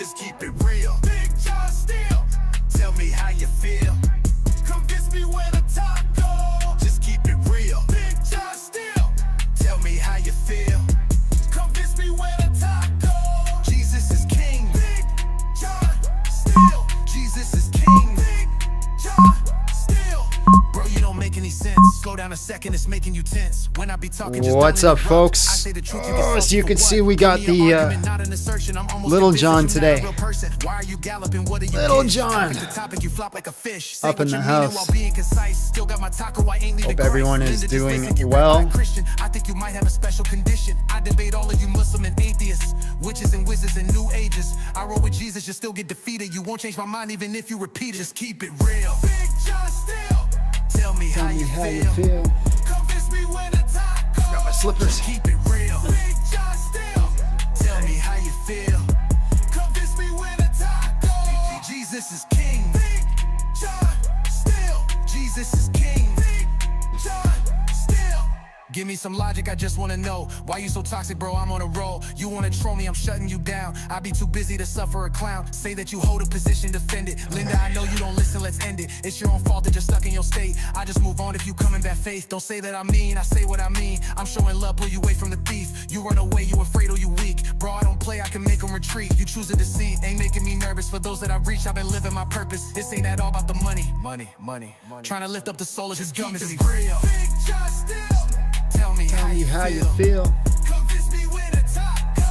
Just keep it real. Big John Steele. Tell me how you feel. Convince me where the top go. Just keep it real. Big John Steele. Tell me how you feel. Convince me where the top go. Jesus is king. Big John Steele. Jesus is king. Big John Steele. Bro, you don't make any sense. Slow down a second, it's making you tense. When I be talking, just what's up, folks? So you can see we got the Little John today. Little John up in the house. Hope everyone is doing well. I think you might have a special condition. I debate all of you Muslim and atheists, witches and wizards and new ages. I roll with Jesus, you still get defeated. You won't change my mind even if you repeat it. Just keep it real. Big John Steele. Tell me how you feel. Convince me when the top goes. Got my slippers. Keep it real. Big John Steele. Tell me how you feel. Convince me when the top goes. Jesus is king. Big John Steele. Jesus is king. Big John Steele. Give me some logic, I just wanna know why you so toxic, bro. I'm on a roll. You wanna troll me, I'm shutting you down. I be too busy to suffer a clown. Say that you hold a position, defend it. Linda, I know you don't listen, let's end it. It's your own fault that you're stuck in your state. I just move on if you come in bad faith. Don't say that I mean, I say what I mean. I'm showing love, pull you away from the thief. You run away, you afraid or you weak. Bro, I don't play, I can make them retreat. You choose a deceit, ain't making me nervous. For those that I've reached, I've been living my purpose. This ain't at all about the money. Money. Trying to lift up the soul of this gum is real. Big John Steele. Tell me how you feel. Convince me where the top go.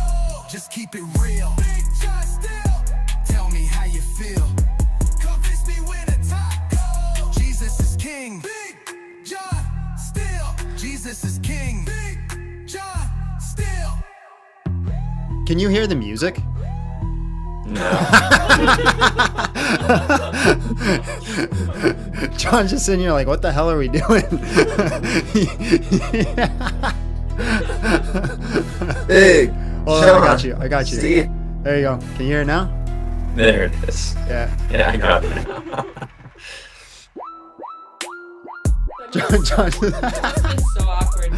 Just keep it real. Big John Steele. Tell me how you feel. Convince me where the top go. Jesus is king. Big John Steele. Jesus is king. Big John Steele. Can you hear the music? No. John's just sitting here like, what the hell are we doing? Big. Hold on, I got you. See? There you go. Can you hear it now? There it is. Yeah. Yeah, I got it now. John. That's been so awkward.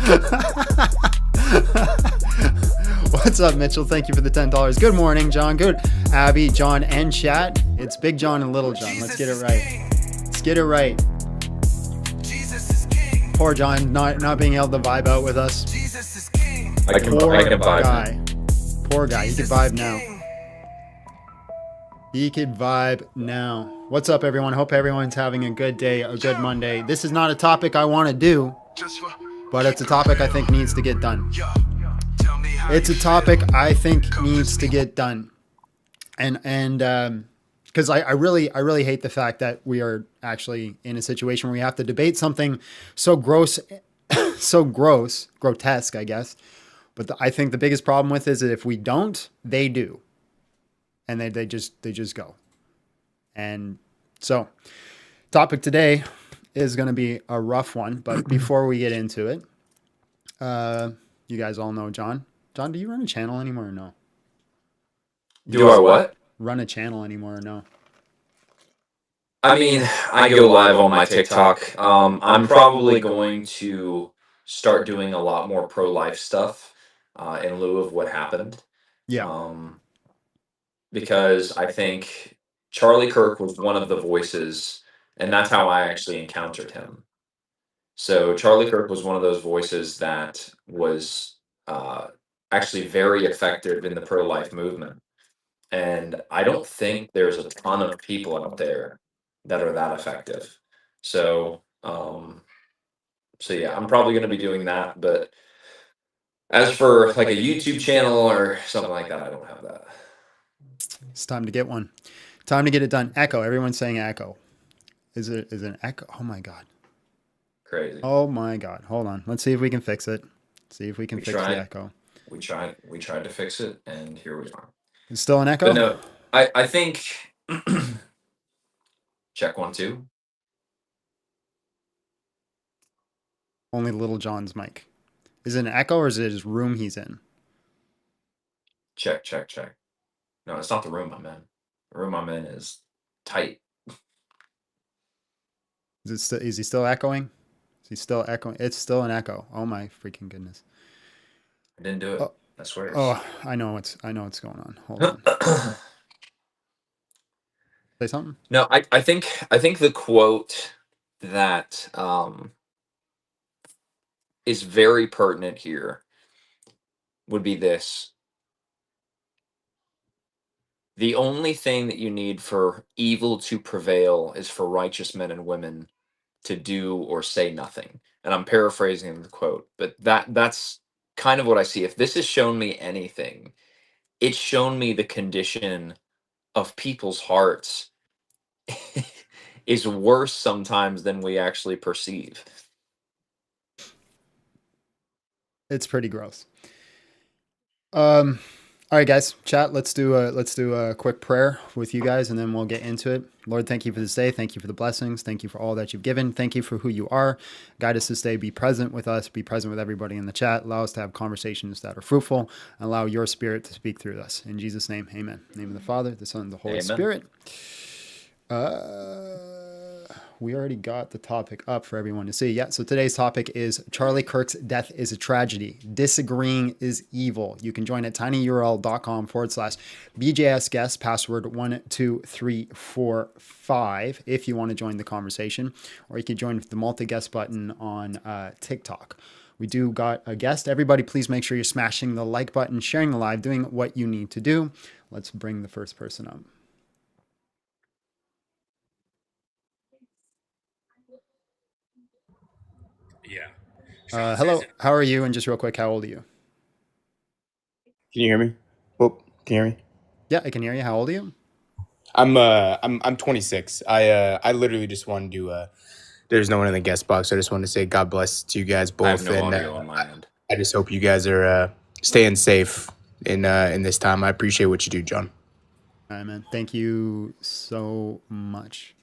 What's up, Mitchell? Thank you for the $10. Good morning, John. Good. Abby, John, and chat. It's Big John and Little John. Let's get it right. Let's get it right. Jesus is king. Poor John not being able to vibe out with us. Jesus is king. I can vibe. Guy. Poor guy. He could Jesus vibe is now. king. He could vibe now. What's up, everyone? Hope everyone's having a good day, a good Monday. This is not a topic I want to do, but it's a topic I think needs to get done. It's a topic I think needs to get done. And because I really hate the fact that we are actually in a situation where we have to debate something so grotesque, I guess. But I think the biggest problem with it is that if we don't, they do. And they just go. And so topic today is going to be a rough one, but before we get into it, you guys all know John. John, do you run a channel anymore or no? Do I what? Run a channel anymore or no? I mean, I go live on my TikTok. I'm probably going to start doing a lot more pro-life stuff in lieu of what happened. Yeah. Because I think Charlie Kirk was one of the voices, and that's how I actually encountered him. So Charlie Kirk was one of those voices that was actually very effective in the pro-life movement. And I don't think there's a ton of people out there that are that effective. So yeah, I'm probably going to be doing that. But as for like a YouTube channel or something like that, I don't have that. It's time to get one. Time to get it done. Echo. Everyone's saying echo. Is it an echo? Oh my God. Crazy. Oh my God. Hold on. Let's see if we can fix it. See if we can fix the echo. We tried to fix it, and here we are. It's still an echo? But no, I think check 1 2. Only Little John's mic. Is it an echo or is it his room he's in? Check. No, it's not the room I'm in. The room I'm in is tight. Is he still echoing? Is he still echoing? It's still an echo. Oh my freaking goodness. I didn't do it. Oh. I swear. Oh, I know what's going on. Hold on. Say something. No, I think the quote that is very pertinent here would be this: the only thing that you need for evil to prevail is for righteous men and women to do or say nothing. And I'm paraphrasing the quote, but that's kind of what I see. If this has shown me anything, it's shown me the condition of people's hearts is worse sometimes than we actually perceive. It's pretty gross. All right, guys, chat. Let's do a quick prayer with you guys, and then we'll get into it. Lord, thank you for this day. Thank you for the blessings. Thank you for all that you've given. Thank you for who you are. Guide us this day. Be present with us. Be present with everybody in the chat. Allow us to have conversations that are fruitful. And allow your Spirit to speak through us. In Jesus' name, Amen. In the name of the Father, the Son, and the Holy Amen. Spirit. We already got the topic up for everyone to see. Yeah, so today's topic is Charlie Kirk's death is a tragedy. Disagreeing is evil. You can join at tinyurl.com/BJS guest, password 12345 if you want to join the conversation, or you can join with the multi-guest button on TikTok. We do got a guest. Everybody, please make sure you're smashing the like button, sharing the live, doing what you need to do. Let's bring the first person up. Yeah. Hello, how are you? And just real quick, how old are you? Can you hear me? Oh, can you hear me? Yeah, I can hear you. How old are you? I'm 26. I literally just wanted to there's no one in the guest box. So I just wanted to say God bless to you guys both. I have no and audio on my end. I just hope you guys are staying safe in this time. I appreciate what you do, John. All right, man. Thank you so much.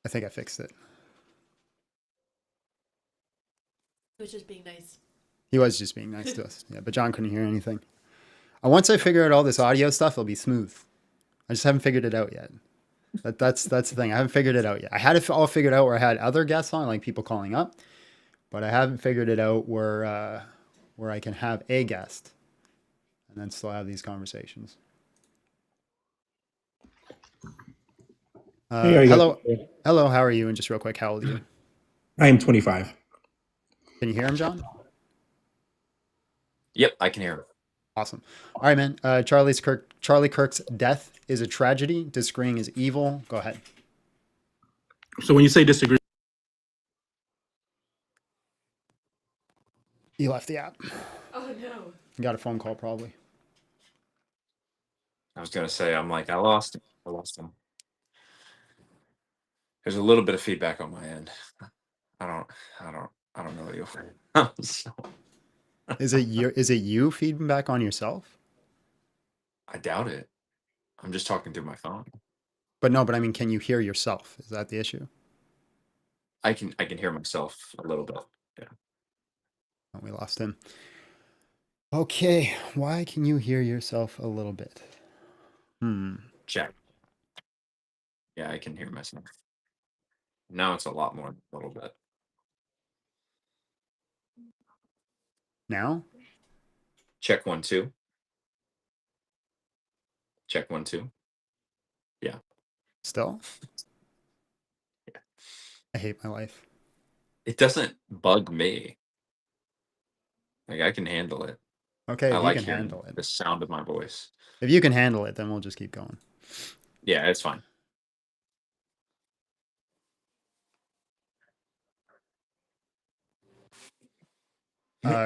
I think I fixed it. He was just being nice. He was just being nice to us. Yeah, but John couldn't hear anything. Once I figure out all this audio stuff, it'll be smooth. I just haven't figured it out yet. That's the thing. I haven't figured it out yet. I had it all figured out where I had other guests on, like people calling up, but I haven't figured it out where I can have a guest and then still have these conversations. Hello. How are you? And just real quick, how old are you? I am 25. Can you hear him, John? Yep, I can hear him. Awesome. All right, man. Charlie Kirk's death is a tragedy. Disagreeing is evil. Go ahead. So when you say disagree, He left the app. Oh no. You got a phone call probably. I was gonna say, I'm like, I lost him. There's a little bit of feedback on my end. I don't know what you'll so, Is it you feeding back on yourself? I doubt it. I'm just talking through my phone. But I mean, can you hear yourself? Is that the issue? I can hear myself a little bit. Yeah. Oh, we lost him. Okay. Why can you hear yourself a little bit? Check. Yeah, I can hear myself. Now it's a lot more than a little bit. Now? Check 1 2. Check 1 2. Yeah. Still? Yeah. I hate my life. It doesn't bug me. Like, I can handle it. Okay, I if like you can hearing handle it. the sound of my voice. If you can handle it, then we'll just keep going. Yeah, it's fine.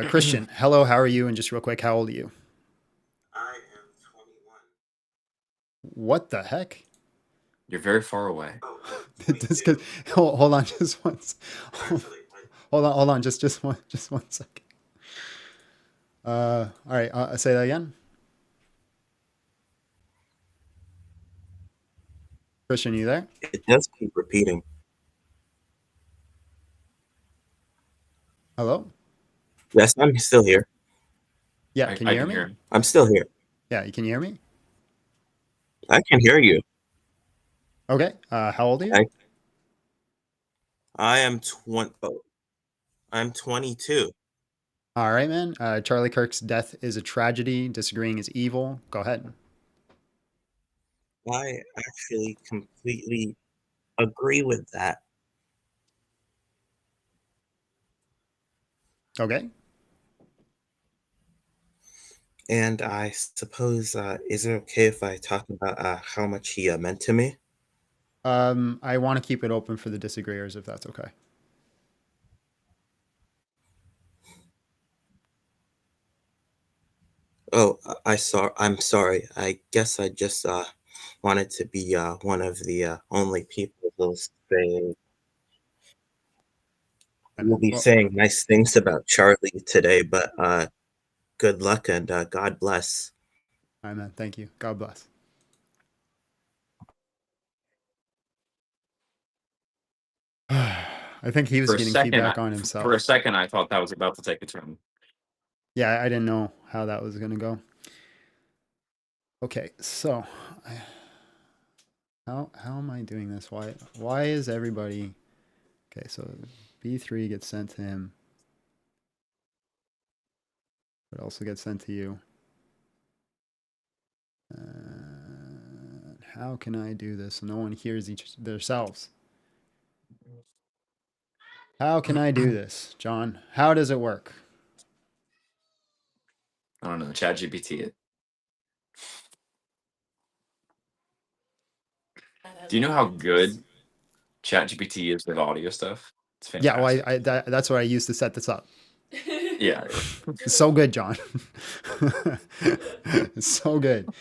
Christian, hello, how are you? And just real quick, how old are you? I am 21. What the heck? You're very far away. Hold on, just once. Hold on, just one second. All right, say that again. Christian, you there? It does keep repeating. Hello? Yes, I'm still here. Yeah, can you hear me? him. I'm still here. Yeah, you can hear me? I can hear you. Okay, how old are you? I am 20. I'm 22. All right, man. Charlie Kirk's death is a tragedy. Disagreeing is evil. Go ahead. I actually completely agree with that. Okay. And I suppose, is it okay if I talk about how much he meant to me? I want to keep it open for the disagreeers if that's okay. Oh, I'm sorry. I guess I just wanted to be one of the only people who'll say And will be well, saying nice things about Charlie today. But good luck and God bless. amen. Thank you. God bless. I think he was For a getting second, feedback on for a himself. second, I thought that was about to take a turn. Yeah, I didn't know how that was going to go. Okay, so how am I doing this? Why is everybody okay? So B3 gets sent to him. It also gets sent to you. How can I do this so no one hears themselves? How can I do this, John? How does it work? I don't know. ChatGPT it. Do you know how good ChatGPT is with audio stuff? It's Yeah, well, fantastic. that's what I used to set this up. Yeah. It's so good, John. It's so good.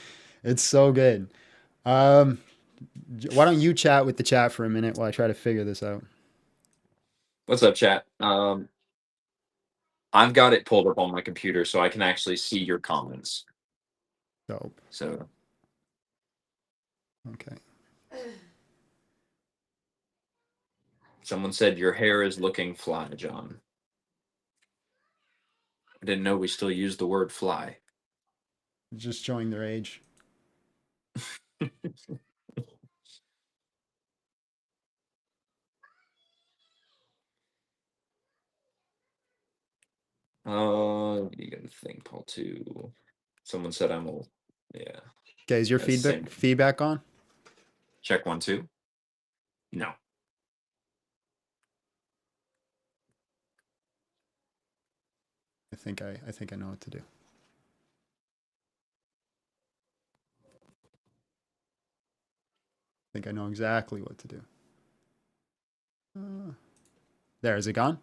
It's so good. Why don't you chat with the chat for a minute while I try to figure this out? What's up, chat? I've got it pulled up on my computer so I can actually see your comments. Dope. So Okay. someone said your hair is looking fly, John. I didn't know we still use the word fly. Just showing their age. You got a thing, Paul, too. Someone said I'm old. Yeah. Okay, is your That's the same. feedback on? Check 1, 2. No. I think I know what to do. I think I know exactly what to do. There, is it gone?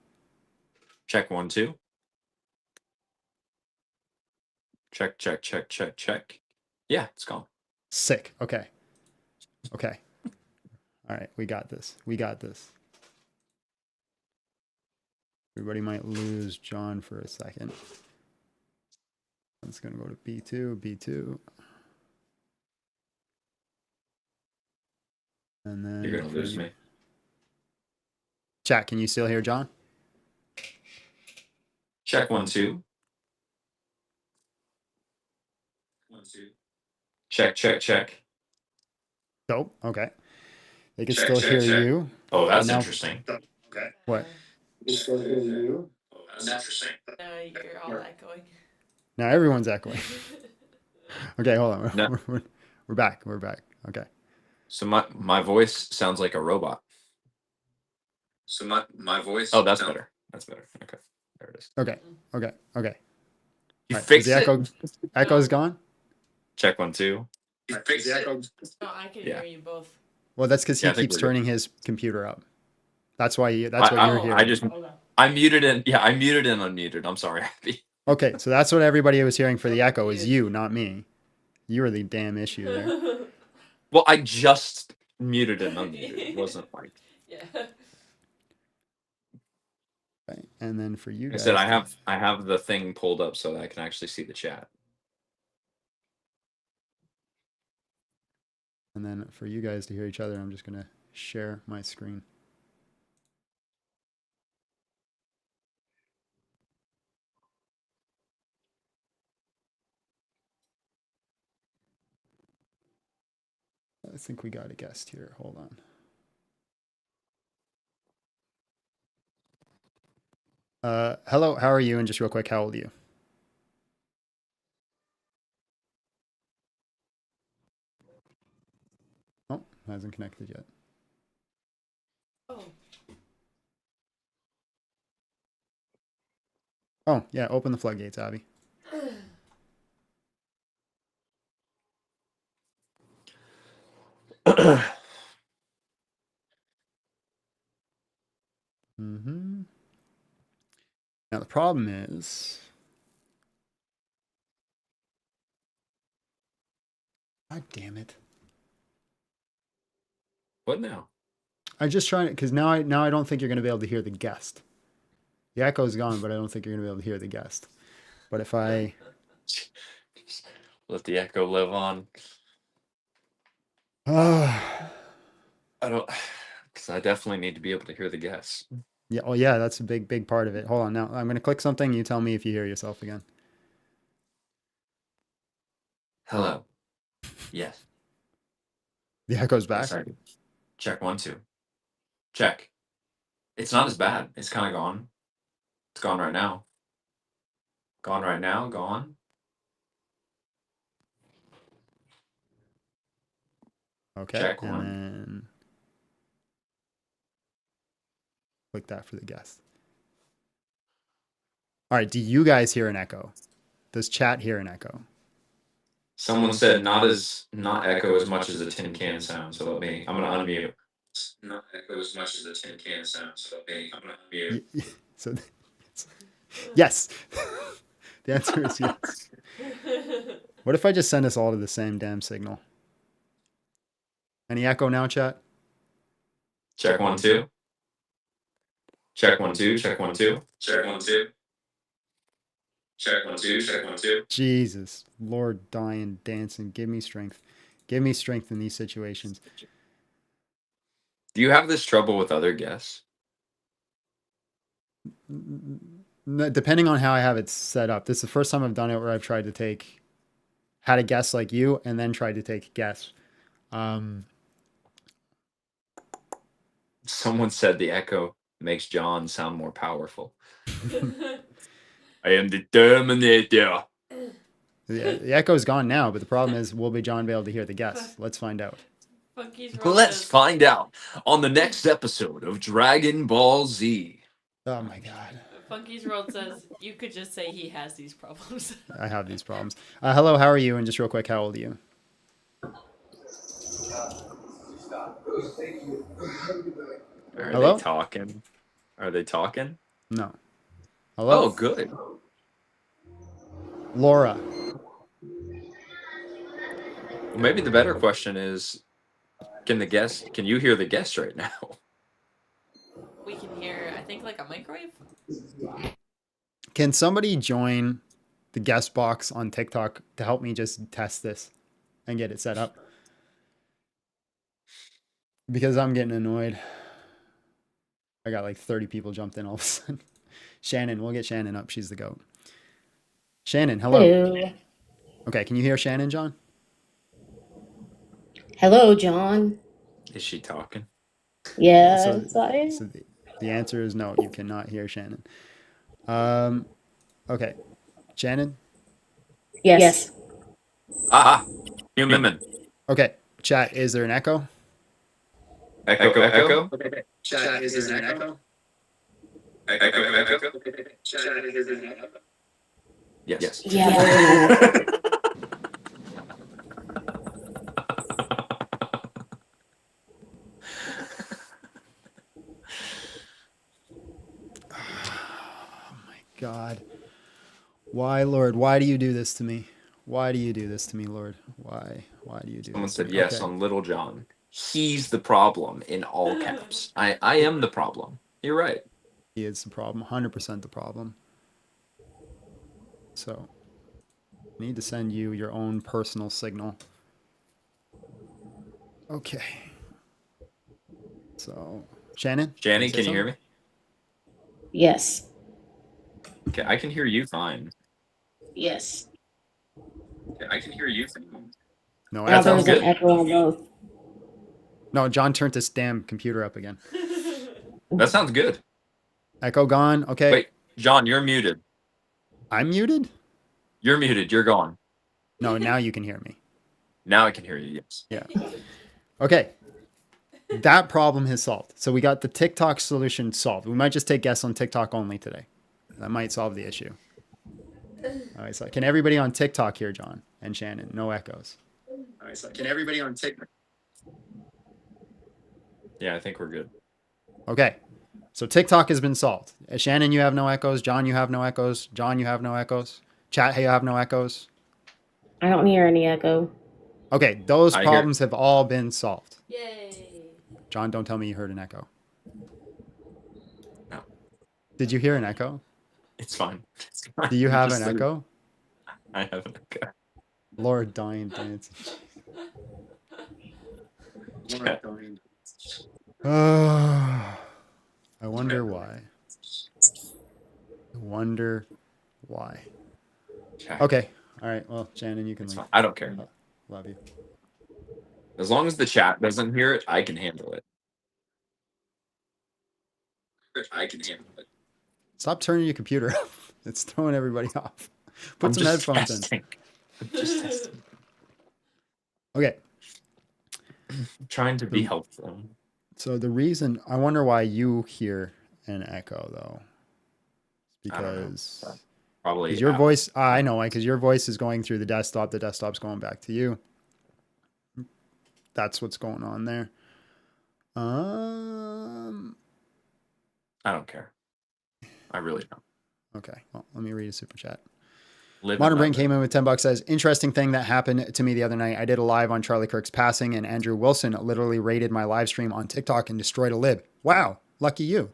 Check 1, 2. Check, check, check, check, check. Yeah, it's gone. Sick. Okay. Okay. All right, we got this. We got this. Everybody might lose John for a second. It's going to go to B2, B2. And then You're going to lose me. Chat, can you still hear John? Check 1, 2. 1, 2. Check, check, check. Nope. Okay. They can Check, still check, hear check. you. Oh, that's now, interesting. Okay. What? Still hear you. Oh, that's interesting. No, you're all echoing. Now everyone's echoing. Okay, hold on. No. We're back. We're back. Okay. So my voice sounds like a robot. So my voice. Oh, that's better. That's better. Okay, there it is. Okay. Okay. Okay. You All right, fixed is the it. echo's gone? Check 1, 2. You fixed it. No, I can hear you both. Well, that's because Yeah, he I think keeps we're good. turning his computer up. That's why. That's what you're hearing. I muted and I muted and unmuted. I'm sorry. Okay, so that's what everybody was hearing for the echo is you, not me. You were the damn issue there. Well, I just muted and unmuted. It wasn't like. Yeah. Okay. And then for you I guys, said I have the thing pulled up so that I can actually see the chat. and then for you guys to hear each other, I'm just gonna share my screen. I think we got a guest here. Hold on. Hello, how are you? And just real quick, how old are you? hasn't connected yet. Oh, Oh, yeah, open the floodgates, Abby. Mm-hmm. Now the problem is, God damn it! What now? I'm just trying to, because now I don't think you're going to be able to hear the guest. The echo's gone, but I don't think you're going to be able to hear the guest. But if I Let the echo live on. oh I don't, because I definitely need to be able to hear the guests. yeah, oh yeah, that's a big part of it. Hold on, now I'm going to click something. You tell me if you hear yourself again. Hello. Yes. The echo's back. Yes, I do. Check 1, 2. Check. It's not as bad. It's kind of gone. It's gone right now. Gone right now. Gone. Okay, Check and 1. then click that for the guest. All right, do you guys hear an echo? Does chat hear an echo? Someone said not echo as much as a tin can sound. So I'm gonna unmute. Not echo as much as a tin can sound. So I'm gonna unmute. So yes. The answer is yes. What if I just send us all to the same damn signal? Any echo now, chat? Check 1, 2. Check 1, 2. Check 1, 2. Check 1, 2. Check 1, 2. Check 1, 2. Jesus, Lord, dying, dancing, give me strength. Give me strength in these situations. Do you have this trouble with other guests? Depending on how I have it set up. This is the first time I've done it where I've tried to had a guest like you and then tried to take guests. Someone said the echo makes John sound more powerful. I am the Terminator. The echo's gone now, but the problem is, will John be able to hear the guests? Let's find out. Let's find out on the next episode of Dragon Ball Z. Oh my God. Funky's World says you could just say he has these problems. I have these problems. Hello, how are you? And just real quick, how old are you? Are Hello? they talking? Are they talking? No. Hello? Oh, good. Laura. Well, maybe the better question is, can you hear the guest right now? We can hear, I think, like a microwave. Can somebody join the guest box on TikTok to help me just test this and get it set up? Because I'm getting annoyed. I got like 30 people jumped in all of a sudden. Shannon, we'll get Shannon up. She's the GOAT. Shannon, hello. Hello. Okay, can you hear Shannon, John? Hello, John. Is she talking? Yes, So I the answer is no, you cannot hear Shannon. Okay. Shannon? yes. Human. Okay. Chat, is there an echo? Echo. Chat, is there an echo? Echo. Chat, is there an echo? Yes. Yeah. God. Why, Lord? Why do you do this to me? Why do you do this to me, Lord? Why? Why do you do Someone this to said me? yes Okay. on Little John. He's the problem in all caps. I am the problem. You're right. He is the problem. 100% the problem. So, I need to send you your own personal signal. Okay. So, Shannon? Shannon, say can you hear something? me? Yes. Okay, I can hear you fine. Yes. Okay, I can hear you fine. No, Now sounds there's good. an echo on both. No, John turned this damn computer up again. That sounds good. Echo gone. Okay. Wait, John, you're muted. I'm muted? You're muted. You're gone. No, now you can hear me. Now I can hear you. Yes. Yeah. Okay. That problem is solved. So we got the TikTok solution solved. We might just take guests on TikTok only today. That might solve the issue. All right, so can everybody on TikTok hear John and Shannon? No echoes. All right, so can everybody on TikTok? Yeah, I think we're good. Okay, so TikTok has been solved. Shannon, you have no echoes. John, you have no echoes. John, you have no echoes. Chat, hey, you have no echoes. I don't hear any echo. Okay, those I hear- problems have all been solved. Yay. John, don't tell me you heard an echo. No. Did you hear an echo? It's fine. Do you have an Just- echo? I have an echo. Lord dying dancing. Yeah. I wonder why. I wonder why. Okay. All right. Well, Shannon, you can It's leave. fine. I don't care. Love you. As long as the chat doesn't hear it, I can handle it. I can handle it. Stop turning your computer off. It's throwing everybody off. Put I'm some just headphones testing. I'm just testing. in. Okay. I'm trying to be helpful. So the reason I wonder why you hear an echo though, I don't know. because Probably your Apple. voice. I know why, because your voice is going through the desktop. The desktop's going back to you. That's what's going on there. I don't care. I really don't. Okay. Well, let me read a super chat. Live Modern and Brain let came in with $10, says, interesting thing that happened to me the other night. I did a live on Charlie Kirk's passing, and Andrew Wilson literally raided my live stream on TikTok and destroyed a lib. Wow. Lucky you.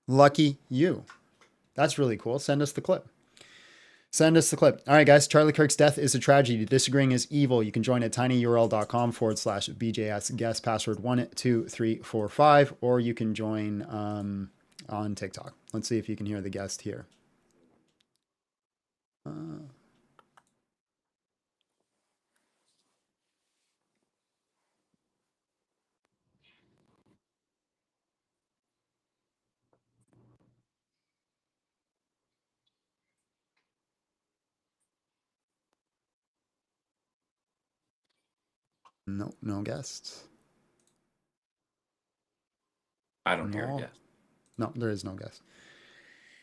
Lucky you. That's really cool. Send us the clip. Send us the clip. All right, guys. Charlie Kirk's death is a tragedy. Disagreeing is evil. You can join at tinyurl.com/BJS guest password 12345, or you can join on TikTok. Let's see if you can hear the guest here. No, no guests. I don't hear No. it yet. No, there is no guest.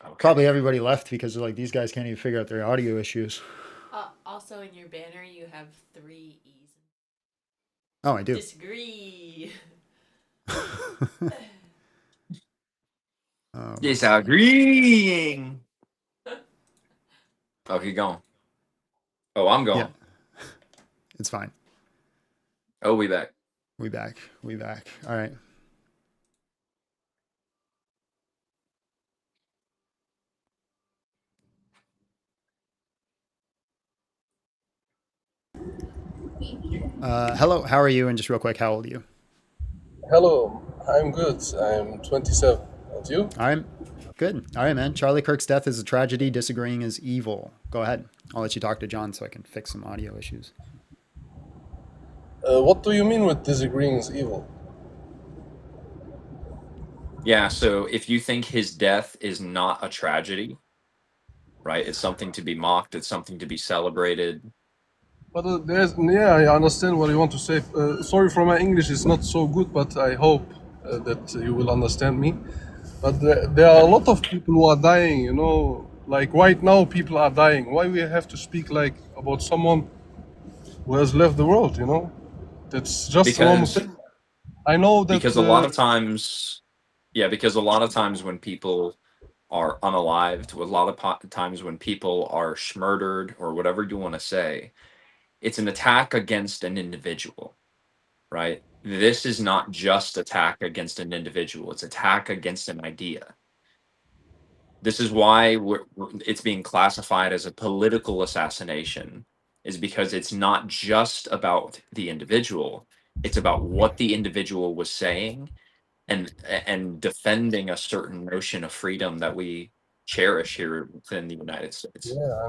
Okay. Probably everybody left because they're like, these guys can't even figure out their audio issues. Also, in your banner, you have 3 E's. Oh, I do. Disagree. Oh, Disagreeing. Oh, keep going. Oh, I'm going. Yeah. It's fine. Oh, we back. We back. We back. All right. Hello, how are you? And just real quick, how old are you? Hello, I'm good. I'm 27. And you? I'm good. All right, man. Charlie Kirk's death is a tragedy. Disagreeing is evil. Go ahead. I'll let you talk to John so I can fix some audio issues. What do you mean with disagreeing is evil? Yeah, so if you think his death is not a tragedy, right? It's something to be mocked, it's something to be celebrated. But I understand what you want to say. Sorry for my English, it's not so good, but I hope that you will understand me. But there are a lot of people who are dying, you know, like right now people are dying. Why we have to speak like about someone who has left the world, you know? That's just a normal Because thing. I know that because a lot of times, yeah, because a lot of times when people are unalived, a lot of times when people are schmurdered or whatever you want to say, it's an attack against an individual, right? This is not just attack against an individual, it's attack against an idea. This is why it's being classified as a political assassination, is because it's not just about the individual, it's about what the individual was saying and defending a certain notion of freedom that we cherish here within the United States. Yeah,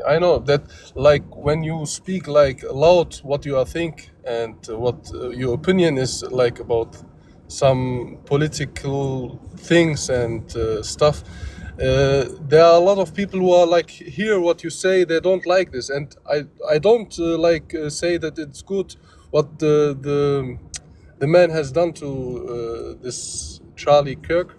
I know that. Like when you speak like loud, what you are think and what your opinion is like about some political things and stuff. There are a lot of people who are like hear what you say. They don't like this, and I don't say that it's good. What the the man has done to this Charlie Kirk.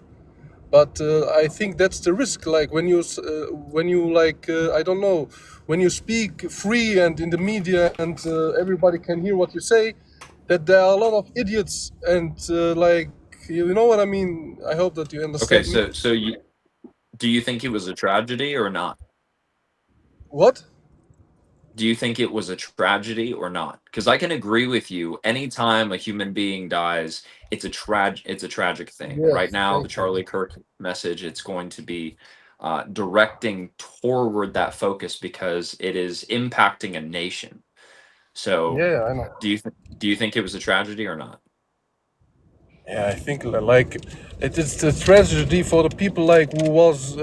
But I think that's the risk. Like when you like I don't know, when you speak free and in the media and everybody can hear what you say, that there are a lot of idiots and like you know what I mean. I hope that you Okay, understand me. so do you think it was a tragedy or not? What? Do you think it was a tragedy or not? Because I can agree with you. Anytime a human being dies, it's a tragic thing. Right Yes, now, the thank you. Charlie Kirk message, it's going to be directing toward that focus because it is impacting a nation. So, Yeah, I know. do you think it was a tragedy or not? Yeah, I think like it is a tragedy for the people like who was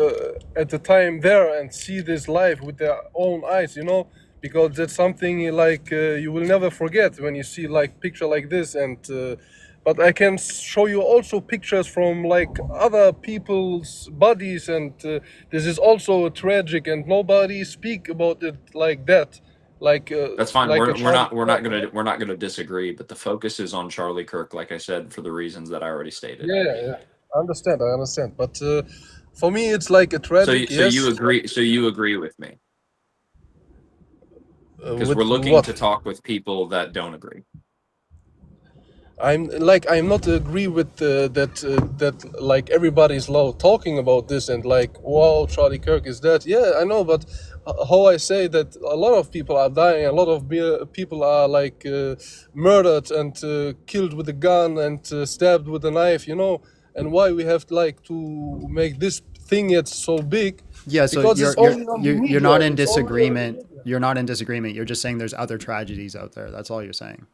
at the time there and see this life with their own eyes, you know, because that's something like you will never forget when you see like picture like this. And but I can show you also pictures from like other people's bodies, and this is also tragic, and nobody speak about it like that. Like That's fine. like a Charlie We're Kirk. not gonna disagree, but the focus is on Charlie Kirk, like I said, for the reasons that I already stated. Yeah. I understand. But for me, it's like a So tragic. Yes. you agree with me because With we're looking what? to talk with people that don't agree. I'm not agree with that like everybody's low talking about this and like wow Charlie Kirk is dead. Yeah, I know, but how I say that a lot of people are dying, a lot of people are like murdered and killed with a gun and stabbed with a knife, you know, and why we have like to make this thing yet so big? Yeah, so Because it's only on the you're media. not in It's only on the disagreement. media. You're not in disagreement. You're just saying there's other tragedies out there. That's all you're saying.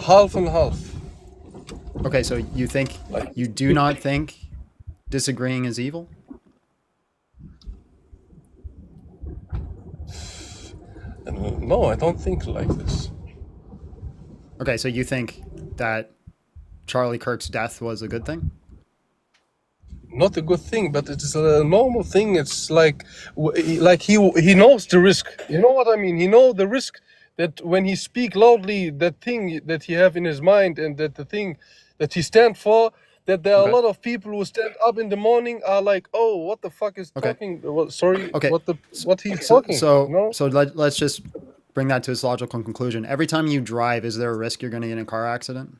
Half and half. Okay, so you do not think disagreeing is evil? No, I don't think like this. Okay, so you think that Charlie Kirk's death was a good thing? Not a good thing, but it's a normal thing. It's like he knows the risk. You know what I mean? He know the risk that when he speak loudly, that thing that he have in his mind and that the thing that he stand for, that there are Okay. a lot of people who stand up in the morning are like, oh, what the fuck is Okay. talking? Well, sorry, Okay. what he's So talking? so you know? so let's just bring that to its logical conclusion. Every time you drive, is there a risk you're going to get in a car accident?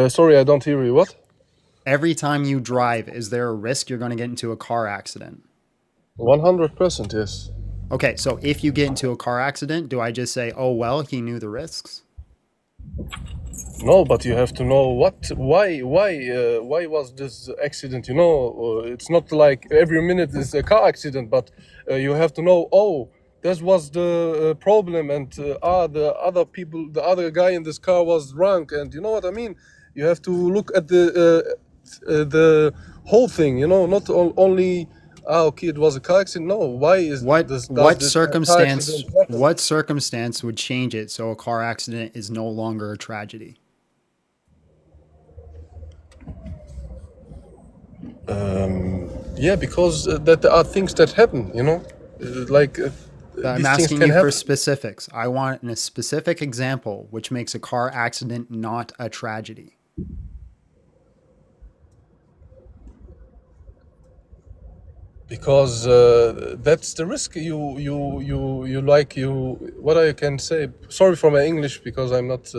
Sorry, I don't hear you. What? Every time you drive, is there a risk you're going to get into a car accident? 100%, yes. Okay, so if you get into a car accident, do I just say, "Oh well, he knew the risks"? No, but you have to know why was this accident? You know, it's not like every minute is a car accident, but you have to know. Oh, this was the problem, and the other people, the other guy in this car was drunk, and you know what I mean. You have to look at the whole thing. You know, not only. Okay, it was a car accident. No, why is What this? what Does this car circumstance accident happen? what circumstance would change it so a car accident is no longer a tragedy? Yeah, because that there are things that happen, you know, like I'm these things asking can you for happen. specifics. I want a specific example which makes a car accident not a tragedy. Because that's the risk. What I can say. Sorry for my English because I'm not.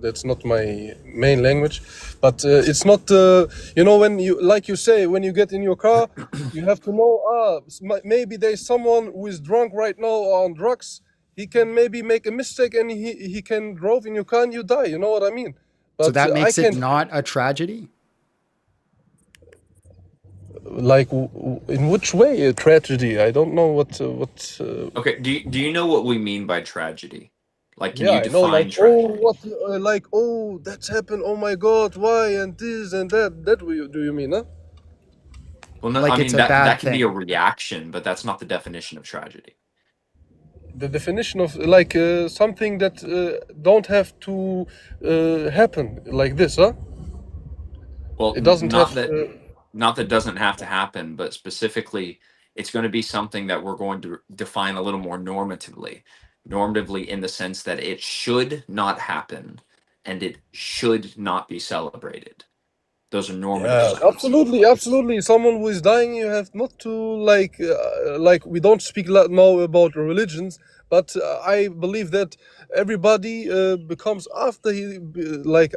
That's not my main language, but it's not. You know, when you like you say when you get in your car, you have to know. Maybe there's someone who is drunk right now or on drugs. He can maybe make a mistake and he can drove in your car and you die. You know what I mean? But So that I makes it can not a tragedy? like in which way a tragedy? I don't know what. Okay, do you know what we mean by tragedy? Like, can Yeah, you I know, define like, tragedy? oh, what, like, oh, that's happened. Oh my God, why and this and that. That do you mean, huh? Well, no, Like I it's mean a bad that can be a thing. reaction, but that's not the definition of tragedy. The definition of like something that don't have to happen like this, huh? Well, It doesn't not have. that not that doesn't have to happen, but specifically, it's going to be something that we're going to define a little more normatively. normatively in the sense that it should not happen and it should not be celebrated. Those are normative Yeah, terms. absolutely, absolutely. Someone who is dying, you have not to like. We don't speak now about religions, but I believe that everybody becomes after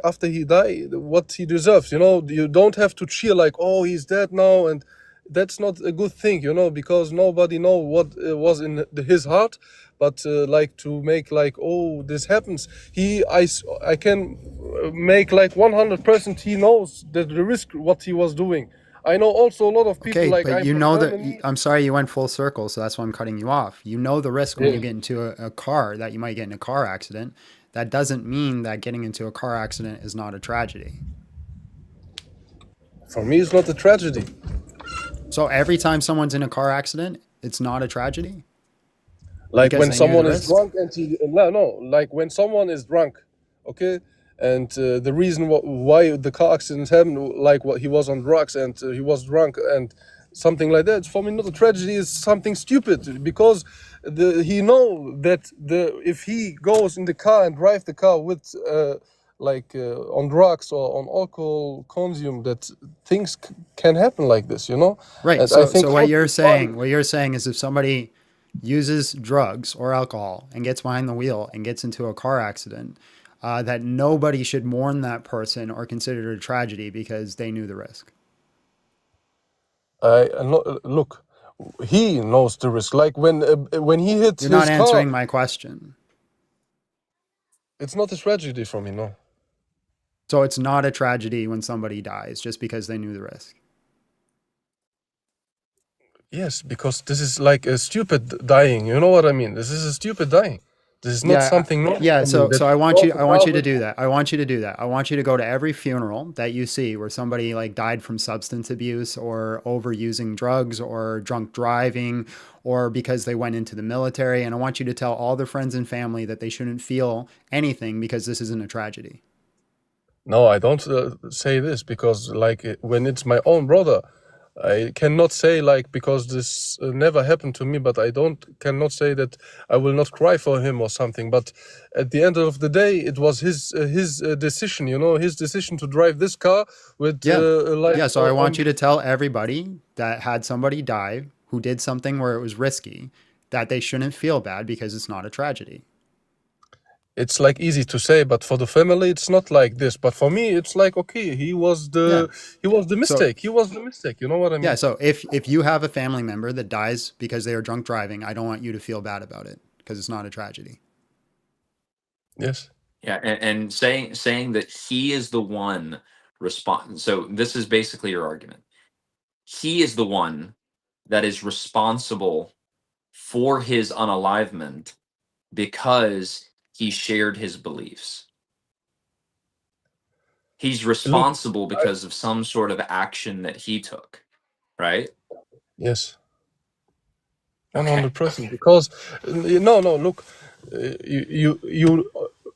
after he die what he deserves. You know, you don't have to cheer like, oh, he's dead now, and that's not a good thing. You know, because nobody know what was in his heart. But like to make like, oh, this happens. I can make like 100% he knows that the risk what he was doing. I know also a lot of people Okay, like but I'm you from know that. Germany. I'm sorry you went full circle, so that's why I'm cutting you off. You know the risk when Yeah. you get into a car that you might get in a car accident. That doesn't mean that getting into a car accident is not a tragedy. For me, it's not a tragedy. So every time someone's in a car accident, it's not a tragedy Like because when they knew the someone is risk. drunk and he no, like when someone is drunk, okay, and the reason why the car accident happened, like what he was on drugs and he was drunk and something like that. For me, not a tragedy is something stupid because he know that if he goes in the car and drive the car with on drugs or on alcohol consume, that things can happen like this, you know. Right. And I think So what you're saying is if somebody uses drugs or alcohol and gets behind the wheel and gets into a car accident, that nobody should mourn that person or consider it a tragedy because they knew the risk. Look, he knows the risk. Like when he hit You're not his car, answering my question. it's not a tragedy for me. No. So it's not a tragedy when somebody dies just because they knew the risk. Yes, because this is like a stupid dying. You know what I mean? This is a stupid dying. This is not something normal. Yeah. for me, that So I want drove you the I want car you to with- do that. I want you to do that. I want you to go to every funeral that you see where somebody like died from substance abuse or overusing drugs or drunk driving or because they went into the military. And I want you to tell all their friends and family that they shouldn't feel anything because this isn't a tragedy. No, I don't say this because when it's my own brother, I cannot say like because this never happened to me, but I cannot say that I will not cry for him or something. But at the end of the day, it was his decision, you know, his decision to drive this car with Yeah. So I want you to tell everybody that had somebody die who did something where it was risky that they shouldn't feel bad because it's not a tragedy. It's like easy to say, but for the family, it's not like this. But for me, it's like okay, he was the mistake. He was the mistake. You know what I mean? Yeah. So if you have a family member that dies because they are drunk driving, I don't want you to feel bad about it because it's not a tragedy. Yes. Yeah, and saying that he is the one respond. So this is basically your argument. He is the one that is responsible for his unalivement because he shared his beliefs. He's responsible because of some sort of action that he took, right? Yes. Okay. 100%. Because no, look, you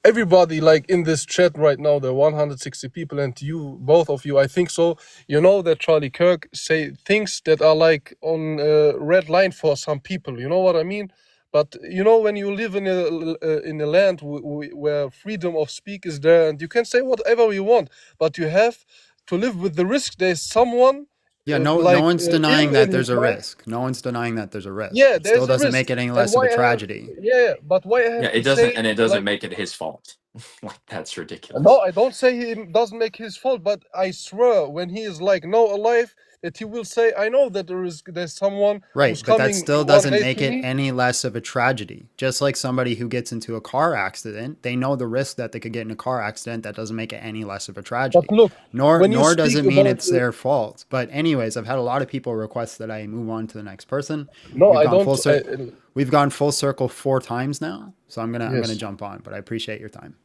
everybody like in this chat right now, there are 160 people, and you, both of you, I think so. You know that Charlie Kirk say things that are like on a red line for some people. You know what I mean? But you know when you live in a land where freedom of speak is there, and you can say whatever you want, but you have to live with the risk. There's someone. Yeah, no one's denying that there's a risk. No one's denying that there's a risk. Yeah, It still there's a doesn't risk. make it any And less of why a I have- tragedy. Yeah, but why I have Yeah, to it doesn't, say, and it doesn't like- make it his fault. Like that's ridiculous. No, I don't say he doesn't make his fault, but I swear when he is like no alive, that he will say, I know that there's someone Right, who's but coming that still one doesn't day make to it me. any less of a tragedy. Just like somebody who gets into a car accident, they know the risk that they could get in a car accident. That doesn't make it any less of a tragedy. But look, Nor when you does speak it mean about it's their fault. But anyways, I've had a lot of people request that I move on to the next person. No, I gone don't. full We've gone full circle 4 times now, so I'm Yes. gonna jump on. But I appreciate your time.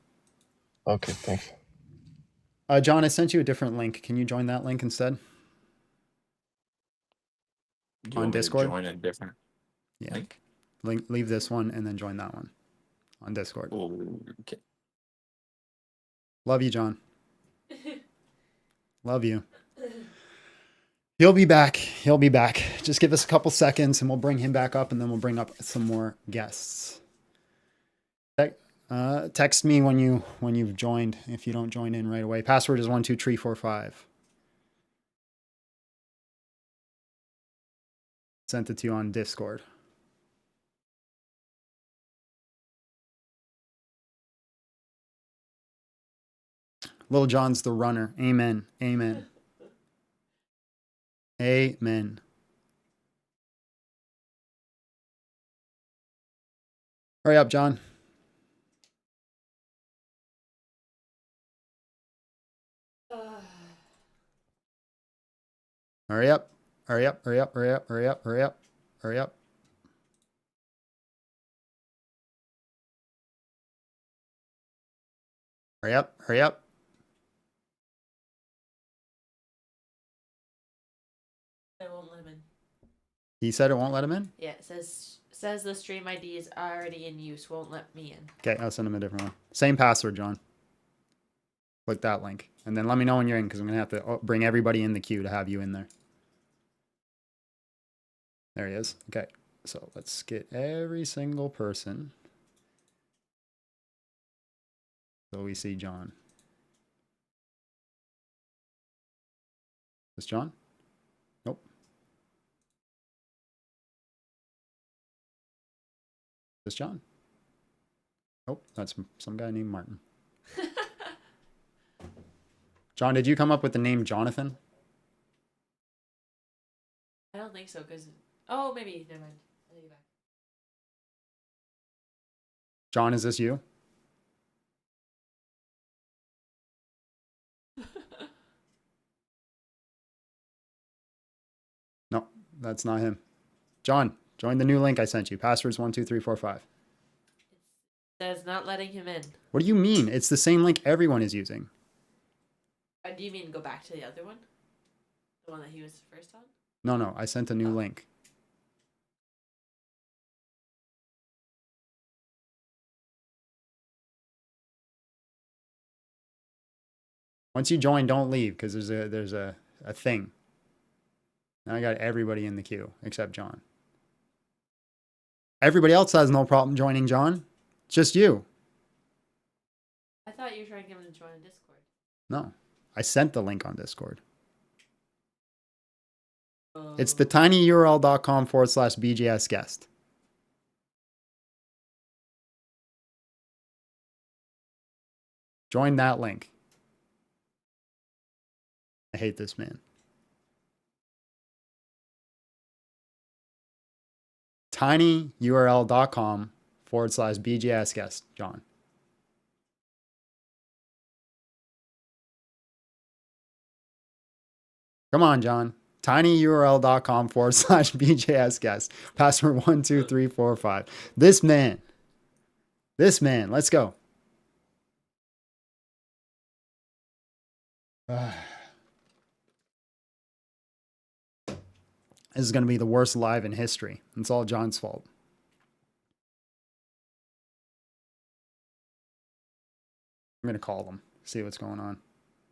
Okay, thank you. John, I sent you a different link. Can you join that link instead? Do you on want me to Discord? join a different Yeah. link? Leave this one and then join that one on Discord. Okay. Love you, John. Love you. He'll be back. He'll be back. Just give us a couple seconds and we'll bring him back up and then we'll bring up some more guests. Text me when you've joined. If you don't join in right away, password is 12345. Sent it to you on Discord. Little John's the runner. Amen. Amen. Amen. Hurry up, John. Hurry up. Hurry up. Hurry up. Hurry up. Hurry up. Hurry up. Hurry up. Hurry up. Hurry up. I won't let him in. He said it won't let him in? Yeah, it says the stream ID is already in use. Won't let me in. Okay, I'll send him a different one. Same password, John. Click that link. And then let me know when you're in, because I'm going to have to bring everybody in the queue to have you in there. There he is. Okay, so let's get every single person. So we see John. Is John? Nope. Is John? Nope, that's some guy named Martin. John, did you come up with the name Jonathan? I don't think so, because... Oh, maybe. Never mind. I'll take it back. John, is this you? No, that's not him. John, join the new link I sent you. Password's 12345. It says not letting him in. What do you mean? It's the same link everyone is using. Do you mean go back to the other one? The one that he was first on? No, I sent a new link. Once you join, don't leave, because there's a thing. Now I got everybody in the queue except John. Everybody else has no problem joining, John. It's just you. I thought you were trying to get him to join Discord. No, I sent the link on Discord. It's the tinyurl.com/BGS guest. Join that link. I hate this man. tinyurl.com/BGS guest, John. Come on, John. tinyurl.com/BJS guest. Password 12345. This man. Let's go. This is going to be the worst live in history. It's all John's fault. I'm going to call him, see what's going on.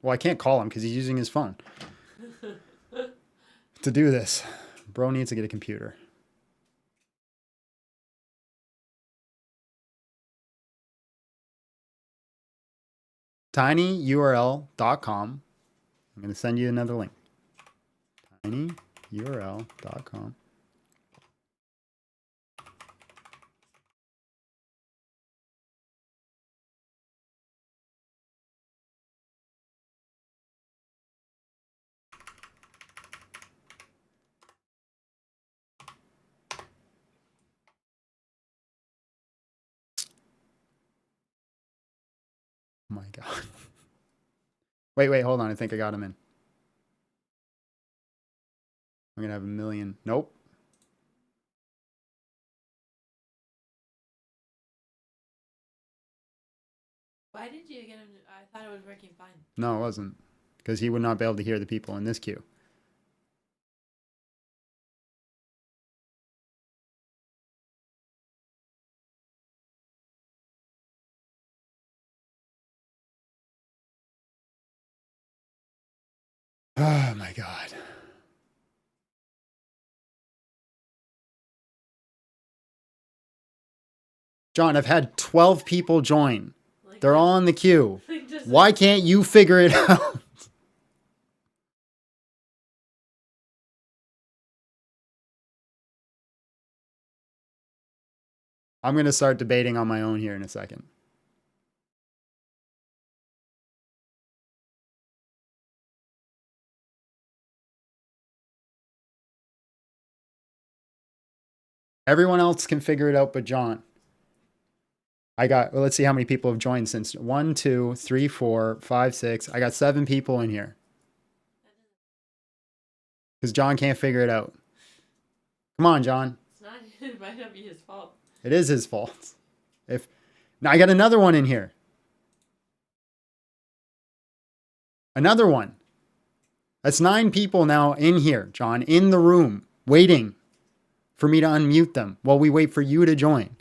Well, I can't call him because he's using his phone to do this. Bro needs to get a computer. tinyurl.com. I'm going to send you another link. tinyurl.com. Oh my God. Wait, hold on. I think I got him in. I'm going to have 1 million. Nope. Why did you get him? I thought it was working fine. No, it wasn't. Because he would not be able to hear the people in this queue. Oh my God. John, I've had 12 people join. Like, They're all in the queue. like, does Why can't you figure it out? I'm going to start debating on my own here in a second. Everyone else can figure it out but John. Well, let's see how many people have joined since 1, 2, 3, 4, 5, 6. I got 7 people in here. Because John can't figure it out. Come on, John. It's not. It might not be his fault. It is his fault. Now I got another one in here. Another one. That's 9 people now in here, John, in the room, waiting for me to unmute them while we wait for you to join.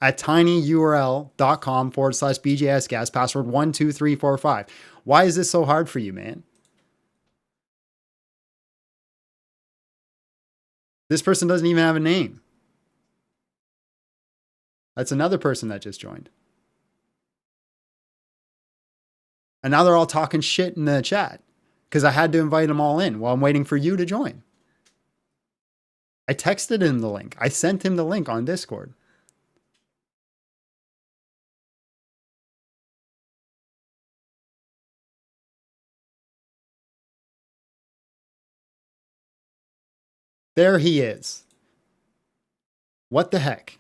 At tinyurl.com/BJSGas, password 12345. Why is this so hard for you, man? This person doesn't even have a name. That's another person that just joined. And now they're all talking shit in the chat because I had to invite them all in while I'm waiting for you to join. I texted him the link. I sent him the link on Discord. There he is. What the heck?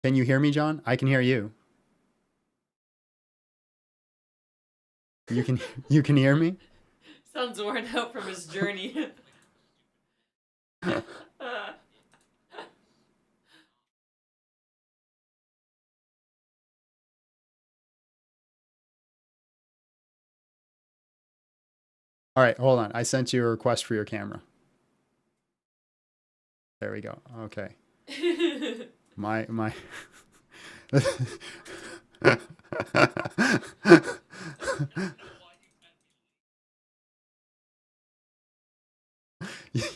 Can you hear me, John? I can hear you. You can hear me? Sounds worn out from his journey. All right, hold on. I sent you a request for your camera. There we go. Okay. My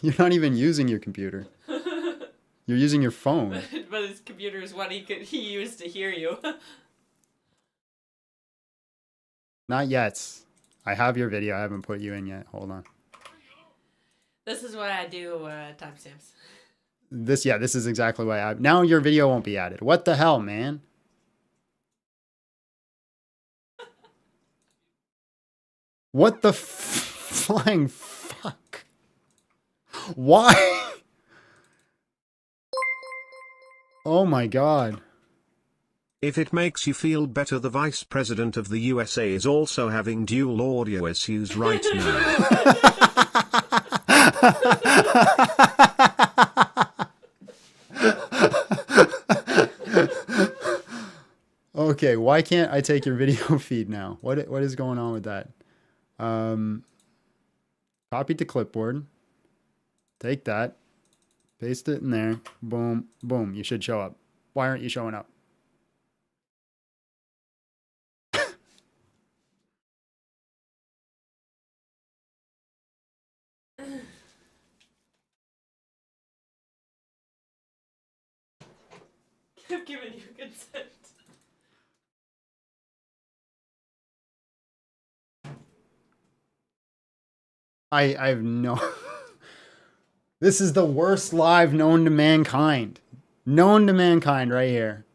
You're not even using your computer. You're using your phone. But his computer is what he used to hear you. Not yet. I have your video. I haven't put you in yet. Hold on. This is why I do timestamps. This is exactly why now your video won't be added. What the hell, man? What the flying fuck? Why? Oh my god. If it makes you feel better, the Vice President of the USA is also having dual audio issues right now. Okay, why can't I take your video feed now? What is going on with that? Copy to clipboard. Take that. Paste it in there. Boom, boom. You should show up. Why aren't you showing up? I've given you consent. I have no... This is the worst live known to mankind. Known to mankind right here.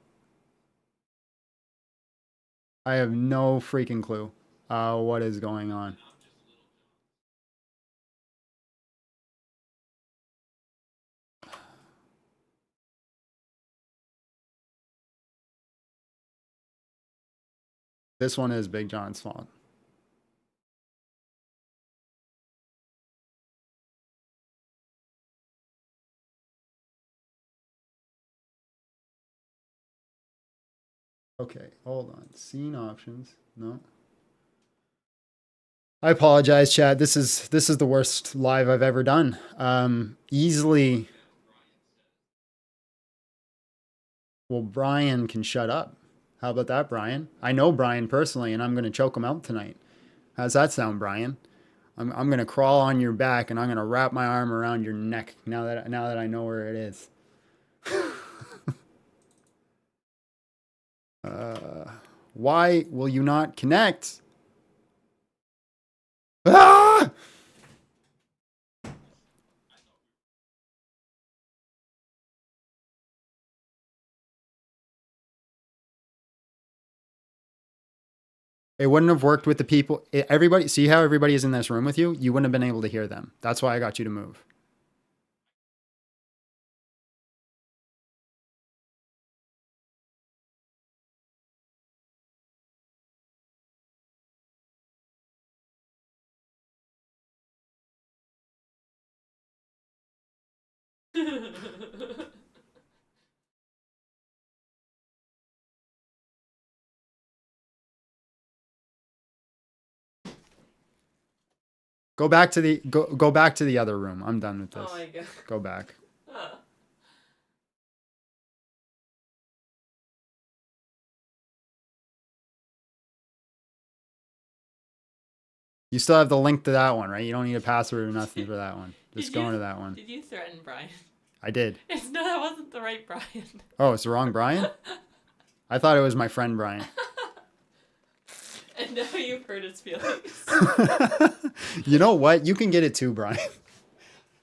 I have no freaking clue what is going on. This one is Big John's fault. Okay, hold on. Scene options. No. I apologize, Chad. This is the worst live I've ever done. Easily. Well, Brian can shut up. How about that, Brian? I know Brian personally, and I'm going to choke him out tonight. How's that sound, Brian? I'm gonna crawl on your back and I'm gonna wrap my arm around your neck now that I know where it is. Why will you not connect? Ah! It wouldn't have worked with the people. Everybody, see how everybody is in this room with you? You wouldn't have been able to hear them. That's why I got you to move. Go back to the other room. I'm done with this. Oh my god. Go back. You still have the link to that one, right? You don't need a password or nothing for that one. Just go into that one. Did you threaten Brian? I did. No, that wasn't the right Brian. Oh, it's the wrong Brian? I thought it was my friend Brian. And now you've hurt his feelings. You know what? You can get it too, Brian.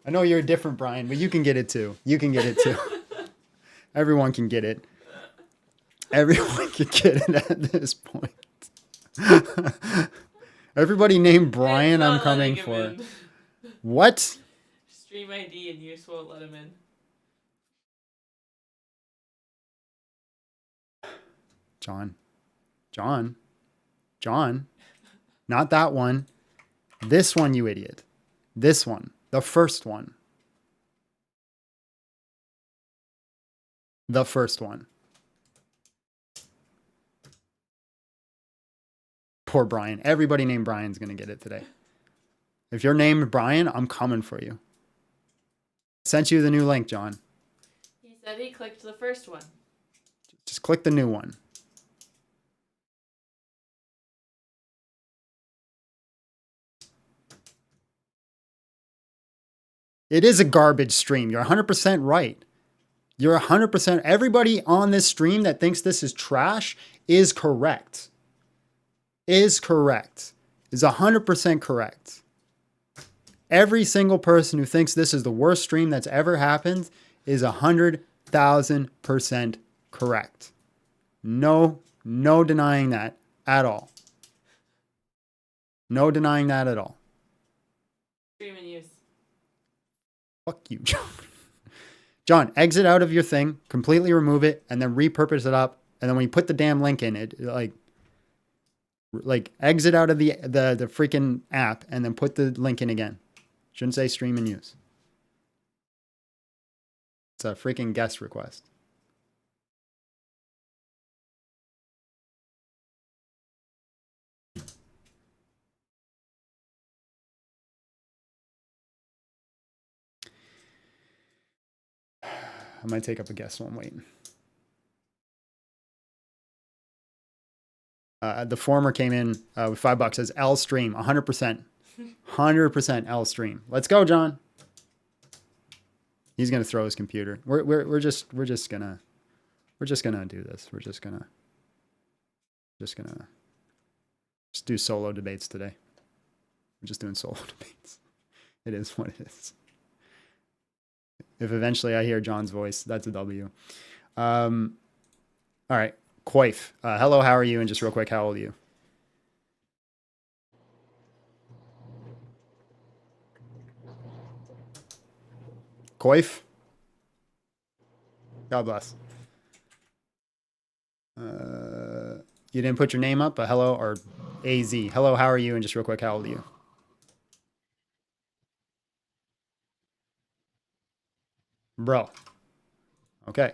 I know you're a different Brian, but you can get it too. You can get it too. Everyone can get it. Everyone can get it at this point. Everybody named Brian, I'm coming for. What? Stream ID and you just won't let him in. John. Not that one. This one, you idiot. This one. The first one. The first one. Poor Brian. Everybody named Brian's going to get it today. If you're named Brian, I'm coming for you. Sent you the new link, John. He said he clicked the first one. Just click the new one. It is a garbage stream. You're 100% right. You're 100%. Everybody on this stream that thinks this is trash is correct. Is 100% correct. Every single person who thinks this is the worst stream that's ever happened is 100,000% correct. No denying that at all. No denying that at all. Stream and use. Fuck you, John. John, exit out of your thing, completely remove it, and then repurpose it up. And then when you put the damn link in it, like exit out of the freaking app and then put the link in again. Shouldn't say stream and use. It's a freaking guest request. I might take up a guest while I'm waiting. The former came in with $5. Says L stream 100%, 100% L stream. Let's go, John. He's gonna throw his computer. We're just gonna do this. We're just gonna do solo debates today. We're just doing solo debates. It is what it is. If eventually I hear John's voice, that's a W. All right. Coif. Hello, how are you? And just real quick, how old are you? Coif? God bless. You didn't put your name up, but hello, or AZ. Hello, how are you? And just real quick, how old are you? Bro. Okay.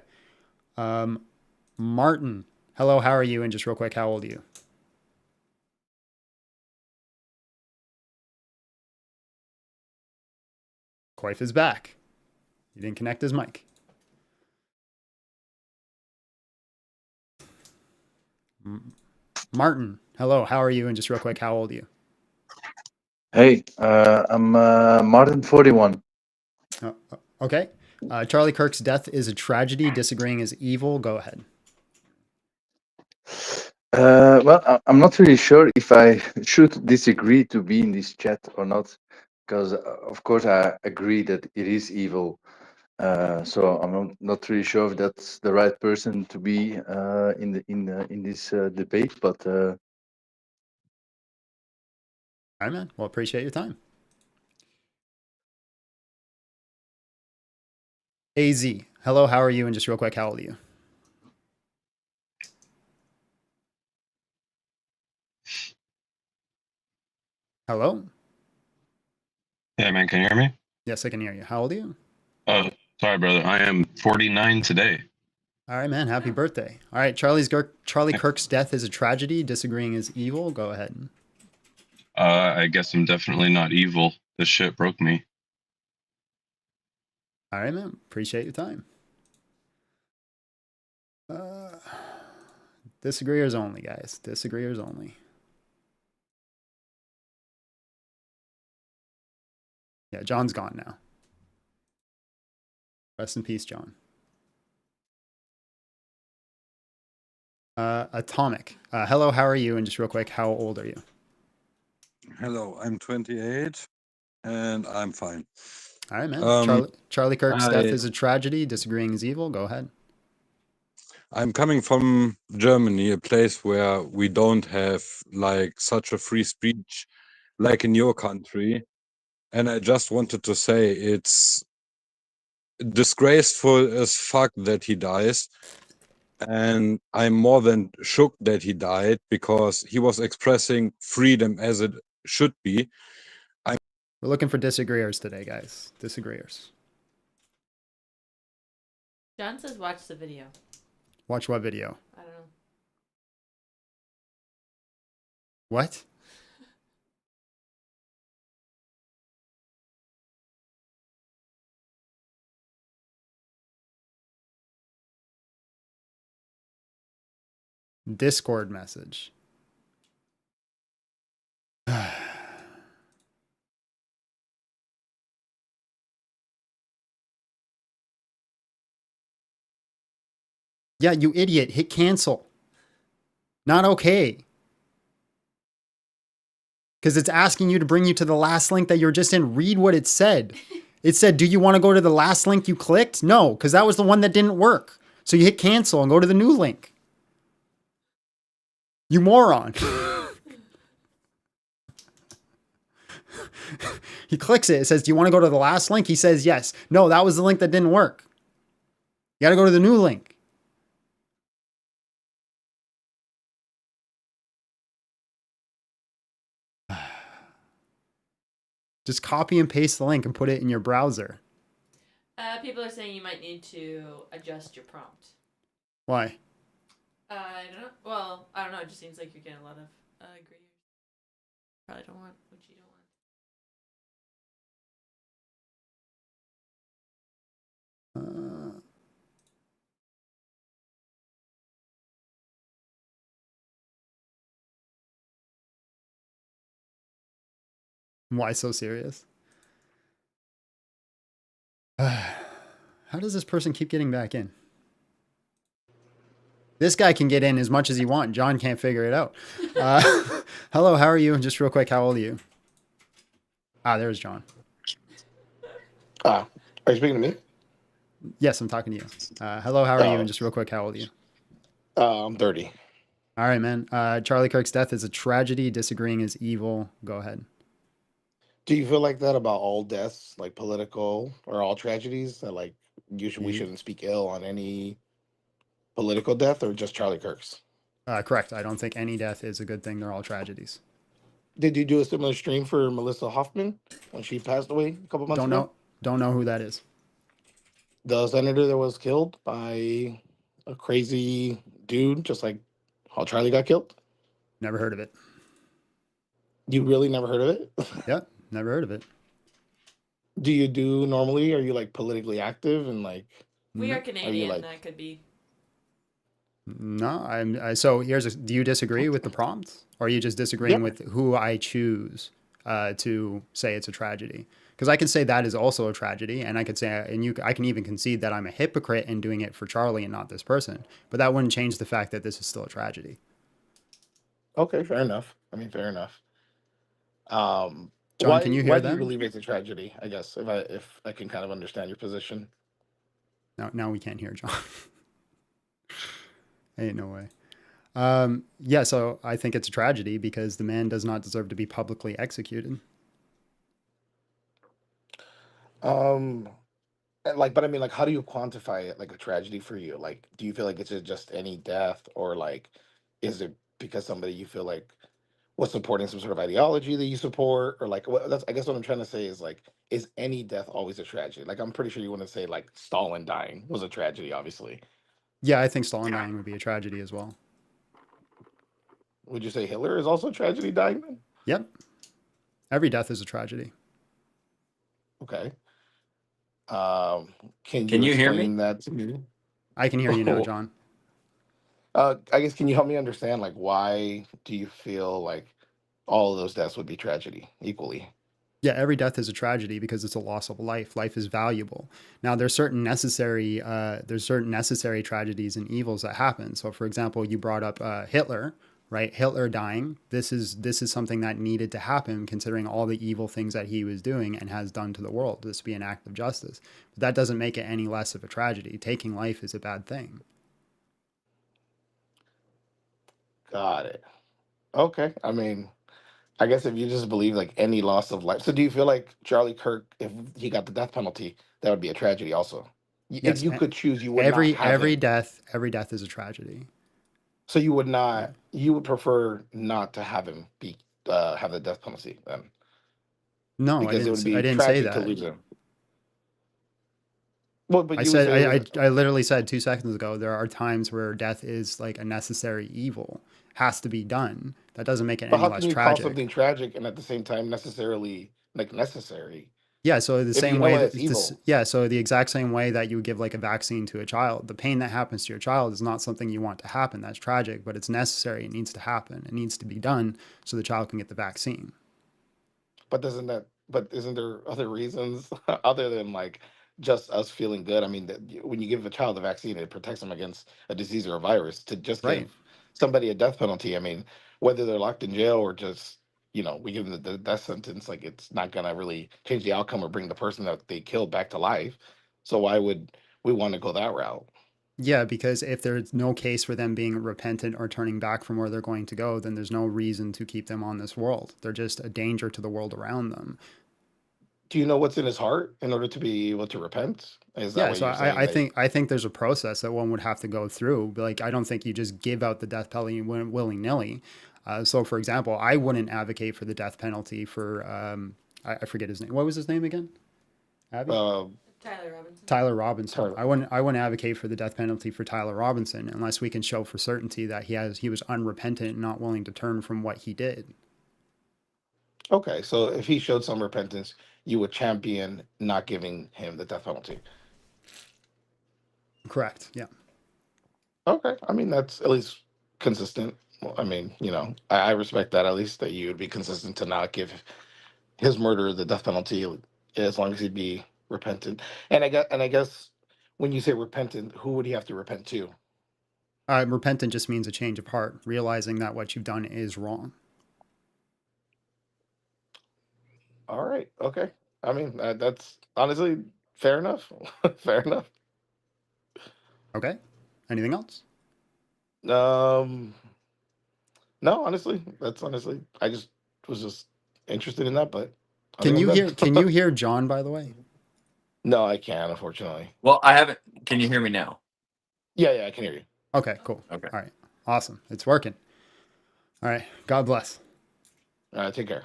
Martin. Hello, how are you? And just real quick, how old are you? Coif is back. He didn't connect his mic. Martin. Hello, how are you? And just real quick, how old are you? Hey, I'm Martin 41. Okay. Charlie Kirk's death is a tragedy. Disagreeing is evil. Go ahead. I'm not really sure if I should disagree to be in this chat or not, because of course I agree that it is evil. So I'm not really sure if that's the right person to be in this debate. But All right, man. Well, appreciate your time. AZ. Hello, how are you? And just real quick, how old are you? Hello? Yeah, man, can you hear me? Yes, I can hear you. How old are you? Oh, sorry, brother. I am 49 today. All right, man. Happy birthday. All right, Charlie Kirk's death is a tragedy. Disagreeing is evil. Go ahead. I guess I'm definitely not evil. This shit broke me. All right, man. Appreciate your time. Disagreeers only, guys. Disagreeers only. Yeah, John's gone now. Rest in peace, John. Atomic. Hello, how are you? And just real quick, how old are you? Hello, I'm 28 and I'm fine. All right, man. Charlie Kirk's death I, is a tragedy. Disagreeing is evil. Go ahead. I'm coming from Germany, a place where we don't have like such a free speech like in your country. And I just wanted to say it's disgraceful as fuck that he dies. And I'm more than shook that he died because he was expressing freedom as it should be. We're looking for disagreeers today, guys. Disagreeers. John says watch the video. Watch what video? I don't know. What? Discord message. Yeah, you idiot. Hit cancel. Not okay. Because it's asking you to bring you to the last link that you're just in. Read what it said. It said, do you want to go to the last link you clicked? No, because that was the one that didn't work. So you hit cancel and go to the new link. You moron. He clicks it. It says, do you want to go to the last link? He says, yes. No, that was the link that didn't work. You got to go to the new link. Just copy and paste the link and put it in your browser. People are saying you might need to adjust your prompt. Why? I don't know. Well, I don't know. It just seems like you're getting a lot of agreeers. Probably don't want what you don't want. Why so serious? How does this person keep getting back in? This guy can get in as much as he wants. John can't figure it out. Hello, how are you? Just real quick, how old are you? There's John. Are you speaking to me? Yes, I'm talking to you. Hello, how are you? And just real quick, how old are you? I'm 30. All right, man. Charlie Kirk's death is a tragedy. Disagreeing is evil. Go ahead. Do you feel like that about all deaths, like political or all tragedies? That like we shouldn't speak ill on any political death, or just Charlie Kirk's? Correct. I don't think any death is a good thing. They're all tragedies. Did you do a similar stream for Melissa Hoffman when she passed away a couple months ago? Don't know who that is. The senator that was killed by a crazy dude, just like how Charlie got killed? Never heard of it. You really never heard of it? Yep, never heard of it. Do you do normally? Are you like politically active and like? We are Canadian. That could be. No, so do you disagree with the prompt? Or are you just disagreeing with who I choose to say it's a tragedy. Because I can say that is also a tragedy, and I could say, I can even concede that I'm a hypocrite in doing it for Charlie and not this person. But that wouldn't change the fact that this is still a tragedy. Okay, fair enough. I mean, fair enough. John, Why can you hear do you them? believe it's a tragedy? I guess if I can kind of understand your position. Now we can't hear John. Ain't no way. Yeah, so I think it's a tragedy because the man does not deserve to be publicly executed. And but I mean, like, how do you quantify it like a tragedy for you? Like, do you feel like it's just any death, or like, is it because somebody you feel like was supporting some sort of ideology that you support, or like, what, that's I guess what I'm trying to say is like, is any death always a tragedy? Like, I'm pretty sure you want to say like Stalin dying was a tragedy, obviously. Yeah, I think Stalin dying would be a tragedy as well. Would you say Hitler is also a tragedy dying then? Yep. Every death is a tragedy. Okay. Can you hear me? explain that to me? I can hear you now, John. I guess, can you help me understand, like, why do you feel like all of those deaths would be tragedy equally? Yeah, every death is a tragedy because it's a loss of life. Life is valuable. Now, there's certain necessary tragedies and evils that happen. So, for example, you brought up Hitler, right? Hitler dying. This is something that needed to happen, considering all the evil things that he was doing and has done to the world. This would be an act of justice. But that doesn't make it any less of a tragedy. Taking life is a bad thing. Got it. Okay. I mean, I guess if you just believe like any loss of life. So do you feel like Charlie Kirk, if he got the death penalty, that would be a tragedy also? If Yes, you could choose, you would not have every him. death is a tragedy. So you would not, you would prefer not to have him be have the death penalty then, No, because it would I be didn't say tragic to that. lose him. Well, but I you would say it said was, I literally said 2 seconds ago there are times where death is like a necessary evil, has to be done. That doesn't make it but any how less can you call tragic. something tragic and at the same time necessarily like necessary? Yeah, so the If same you know way it's that evil. so the exact same way that you would give like a vaccine to a child, the pain that happens to your child is not something you want to happen. That's tragic, but it's necessary. It needs to happen. It needs to be done so the child can get the vaccine. But isn't there other reasons other than like just us feeling good? I mean, when you give a child a vaccine, it protects them against a disease or a virus. To just Right. give somebody a death penalty, I mean, whether they're locked in jail or just, we give them the death sentence, like it's not gonna really change the outcome or bring the person that they killed back to life. So why would we want to go that route? Yeah, because if there's no case for them being repentant or turning back from where they're going to go, then there's no reason to keep them on this world. They're just a danger to the world around them. Do you know what's in his heart in order to be able to repent? Is that Yeah, what so you're saying? I think there's a process that one would have to go through. Like, I don't think you just give out the death penalty willy nilly. So, for example, I wouldn't advocate for the death penalty for I forget his name. What was his name again? Abby? Tyler Robinson. Tyler Robinson. Tyler. I wouldn't advocate for the death penalty for Tyler Robinson unless we can show for certainty that he was unrepentant and not willing to turn from what he did. Okay, so if he showed some repentance, you would champion not giving him the death penalty. Correct. Yeah. Okay, I mean that's at least consistent. Well, I mean, I respect that, at least that you would be consistent to not give his murderer the death penalty as long as he'd be repentant. And I guess when you say repentant, who would he have to repent to? Repentant just means a change of heart, realizing that what you've done is wrong. All right, okay. I mean, that's honestly fair enough. Fair enough. Okay. Anything else? No, honestly, I just was just interested in that, but I think I'm done. Can you hear John, by the way? No, I can't, unfortunately. Well, I haven't. Can you hear me now? Yeah, I can hear you. Okay, cool. Okay. All right. Awesome. It's working. All right. God bless. Take care.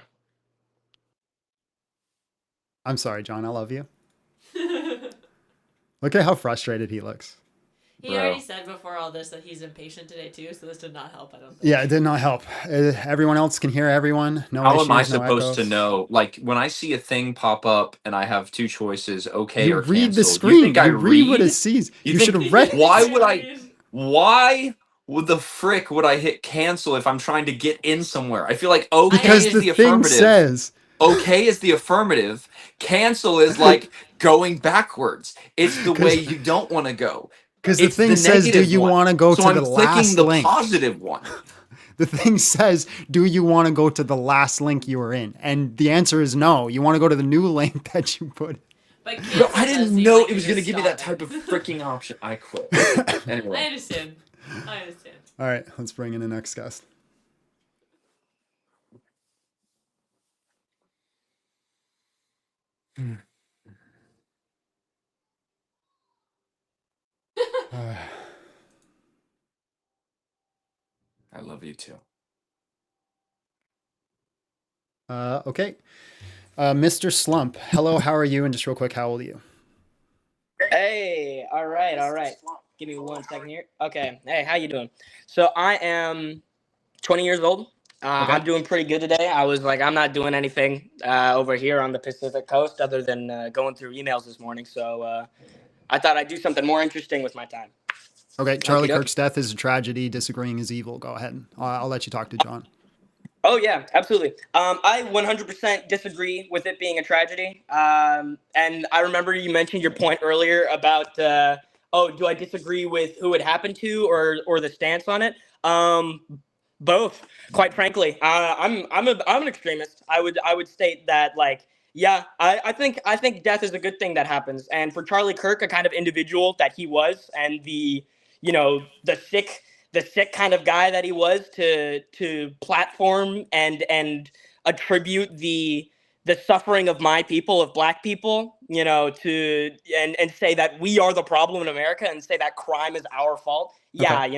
I'm sorry, John. I love you. Look at how frustrated he looks. He already said before all this that he's impatient today too, so this did not help, I don't think. Yeah, it did not help. Everyone else can hear everyone. No How issues, am I no supposed to echoes. know? Like when I see a thing pop up and I have two choices, okay You or read cancel. the screen. You think I You read what it read? sees. You think- should have read. Why would I? Why would the frick would I hit cancel if I'm trying to get in somewhere? I feel like okay Because is the the thing affirmative. says Okay is the affirmative. Cancel is like going backwards. It's the way you don't want to go. Because the It's the thing says, do negative you one. want to go So to I'm the clicking last the link? positive one. The thing says, do you want to go to the last link you were in? And the answer is no. You want to go to the new link that you put. But Bro, cancel I does didn't seem know like it was you're going to give me that stopping. type of freaking option. I quit. I Anyway. understand. I understand. All right, let's bring in the next guest. I love you too. Okay. Mr. Slump, hello, how are you? And just real quick, how old are you? Hey, all right. Give me 1 second here. Okay. Hey, how you doing? So I am 20 years old. Okay. I'm doing pretty good today. I was like, I'm not doing anything over here on the Pacific Coast other than going through emails this morning. So I thought I'd do something more interesting with my time. Okay, Charlie Okey-doke. Kirk's death is a tragedy. Disagreeing is evil. Go ahead. I'll let you talk to John. Oh yeah, absolutely. I 100% disagree with it being a tragedy. And I remember you mentioned your point earlier about, do I disagree with who it happened to or the stance on it? Both, quite frankly. I'm an extremist. I would state that like, yeah, I think death is a good thing that happens. And for Charlie Kirk, a kind of individual that he was, and the sick kind of guy that he was, to platform and attribute the suffering of my people, of black people, to and say that we are the problem in America and say that crime is our fault. Yeah, Okay.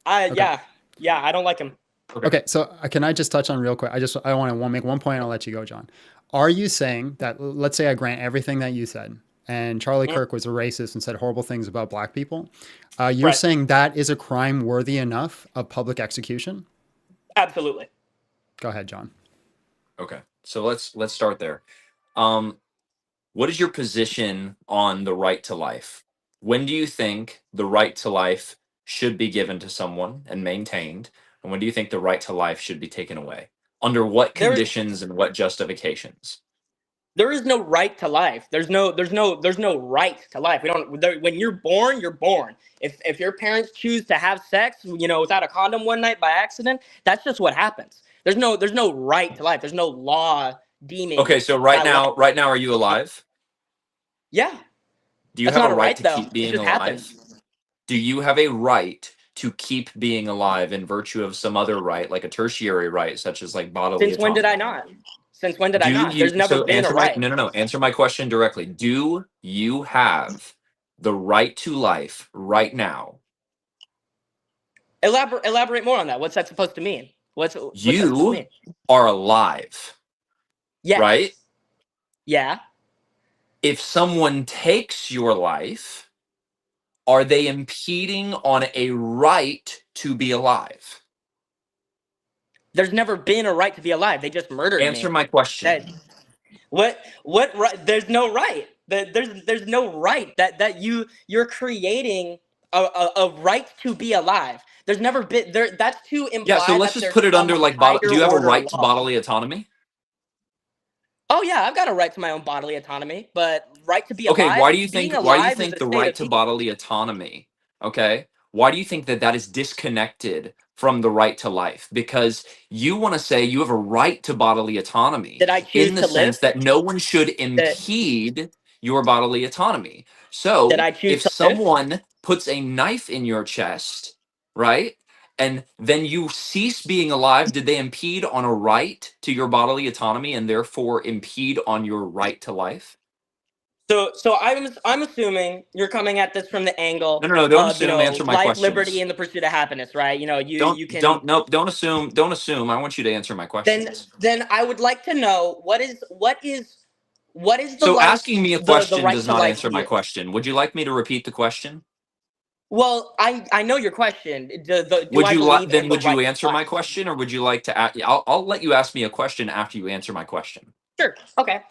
Okay. Yeah, I don't like him. Okay, so can I just touch on real quick? I want to make one point and I'll let you go, John. Are you saying that, let's say I grant everything that you said, and Charlie Kirk was a racist and said horrible things about black people, you're Right. saying that is a crime worthy enough of public execution? Absolutely. Go ahead, John. Okay. So let's start there. What is your position on the right to life? When do you think the right to life should be given to someone and maintained? And when do you think the right to life should be taken away? Under what There is conditions and what justifications? there is no right to life. There's no right to life. When you're born, you're born. If your parents choose to have sex, without a condom one night by accident, that's just what happens. There's no right to life. There's no law deeming. Okay, so right now, are you alive? Yeah. Do you That's have not a a right right, to though. keep It being just alive? happens. Do you have a right to keep being alive in virtue of some other right, like a tertiary right, such as like bodily Since when did autonomy? I not? Since when did I Do not? you There's never been a right. no, answer my question directly. Do you have the right to life right now? Elaborate more on that. What's that supposed to mean? What's that supposed to You mean? are alive, Yes. right? Yeah. If someone takes your life, are they impeding on a right to be alive? There's never been a right to be alive. They just murdered me. Answer my question. What right? There's no right. There's no right that you're creating a right to be alive. There's never been there. That's to imply Yeah, so let's that just there's put it under some like higher do you have a order right to law. bodily autonomy? Oh yeah, I've got a right to my own bodily autonomy, but right to be Okay, alive. why do you Being think alive is a the state right of to being. bodily autonomy, okay? Why do you think that is disconnected from the right to life? Because you want to say you have a right to bodily autonomy Did I choose in the to live? sense that no one should That impede your bodily autonomy. did So, I choose if to live? someone puts a knife in your chest, right? And then you cease being alive, did they impede on a right to your bodily autonomy and therefore impede on your right to life? So I'm assuming you're coming at this from the angle No, don't of assume. Answer my life, liberty, questions. and the pursuit of happiness, right? You can. Don't assume. Don't assume. I want you to answer my questions. Then I would like to know what is the So life asking me a the question right does to not life answer to my you? question. Would you like me to repeat the question? Well, I know your question. Do Would I you believe in the would you right to answer my life? question, or would you like to? I'll let you ask me a question after you answer my question. Sure. Okay.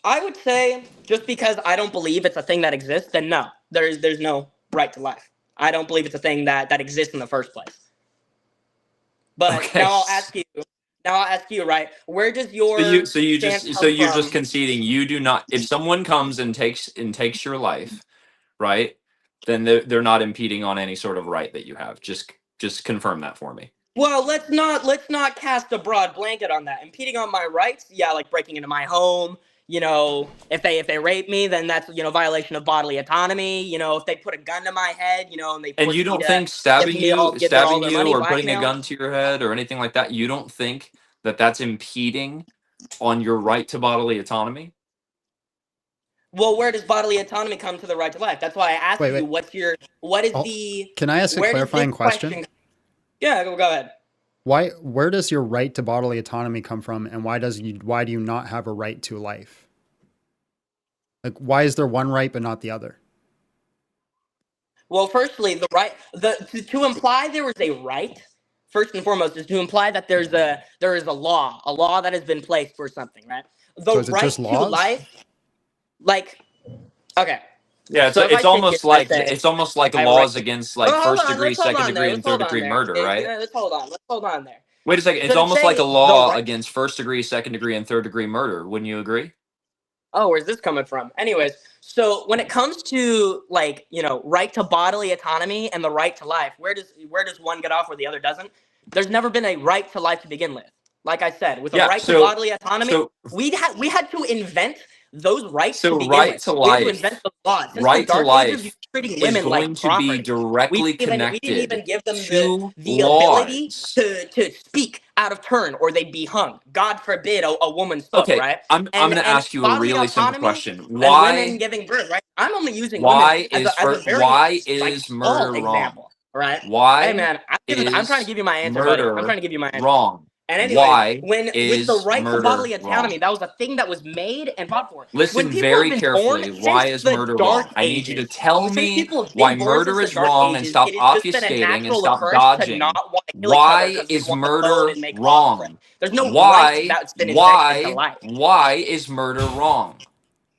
I would say just because I don't believe it's a thing that exists, then no, there's no right to life. I don't believe it's a thing that exists in the first place. But Okay. now Now I'll ask you, right? Where does So your you stance just come you're just from? conceding you do not. If someone comes and takes your life, right? Then they're not impeding on any sort of right that you have. Just confirm that for me. Well, let's not cast a broad blanket on that. Impeding on my rights, yeah, like breaking into my home. You know, if they rape me, then that's violation of bodily autonomy. You know, if they put a gun to my head, and they And force you me don't to think stabbing give their all stabbing their you money, or putting a blackmail. gun to your head or anything like that, you don't think that that's impeding on your right to bodily autonomy? Well, where does bodily autonomy come to the right to life? That's why I asked Wait, you, wait. what is Oh, the, can I ask a where does this clarifying question? Yeah, go ahead. Where does your right to bodily autonomy come from, and why do you not have a right to life? Like, why is there one right but not the other? Well, firstly, to imply there is a right, first and foremost, is to imply that there is a law that has been placed for something, right? So The is it right just to laws? life, like, okay. Yeah, So if I it's sit here almost and I like say, I laws right. against Oh, like hold first on. degree, Let's hold second on there. degree, and Let's third hold on degree there. murder, right? Let's hold on. Let's hold on there. Wait a second. So It's to almost like say a the law right. against first degree, second degree, and third degree murder. Wouldn't you agree? Oh, where's this coming from? Anyways, so when it comes to right to bodily autonomy and the right to life, where does one get off where the other doesn't? There's never been a right to life to begin with. Like I said, with a Yeah. right to So bodily autonomy, so we had to invent those rights to so begin right with. to We had to invent life, those laws. Since the right to Dark Ages, we life were treating is women like going to be property. directly We didn't even connected give them to the ability laws. to speak out of turn, or they'd be hung. God forbid a woman spoke, Okay, right? I'm And gonna ask you a bodily really simple autonomy question. and women giving birth, right? I'm only using women as a very Why is small murder wrong? example, right? Hey Why man, I'm trying to is give you my answer, buddy. I'm trying murder to give you my answer. wrong? And anyways, Why when with the is right to murder bodily autonomy, wrong? that was a thing that was made and fought for. When Listen people have very been born carefully. since Why is the murder Dark wrong? I need you to Ages, tell since me people have why been born murder since the is Dark wrong and Ages, stop it has just been a obfuscating and natural stop occurrence to dodging. not want to kill each other Why because we is want to clone murder and make offspring. wrong? There's no right that's been invented into life. Why is murder wrong?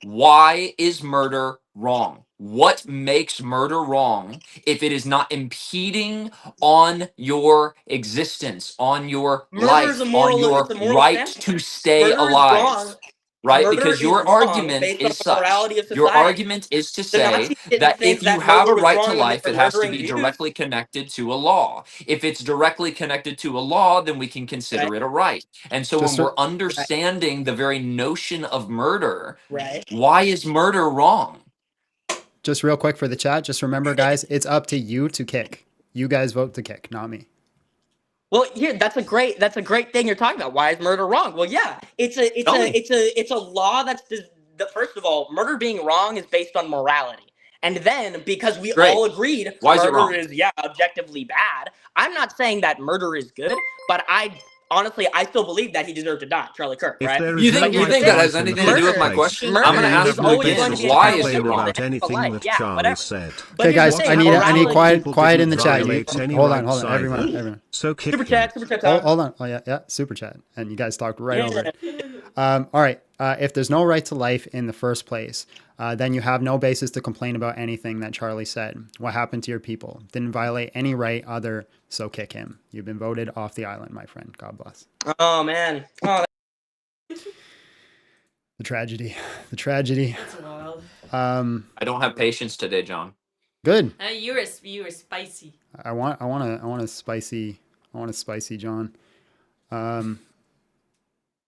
Why is murder wrong? What makes murder wrong if it is not impeding on your existence, on your Murder is life, on it's your a moral right standpoint. to stay Murder is wrong. alive? Right? Murder Because is your wrong argument based on is the such. morality of Your society. argument is to The say Nazis didn't that if think you that have murder a was right to wrong when they life, were it has to murdering be Jews. directly connected to a law. If it's directly connected to a law, then we can Right. consider it a right. And so when Just we're Right. understanding the very notion of murder, Right. why is murder wrong? just real quick for the chat. Just remember, guys, it's up to you to kick. You guys vote to kick, not me. Well, here that's a great thing you're talking about. Why is murder wrong? Well, yeah, Tell me. it's a law that's first of all, murder being wrong is based on morality. And then because we Great. all agreed Why is it murder wrong? is objectively bad. I'm not saying that murder is good, but I still believe that he deserved to die, Charlie Kirk, If right? there You is no But think you here's the right think to that thing: has life in the anything to do first with my murder, place, question? I'm then going to murder you ask is have you no always going to basis again. be a to Why is terrible it complain thing to wrong? about say for anything life. that Yeah, Charlie whatever. said. But Okay, here's the guys, thing: I need morality. quiet in the Didn't chat. violate any Hold on, rights either. everyone. So kick Super him. chat, time. Hold on. Oh yeah, super chat. And you guys talked right over Yeah. it. All right. If there's no right to life in the first place, then you have no basis to complain about anything that Charlie said. What happened to your people? Didn't violate any right other, so kick him. You've been voted off the island, my friend. God bless. Oh man. Oh. The tragedy. The tragedy. That's wild. I don't have patience today, John. Good. You were spicy. I want a spicy John.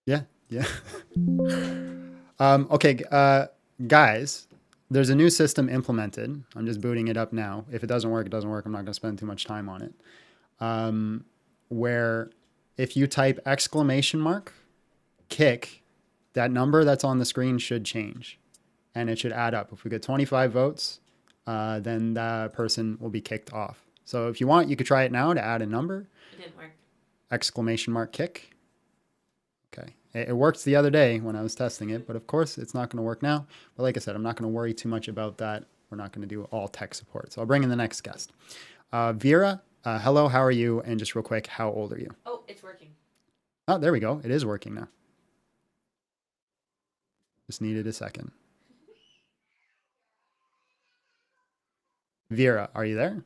Yeah. Okay, guys, there's a new system implemented. I'm just booting it up now. If it doesn't work, it doesn't work. I'm not going to spend too much time on it. Where if you type exclamation mark kick, that number that's on the screen should change, and it should add up. If we get 25 votes, then that person will be kicked off. So if you want, you could try it now to add a number. It didn't work. Exclamation mark kick. Okay. It worked the other day when I was testing it, but of course it's not going to work now. But like I said, I'm not going to worry too much about that. We're not going to do all tech support. So I'll bring in the next guest. Vera, hello, how are you? And just real quick, how old are you? Oh, it's working. Oh, there we go. It is working now. Just needed a second. Vera, are you there?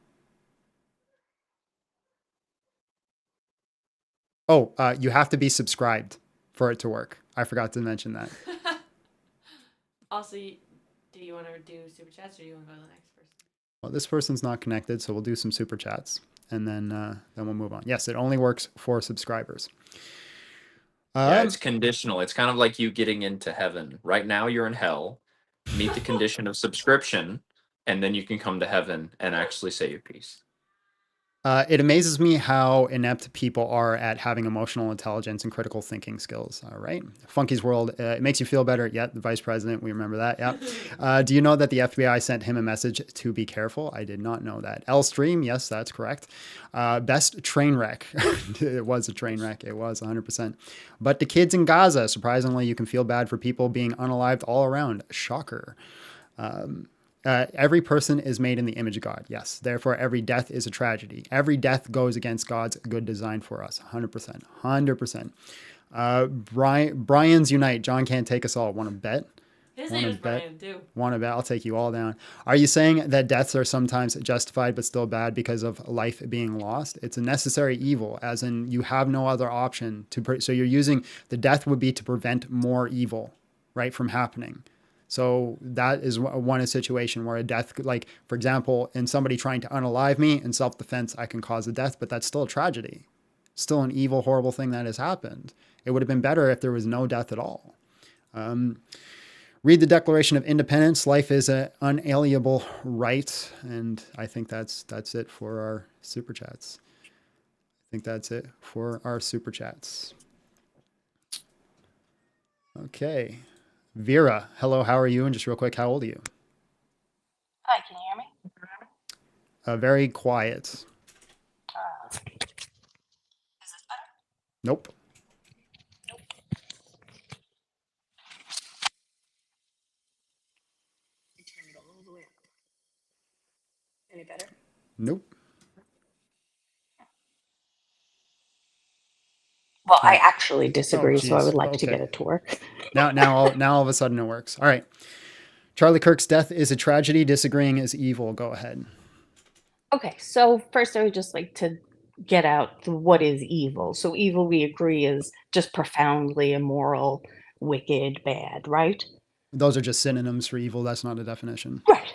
Oh, you have to be subscribed for it to work. I forgot to mention that. Also, do you want to do super chats or do you want to go to the next person? Well, this person's not connected, so we'll do some super chats and then we'll move on. Yes, it only works for subscribers. Yeah, it's conditional. It's kind of like you getting into heaven. Right now, you're in hell. Meet the condition of subscription, and then you can come to heaven and actually say your piece. It amazes me how inept people are at having emotional intelligence and critical thinking skills. All right. Funky's World, it makes you feel better. Yeah, the vice president, we remember that. Yeah. Do you know that the FBI sent him a message to be careful? I did not know that. L Stream, yes, that's correct. Best train wreck. It was a train wreck. It was 100%. But the kids in Gaza, surprisingly, you can feel bad for people being unalived all around. Shocker. Every person is made in the image of God. Yes. Therefore, every death is a tragedy. Every death goes against God's good design for us. 100%. 100%. Brian's Unite. John can't take us all. Want to bet? His name is Brian, too. Want to bet? I'll take you all down. Are you saying that deaths are sometimes justified but still bad because of life being lost? It's a necessary evil, as in you have no other option. So you're using the death would be to prevent more evil, right, from happening. So that is one situation where a death, like, for example, in somebody trying to unalive me in self-defense, I can cause a death, but that's still a tragedy. Still an evil, horrible thing that has happened. It would have been better if there was no death at all. Read the Declaration of Independence. Life is an unalienable right. And I think that's it for our super chats. Okay. Vera, hello, how are you? And just real quick, how old are you? Hi, can you hear me? Very quiet. Is this better? Nope. Turn it all the way up. Any better? Nope. Well, I actually disagree, so I geez. would like to Okay. get it to work. Now all of a sudden it works. All right. Charlie Kirk's death is a tragedy. Disagreeing is evil. Go ahead. Okay, so first I would just like to get out what is evil. So evil, we agree, is just profoundly immoral, wicked, bad, right? Those are just synonyms for evil. That's not a definition. Right.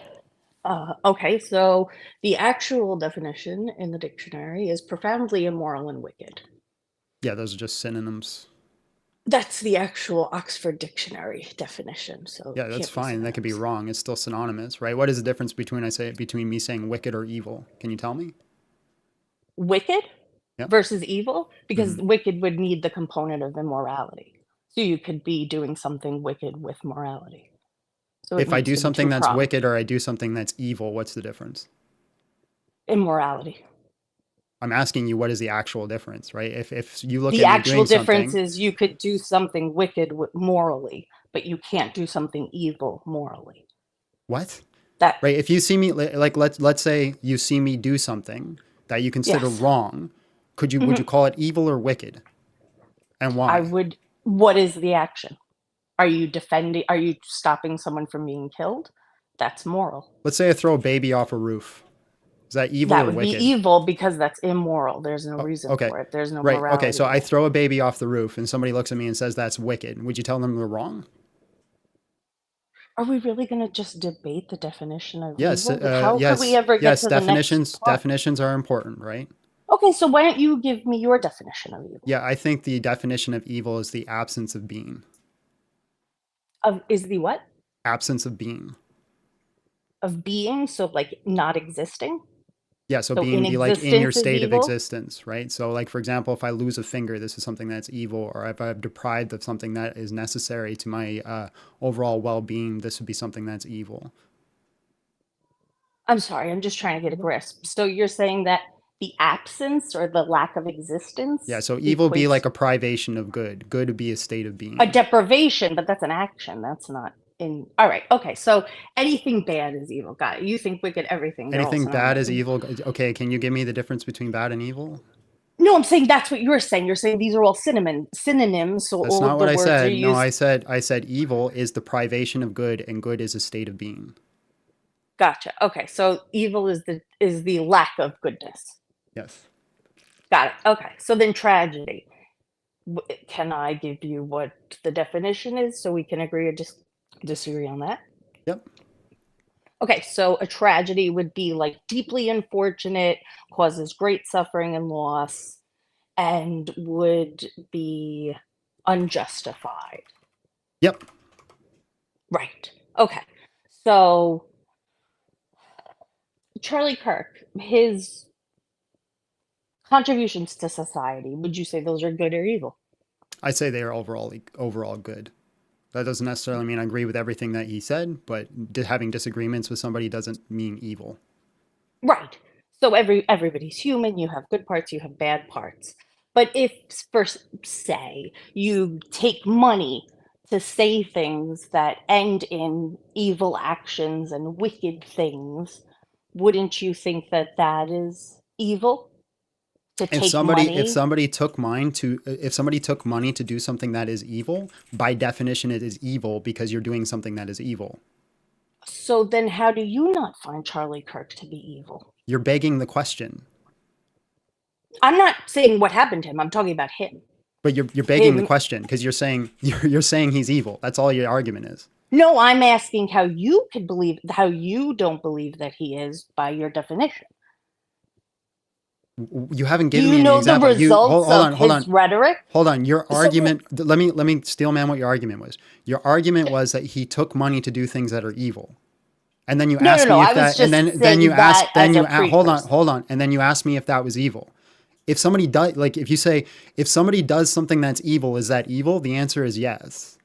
Okay, so the actual definition in the dictionary is profoundly immoral and wicked. Yeah, those are just synonyms. That's the actual Oxford Dictionary definition. So Yeah, that's fine. That could be wrong. It's still synonymous, right? What is the difference between me saying wicked or evil? Can you tell me? Wicked Yeah. versus evil, because wicked would need the component of immorality. So you could be doing something wicked with morality. So it If I needs do to be something that's two-pronged. wicked or I do something that's evil, what's the difference? Immorality. I'm asking you, what is the actual difference, right? If you look The at me actual doing difference something, is you could do something wicked morally, but you can't do something evil morally. what? That Right? If you see me, like let's say you see me do something that you consider Yes. wrong, would you call it evil or wicked? And why? I would. What is the action? Are you defending? Are you stopping someone from being killed? That's moral. Let's say I throw a baby off a roof. Is that evil That or would wicked? be evil because that's immoral. There's no reason Okay. for it. There's no Right. morality. Okay. So in I it. throw a baby off the roof and somebody looks at me and says that's wicked. Would you tell them they're wrong? Are we really going to just debate the definition of Yes. evil? How yes. could we ever get yes. to Definitions. the next part? Definitions are important, right? Okay, so why don't you give me your definition of evil? Yeah. I think the definition of evil is the absence of being. Is the what? Absence of being. Of being, so like not existing? Yeah, so So being be like in your inexistence is state of evil? existence, right? So like for example, if I lose a finger, this is something that's evil, or if I'm deprived of something that is necessary to my overall well-being, this would be something that's evil. I'm sorry, I'm just trying to get a grasp. So you're saying that the absence or the lack of existence Yeah, so evil be equates like a privation of good. Good would be a state of being. a deprivation, but that's an action. That's not in. All right, okay. So anything bad is evil. Got it. You think wicked everything. they're all Anything bad is synonymous. evil. Okay, can you give me the difference between bad and evil? No, I'm saying that's what you're saying. You're saying these are all synonyms. So That's all not of what the I words are said. used. No, I said evil is the privation of good and good is a state of being. Gotcha. Okay, so evil is the lack of goodness. Yes. Got it. Okay, so then tragedy Can I give you what the definition is so we can agree or disagree on that? Yep. Okay, so a tragedy would be like deeply unfortunate, causes great suffering and loss, and would be unjustified. Yep. Right. Okay. So Charlie Kirk, his contributions to society, would you say those are good or evil? I say they are overall good. That doesn't necessarily mean I agree with everything that he said, but having disagreements with somebody doesn't mean evil. Right. So everybody's human. You have good parts, you have bad parts. But if, for say, you take money to say things that end in evil actions and wicked things, wouldn't you think that that is evil? To If take somebody money? took money to do something that is evil, by definition it is evil because you're doing something that is evil. So then how do you not find Charlie Kirk to be evil? You're begging the question. I'm not saying what happened to him. I'm talking about him. But you're begging the Him. question because you're saying he's evil. That's all your argument is. No, I'm asking how you don't believe that he is by your definition. You haven't Do given you me an know the example. results of his rhetoric? Hold on. Your So- argument. Let me steel man what your argument was. Your argument was that he took money to do things that are evil, and then you asked me if I was that. just And then saying you asked. that Then as you a hold on. And then you asked me if that was evil. If somebody does, like, if you say if somebody does something that's evil, is that evil? The answer is yes.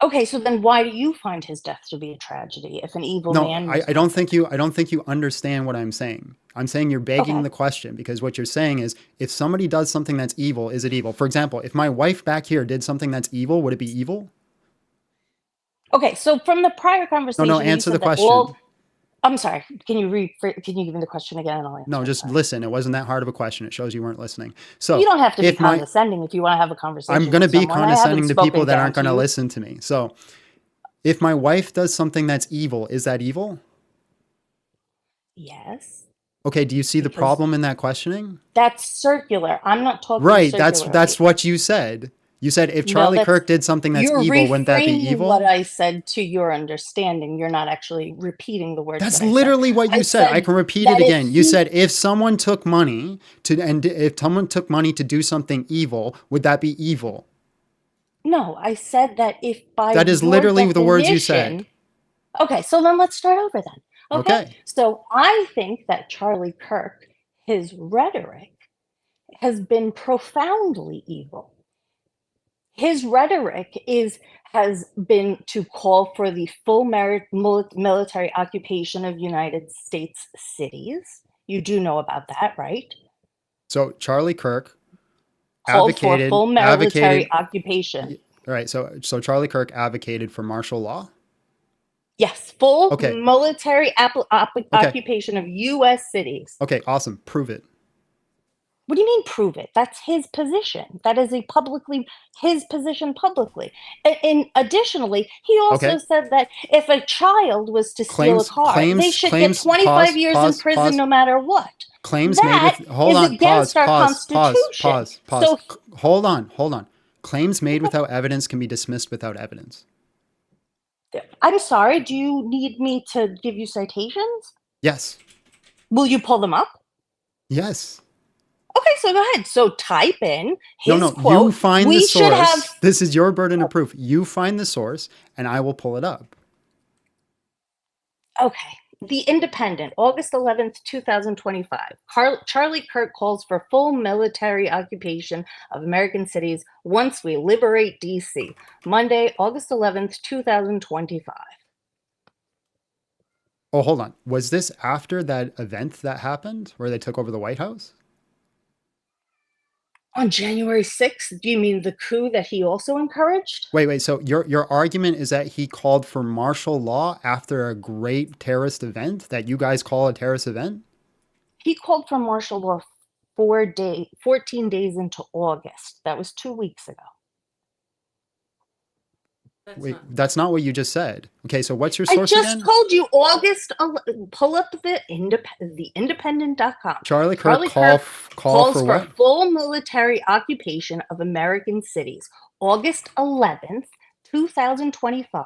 Okay, so then why do you find his death to be a tragedy if an evil No, man was I don't think you understand what I'm saying. I'm saying you're begging Okay. the question because what you're saying is if somebody does something that's evil, is it evil? For example, if my wife back here did something that's evil, would it be evil? Okay, so from the prior conversation, you answer said the that all. question. I'm sorry. Can you give me the question again, and I'll answer? No, just listen. It wasn't that hard of a question. It shows you weren't listening. So You don't have to be if my condescending if you want to have a conversation. I'm going to with be someone. I haven't condescending to people spoken that down aren't going to you. listen to me. So if my wife does something that's evil, is that evil? Yes. Okay, do you see the Because problem in that questioning? That's circular. I'm not talking Right, circularly. that's what you said. You said if No, Charlie that's Kirk did something that's you're evil, wouldn't that be reframing what evil? I said to your understanding. You're not actually repeating the words That's that I said. literally what you I said. I can repeat that it if again. You he- said if someone took money to do something evil, would that be evil? No, I said that if by That is your literally the words you definition- said. Okay, so then let's start over then. Okay. So I think that Charlie Kirk, his rhetoric, has been profoundly evil. His rhetoric has been to call for the full military occupation of United States cities. You do know about that, right? So Charlie Kirk Called for advocated full military occupation. All right, so Charlie Kirk advocated for martial law. Yes, full Okay. military occupation of U.S. cities. Okay, awesome. Prove it. What do you mean prove it? That's his position. That is his position publicly. And additionally, he also Okay. said that if a child was to steal a car, they should get 25 years in prison no matter what. Claims That made with hold is on, against our pause. Constitution. So Hold on. Claims made without evidence can be dismissed without evidence. I'm sorry, do you need me to give you citations? Yes. Will you pull them up? Yes. Okay, so go ahead. So type in his No, quote. you find We the should source. have This is your burden of proof. You find the source and I will pull it up. Okay. The Independent, August 11th, 2025. Charlie Kirk calls for full military occupation of American cities once we liberate DC. Monday, August 11th, 2025. Oh, hold on. Was this after that event that happened where they took over the White House? On January 6th, do you mean the coup that he also encouraged? Wait. So your argument is that he called for martial law after a great terrorist event that you guys call a terrorist event? He called for martial law 14 days into August. That was 2 weeks ago. Wait, that's not what you just said. Okay, so what's your I source just again? told you pull up the independent.com. Charlie Kirk Kirk call calls for for what? full military occupation of American cities. August 11th, 2025.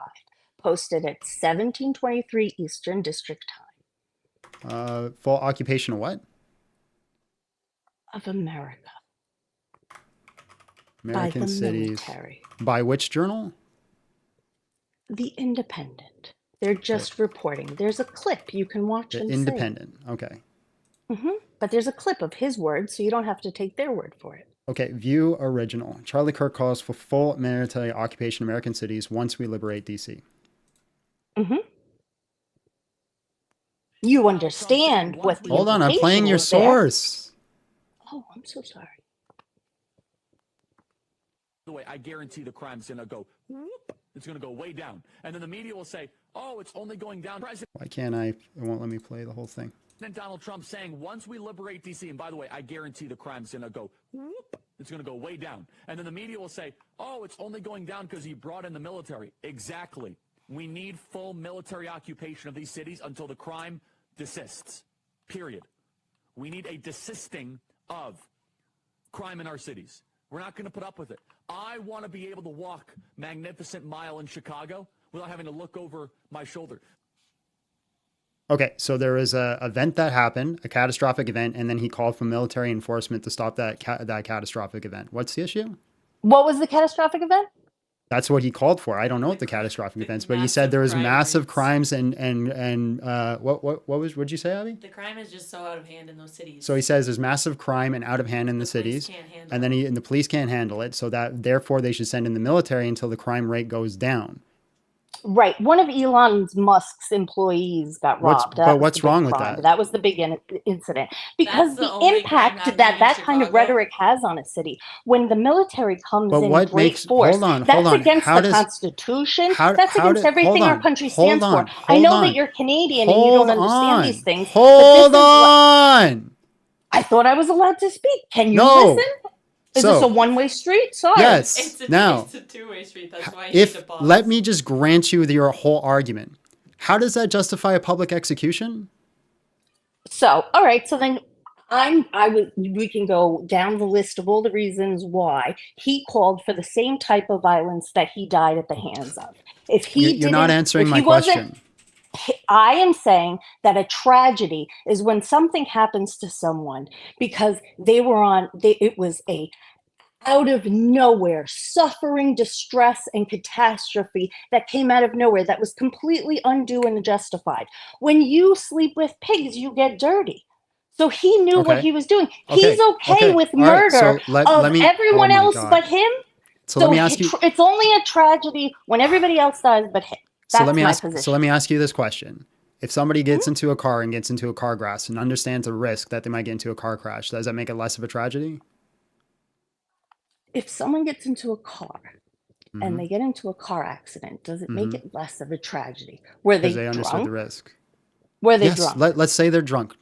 Posted at 1723 Eastern District Time. Full occupation of what? Of America. American by the cities. military. By which journal? The Independent. They're just reporting. There's a clip you can watch The and Independent. Okay. But there's a clip of his words, so you don't have to take their word for it. Okay, view original. Charlie Kirk calls for full military occupation of American cities once we liberate DC. You understand what the Hold on, I'm playing implication your was there. source. Oh, I'm so sorry. The way I guarantee the crime's going to go whoop, it's going to go way down. And then the media will say, oh, it's only going down. Why can't I? It won't let me play the whole thing. President Donald Trump saying, once we liberate D.C., and by the way, I guarantee the crime's going to go whoop, it's going to go way down. And then the media will say, oh, it's only going down because he brought in the military. Exactly. We need full military occupation of these cities until the crime desists. Period. We need a desisting of crime in our cities. We're not going to put up with it. I want to be able to walk Magnificent Mile in Chicago without having to look over my shoulder. Okay, so there was a event that happened, a catastrophic event, and then he called for military enforcement to stop that catastrophic event. What's the issue? What was the catastrophic event? That's what he called for. I don't know what the catastrophic events, but he said there was massive crimes and what'd you say, Abby? The crime is just so out of hand in those cities. So he says there's massive crime and out of hand in the cities, and then the police can't handle it, so that therefore they should send in the military until the crime rate goes down. Right. One of Elon Musk's employees got robbed. But what's wrong with that? That was the big incident. Because That's the the only impact crime that happening in kind of Chicago. rhetoric has on a city, when the military comes But in what great makes- force, hold on, that's hold on. against How the does- Constitution. how- That's how against do- everything hold our on, country hold stands on, for. I hold know on. that you're Canadian and you Hold don't understand on. these things. Hold but this is on. I thought I was allowed to speak. Can you No. listen? Is So- this a one-way street? Sorry. Yes. Now, It's a two-way street. That's why you need to if pause. let me just grant you your whole argument. How does that justify a public execution? So, all right. So then we can go down the list of all the reasons why he called for the same type of violence that he died at the hands of. If he You're not didn't- answering if my he wasn't- question. I am saying that a tragedy is when something happens to someone because it was a out of nowhere suffering, distress, and catastrophe that came out of nowhere that was completely undue and justified. When you sleep with pigs, you get dirty. So he knew what Okay. he was doing. Okay. He's okay Okay. with All right. So murder of let me- everyone oh my else God. but him. So let me ask you. It's only a tragedy when everybody else dies but him. That's So let me my ask. position. So let me ask you this question: if somebody gets into a car and gets into a car crash and understands the risk that they might get into a car crash, does that make it less of a tragedy? If someone gets into a car Mhm. and they get into a car accident, does it make Mhm. it less of a tragedy? Were they Because they understood drunk? the risk. Were they Yes. drunk? Let's say they're drunk.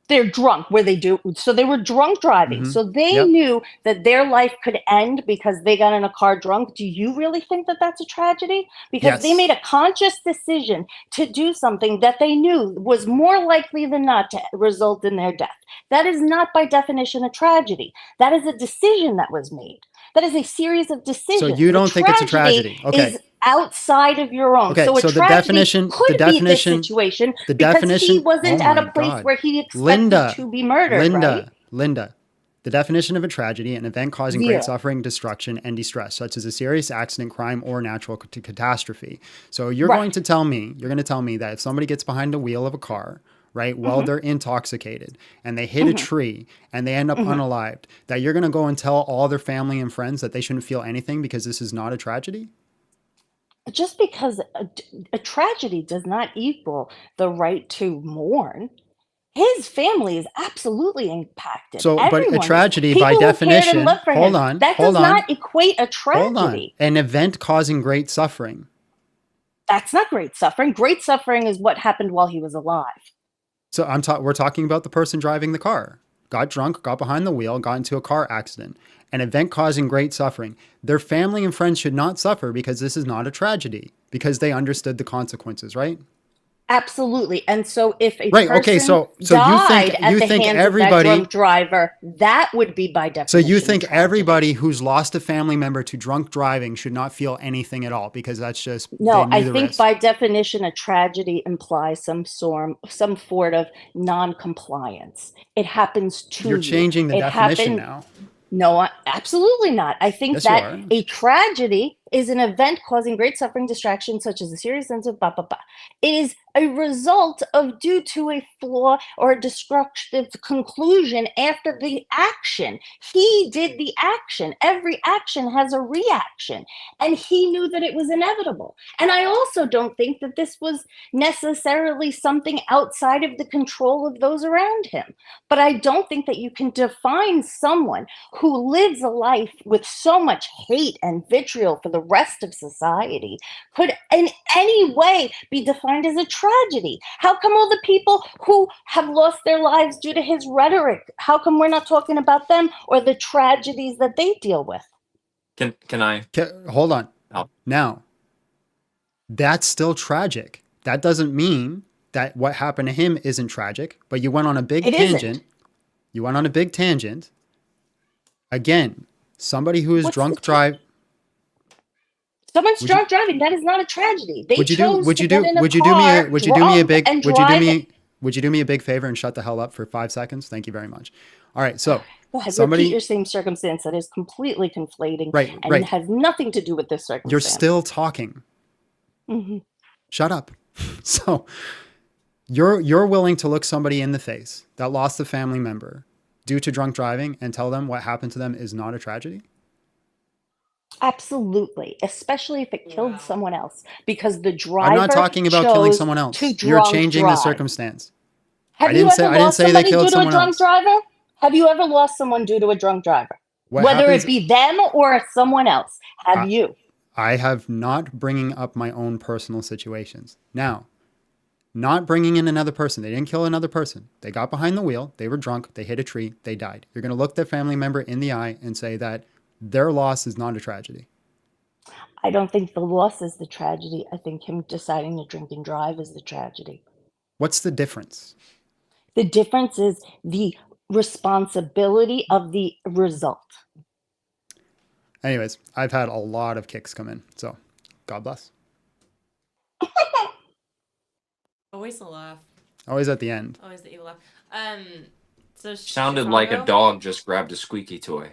They're drunk. Were they do? So they were drunk driving. Mhm. So they Yep. knew that their life could end because they got in a car drunk. Do you really think that that's a tragedy? Because they Yes. made a conscious decision to do something that they knew was more likely than not to result in their death. That is not by definition a tragedy. That is a decision that was made. That is a series of decisions. you don't think it's a tragedy. Okay. Is outside of your own. Okay, So a so the tragedy definition- could the be definition- this situation the because definition- he wasn't oh at my a place God. where he expected to be murdered, right? Linda, the definition of a tragedy, an event causing Yeah. great suffering, destruction, and distress, such as a serious accident, crime, or natural catastrophe. So you're Right. going to tell me that if somebody gets behind the wheel of a car, right, while they're intoxicated and they hit a tree and they end up unalived, that you're going to go and tell all their family and friends that they shouldn't feel anything because this is not a tragedy? Just because a tragedy does not equal the right to mourn. His family is absolutely impacted. So, but a Everyone is. tragedy People by who cared and definition, loved for hold him, on, that hold does on. not equate a Hold on. tragedy. An event causing great suffering. That's not great suffering. Great suffering is what happened while he was alive. So we're talking about the person driving the car. got drunk, got behind the wheel, got into a car accident, an event causing great suffering. Their family and friends should not suffer because this is not a tragedy, because they understood the consequences, right? Absolutely. And so if a Right. Okay. person So died at you the think hands of that everybody. drunk driver, that would be by So definition you a think tragedy. everybody who's lost a family member to drunk driving should not feel anything at all because that's just they No, knew I the think risk. by definition, a tragedy implies some sort of non-compliance. It happens to You're you. changing the It definition happened. now. No, absolutely not. I think Yes, you that are. a tragedy is an event causing great suffering, distraction, such as a serious sense of blah, blah, blah. It is a result of due to a flaw or a destructive conclusion after the action. He did the action. Every action has a reaction, and he knew that it was inevitable. And I also don't think that this was necessarily something outside of the control of those around him. But I don't think that you can define someone who lives a life with so much hate and vitriol for the rest of society could in any way be defined as a tragedy. How come all the people who have lost their lives due to his rhetoric, how come we're not talking about them or the tragedies that they deal with? Can I? Hold on. Oh. Now, that's still tragic. That doesn't mean that what happened to him isn't tragic, but you went on a big It tangent. isn't. You went on a big tangent. Again, somebody who is drunk drive. Someone's drunk driving. That is not a tragedy. They Would you do chose would to you get do in a would you do me car, a would you do me a drunk, big and would you do drive me would you do me a big favor and shut the hell up for 5 seconds? Thank you very much. All right, so Go ahead, somebody repeat your same circumstance that is completely conflating Right, and right. has nothing to do with this circumstance. You're still talking. Mhm. Shut up. So you're willing to look somebody in the face that lost a family member due to drunk driving and tell them what happened to them is not a tragedy? Absolutely, especially if it killed someone else, because the I'm not driver talking about killing chose someone to else. You're drunk changing the drive. circumstance. Have I you didn't ever say lost they somebody due killed to a someone drunk else. driver? Have you ever lost someone due to a drunk driver? What Whether happens it be them or someone else, have I, you? I have not bringing up my own personal situations. Now, not bringing in another person. They didn't kill another person. They got behind the wheel. They were drunk. They hit a tree. They died. You're going to look their family member in the eye and say that their loss is not a tragedy. I don't think the loss is the tragedy. I think him deciding to drink and drive is the tragedy. What's the difference? The difference is the responsibility of the result. Anyways, I've had a lot of kicks come in. So, God bless. Always a laugh. Always at the end. Always the evil laugh. So Sounded Chicago, like a dog just grabbed a squeaky toy.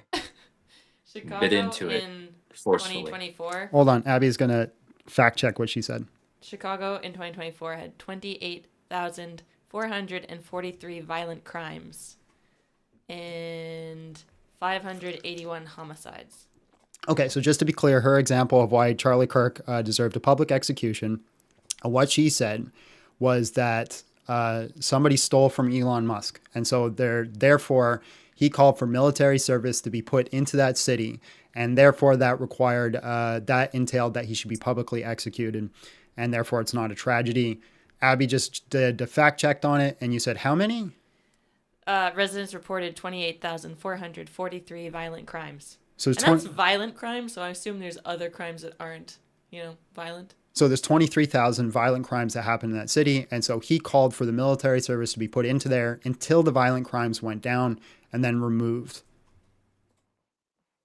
Chicago Bit into it in forcefully. 2024. Hold on. Abby's going to fact check what she said. Chicago in 2024 had 28,443 violent crimes and 581 homicides. Okay, so just to be clear, her example of why Charlie Kirk deserved a public execution, what she said was that somebody stole from Elon Musk. And so therefore, he called for military service to be put into that city. And therefore, that required, that entailed that he should be publicly executed. And therefore, it's not a tragedy. Abby just did a fact checked on it. And you said how many? Residents reported 28,443 violent crimes. So it's and that's violent crimes, so I assume there's other crimes that aren't, violent. So there's 23,000 violent crimes that happened in that city. And so he called for the military service to be put into there until the violent crimes went down and then removed.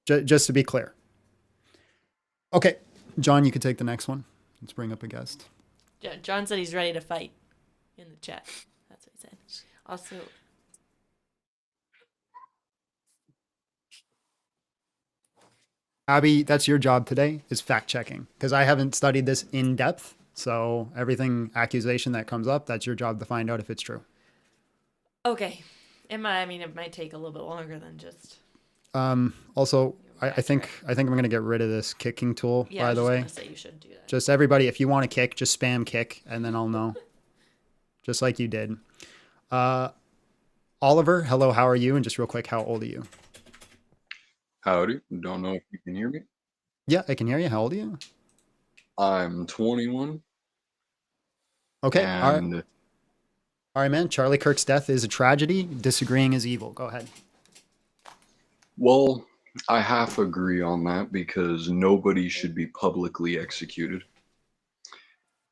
Just to be clear. Okay, John, you could take the next one. Let's bring up a guest. Yeah, John said he's ready to fight in the chat. That's what he said. Also, Abby, that's your job today, is fact checking, because I haven't studied this in depth. So everything accusation that comes up, that's your job to find out if it's true. okay. It might take a little bit longer than just. Also, I think I'm going to get rid of this kicking tool, Yeah, by the way. I was just gonna say you should do that. Just everybody, if you want to kick, just spam kick, and then I'll know. Just like you did. Oliver, hello, how are you? And just real quick, how old are you? Howdy. Don't know if you can hear me. Yeah, I can hear you. How old are you? I'm 21. Okay. All right. And All right, man. Charlie Kirk's death is a tragedy. Disagreeing is evil. Go ahead. Well, I half agree on that because nobody should be publicly executed.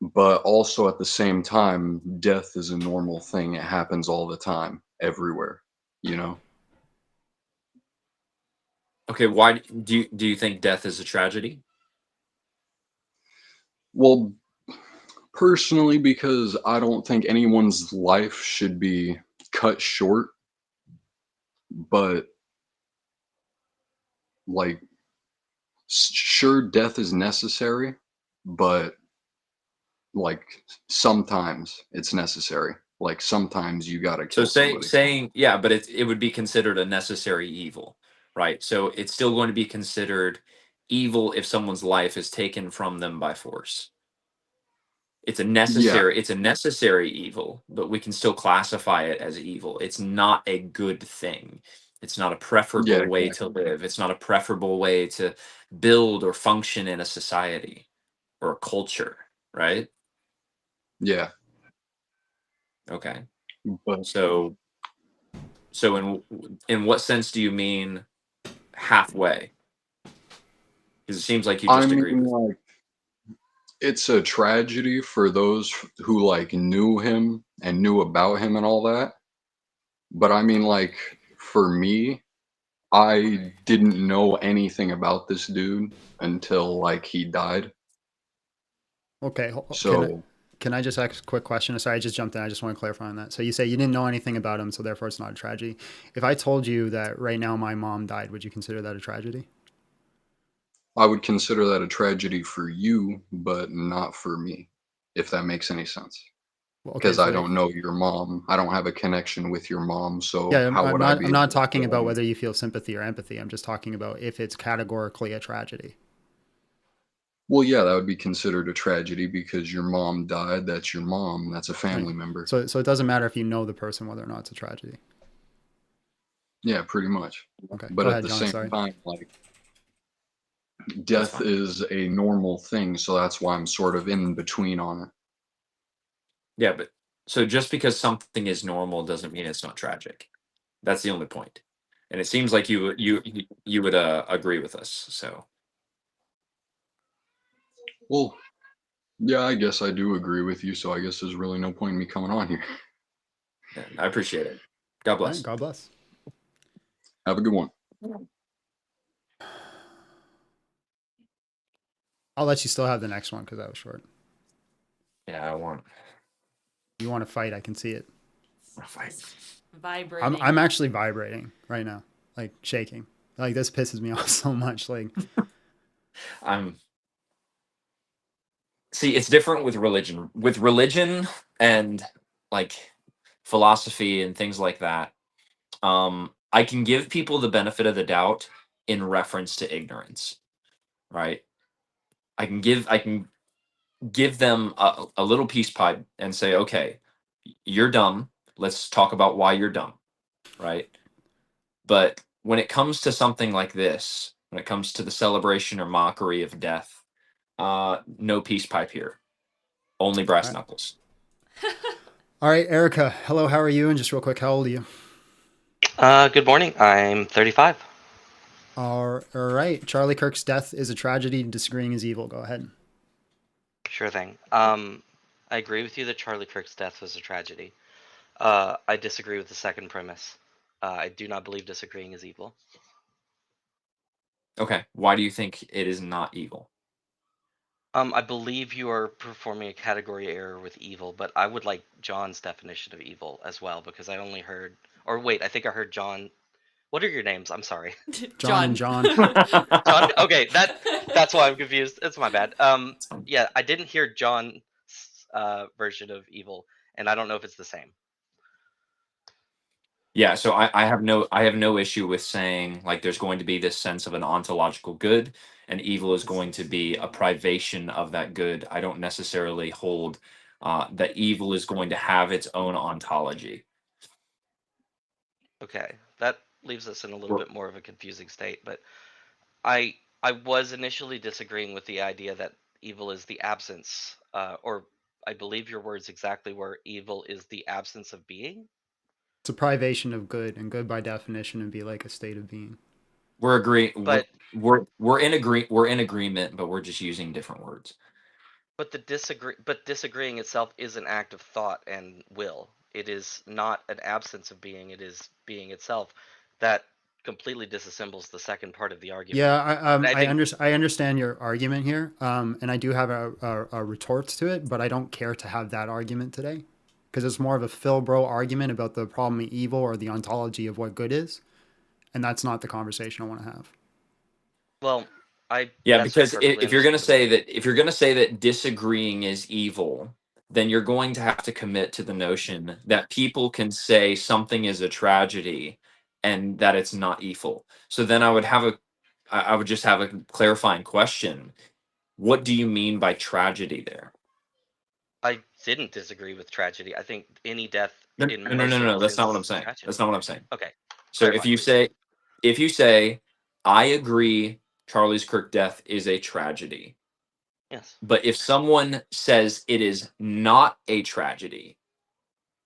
But also at the same time, death is a normal thing. It happens all the time, everywhere, you know? Okay, why do you think death is a tragedy? Well, personally, because I don't think anyone's life should be cut short, but like, sure, death is necessary, but like sometimes it's necessary. Like sometimes you gotta So kill somebody. saying yeah, but it would be considered a necessary evil, right? So it's still going to be considered evil if someone's life is taken from them by force. Yeah, It's a necessary evil, but we can still classify it as evil. It's not a good thing. It's not a yeah, preferable way to exactly. live. It's not a preferable way to build or function in a society or a culture, right? Yeah, Okay. but So in what sense do you mean halfway? Because it seems like you I just mean, agree with. like, it's a tragedy for those who like knew him and knew about him and all that. But I mean, like, for me, I didn't know anything about this dude until like he died. Okay. So Can I just ask a quick question? Sorry, I just jumped in. I just want to clarify on that. So you say you didn't know anything about him, so therefore it's not a tragedy. If I told you that right now my mom died, would you consider that a tragedy? I would consider that a tragedy for you, but not for me, if that makes any sense. Well, okay, Because I so don't know your mom. I don't have a connection with your mom, so yeah, how I'm would I not. be I'm able not to talking feel about anything? whether you feel sympathy or empathy. I'm just talking about if it's categorically a tragedy. Well, yeah, that would be considered a tragedy because your mom died. That's your mom. That's a Right. family member. So it doesn't matter if you know the person whether or not it's a tragedy. Yeah, pretty much. Okay, But go at ahead, the John. same Sorry. time, like, That's death fine. is a normal thing, so that's why I'm sort of in between on it. Yeah, but so just because something is normal doesn't mean it's not tragic. That's the only point. And it seems like you would agree with us. So Well, yeah, I guess I do agree with you, so I guess there's really no point in me coming on here. yeah, I appreciate it. God All right, bless. God bless. Have a good one. I'll let you still have the next one because that was short. Yeah, I want You want to fight? I can see it. to fight. Vibrating. I'm actually vibrating right now, like shaking. Like this pisses me off so much. Like I'm see, it's different with religion. With religion and like philosophy and things like that, I can give people the benefit of the doubt in reference to ignorance, right? I can give them a little peace pipe and say, okay, you're dumb. Let's talk about why you're dumb, right? But when it comes to something like this, when it comes to the celebration or mockery of death, no peace pipe here. Only brass knuckles. all right, Erica. Hello, how are you? And just real quick, how old are you? Good morning. I'm 35. All right. Charlie Kirk's death is a tragedy. Disagreeing is evil. Go ahead. Sure thing. I agree with you that Charlie Kirk's death was a tragedy. I disagree with the second premise. I do not believe disagreeing is evil. Okay. Why do you think it is not evil? I believe you are performing a category error with evil, but I would like John's definition of evil as well because I only heard, or wait, I think I heard John. What are your names? I'm sorry. John and John. John. Okay, that's why I'm confused. It's my bad. Yeah, I didn't hear John's version of evil, and I don't know if it's the same. Yeah, so I have no issue with saying like there's going to be this sense of an ontological good and evil is going to be a privation of that good. I don't necessarily hold that evil is going to have its own ontology. Okay, that leaves us in a little Well- bit more of a confusing state, but I was initially disagreeing with the idea that evil is the absence, or I believe your words exactly were evil is the absence of being. It's a privation of good, and good by definition would be like a state of being. We're agreeing. But We're in agreement, but we're just using different words. But disagreeing itself is an act of thought and will. It is not an absence of being, it is being itself. That completely disassembles the second part of the argument. Yeah, And I think I understand your argument here, and I do have a retorts to it, but I don't care to have that argument today, because it's more of a Phil Bro argument about the problem of evil or the ontology of what good is, and that's not the conversation I want to have. well, Yeah, that's because perfectly if you're going to understandable. say that disagreeing is evil, then you're going to have to commit to the notion that people can say something is a tragedy and that it's not evil. So then I would just have a clarifying question. What do you mean by tragedy there? I didn't disagree with tragedy. I think any death No, in no, no, no, most no. That's not what I'm circumstances is a saying. tragedy. That's not what I'm saying. Okay. So Clarify, please. if you say, I agree Charlie's Kirk death is a tragedy, Yes. but if someone says it is not a tragedy,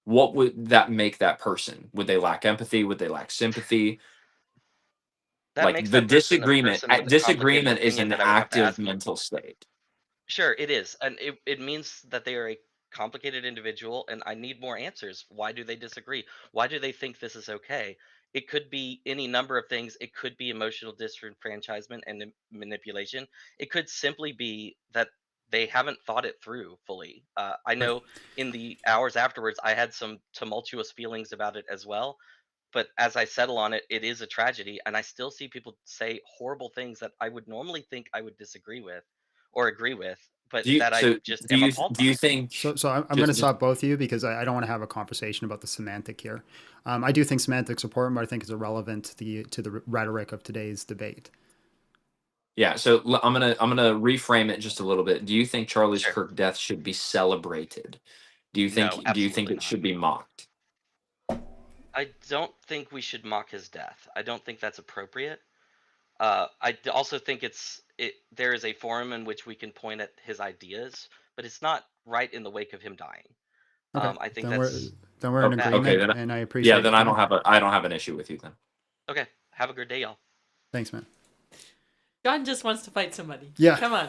what would that make that person? Would they lack empathy? Would they lack sympathy? That Like makes the that person a disagreement, person with a complicated disagreement is opinion an that I would have to active ask. mental state. Sure, it is. And it means that they are a complicated individual, and I need more answers. Why do they disagree? Why do they think this is okay? It could be any number of things. It could be emotional disenfranchisement and manipulation. It could simply be that they haven't thought it through fully. I Right. know in the hours afterwards, I had some tumultuous feelings about it as well. But as I settle on it, it is a tragedy, and I still see people say horrible things that I would normally think I would disagree with or agree with, but that I just am appalled Do by. you think So I'm going to stop both of you because I don't want to have a conversation about the semantic here. I do think semantics are important, but I think it's irrelevant to the rhetoric of today's debate. Yeah, so I'm gonna reframe it just a little bit. Do you think Charlie's Sure. Kirk death should be celebrated? Do you No, think absolutely it not. should be mocked? I don't think we should mock his death. I don't think that's appropriate. Also think there is a forum in which we can point at his ideas, but it's not right in the wake of him dying. Okay, I think then that's we're in bad. agreement, then and I appreciate your I time. don't have an issue with you then. Okay, have a good day, y'all. Thanks, man. John just wants to fight somebody. Yeah. Come on.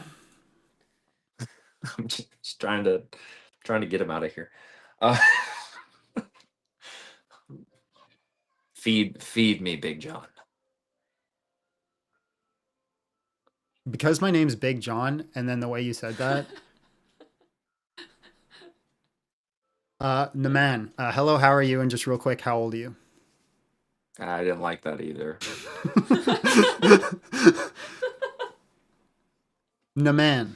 I'm just trying to get him out of here. Feed me, Big John. Because my name's Big John, and then the way you said that. Naman, hello, how are you? And just real quick, how old are you? I didn't like that either. Naman.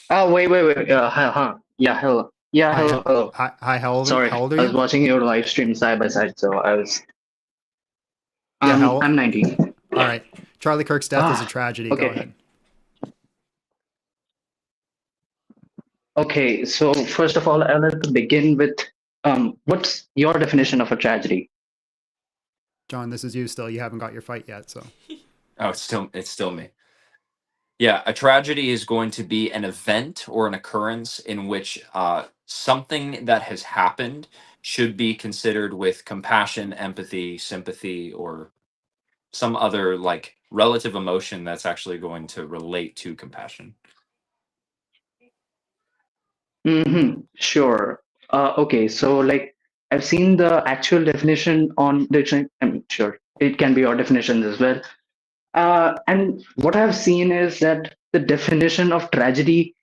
Oh, wait. Hi. Yeah, hello. Yeah, Hi, hello. Hi, how old Sorry, are I was you? watching your live stream side by side, so I was. Yeah, I'm 19. All right. Charlie Kirk's death is a tragedy. okay. Go ahead. Okay, so first of all, I'd like to begin with what's your definition of a tragedy? John, this is you still. You haven't got your fight yet, so. Oh, it's still me. Yeah, a tragedy is going to be an event or an occurrence in which something that has happened should be considered with compassion, empathy, sympathy, or some other like relative emotion that's actually going to relate to compassion. Sure. Okay, so like I've seen the actual definition on dictionary. I'm sure it can be your definition as well. And what I've seen is that the definition of tragedy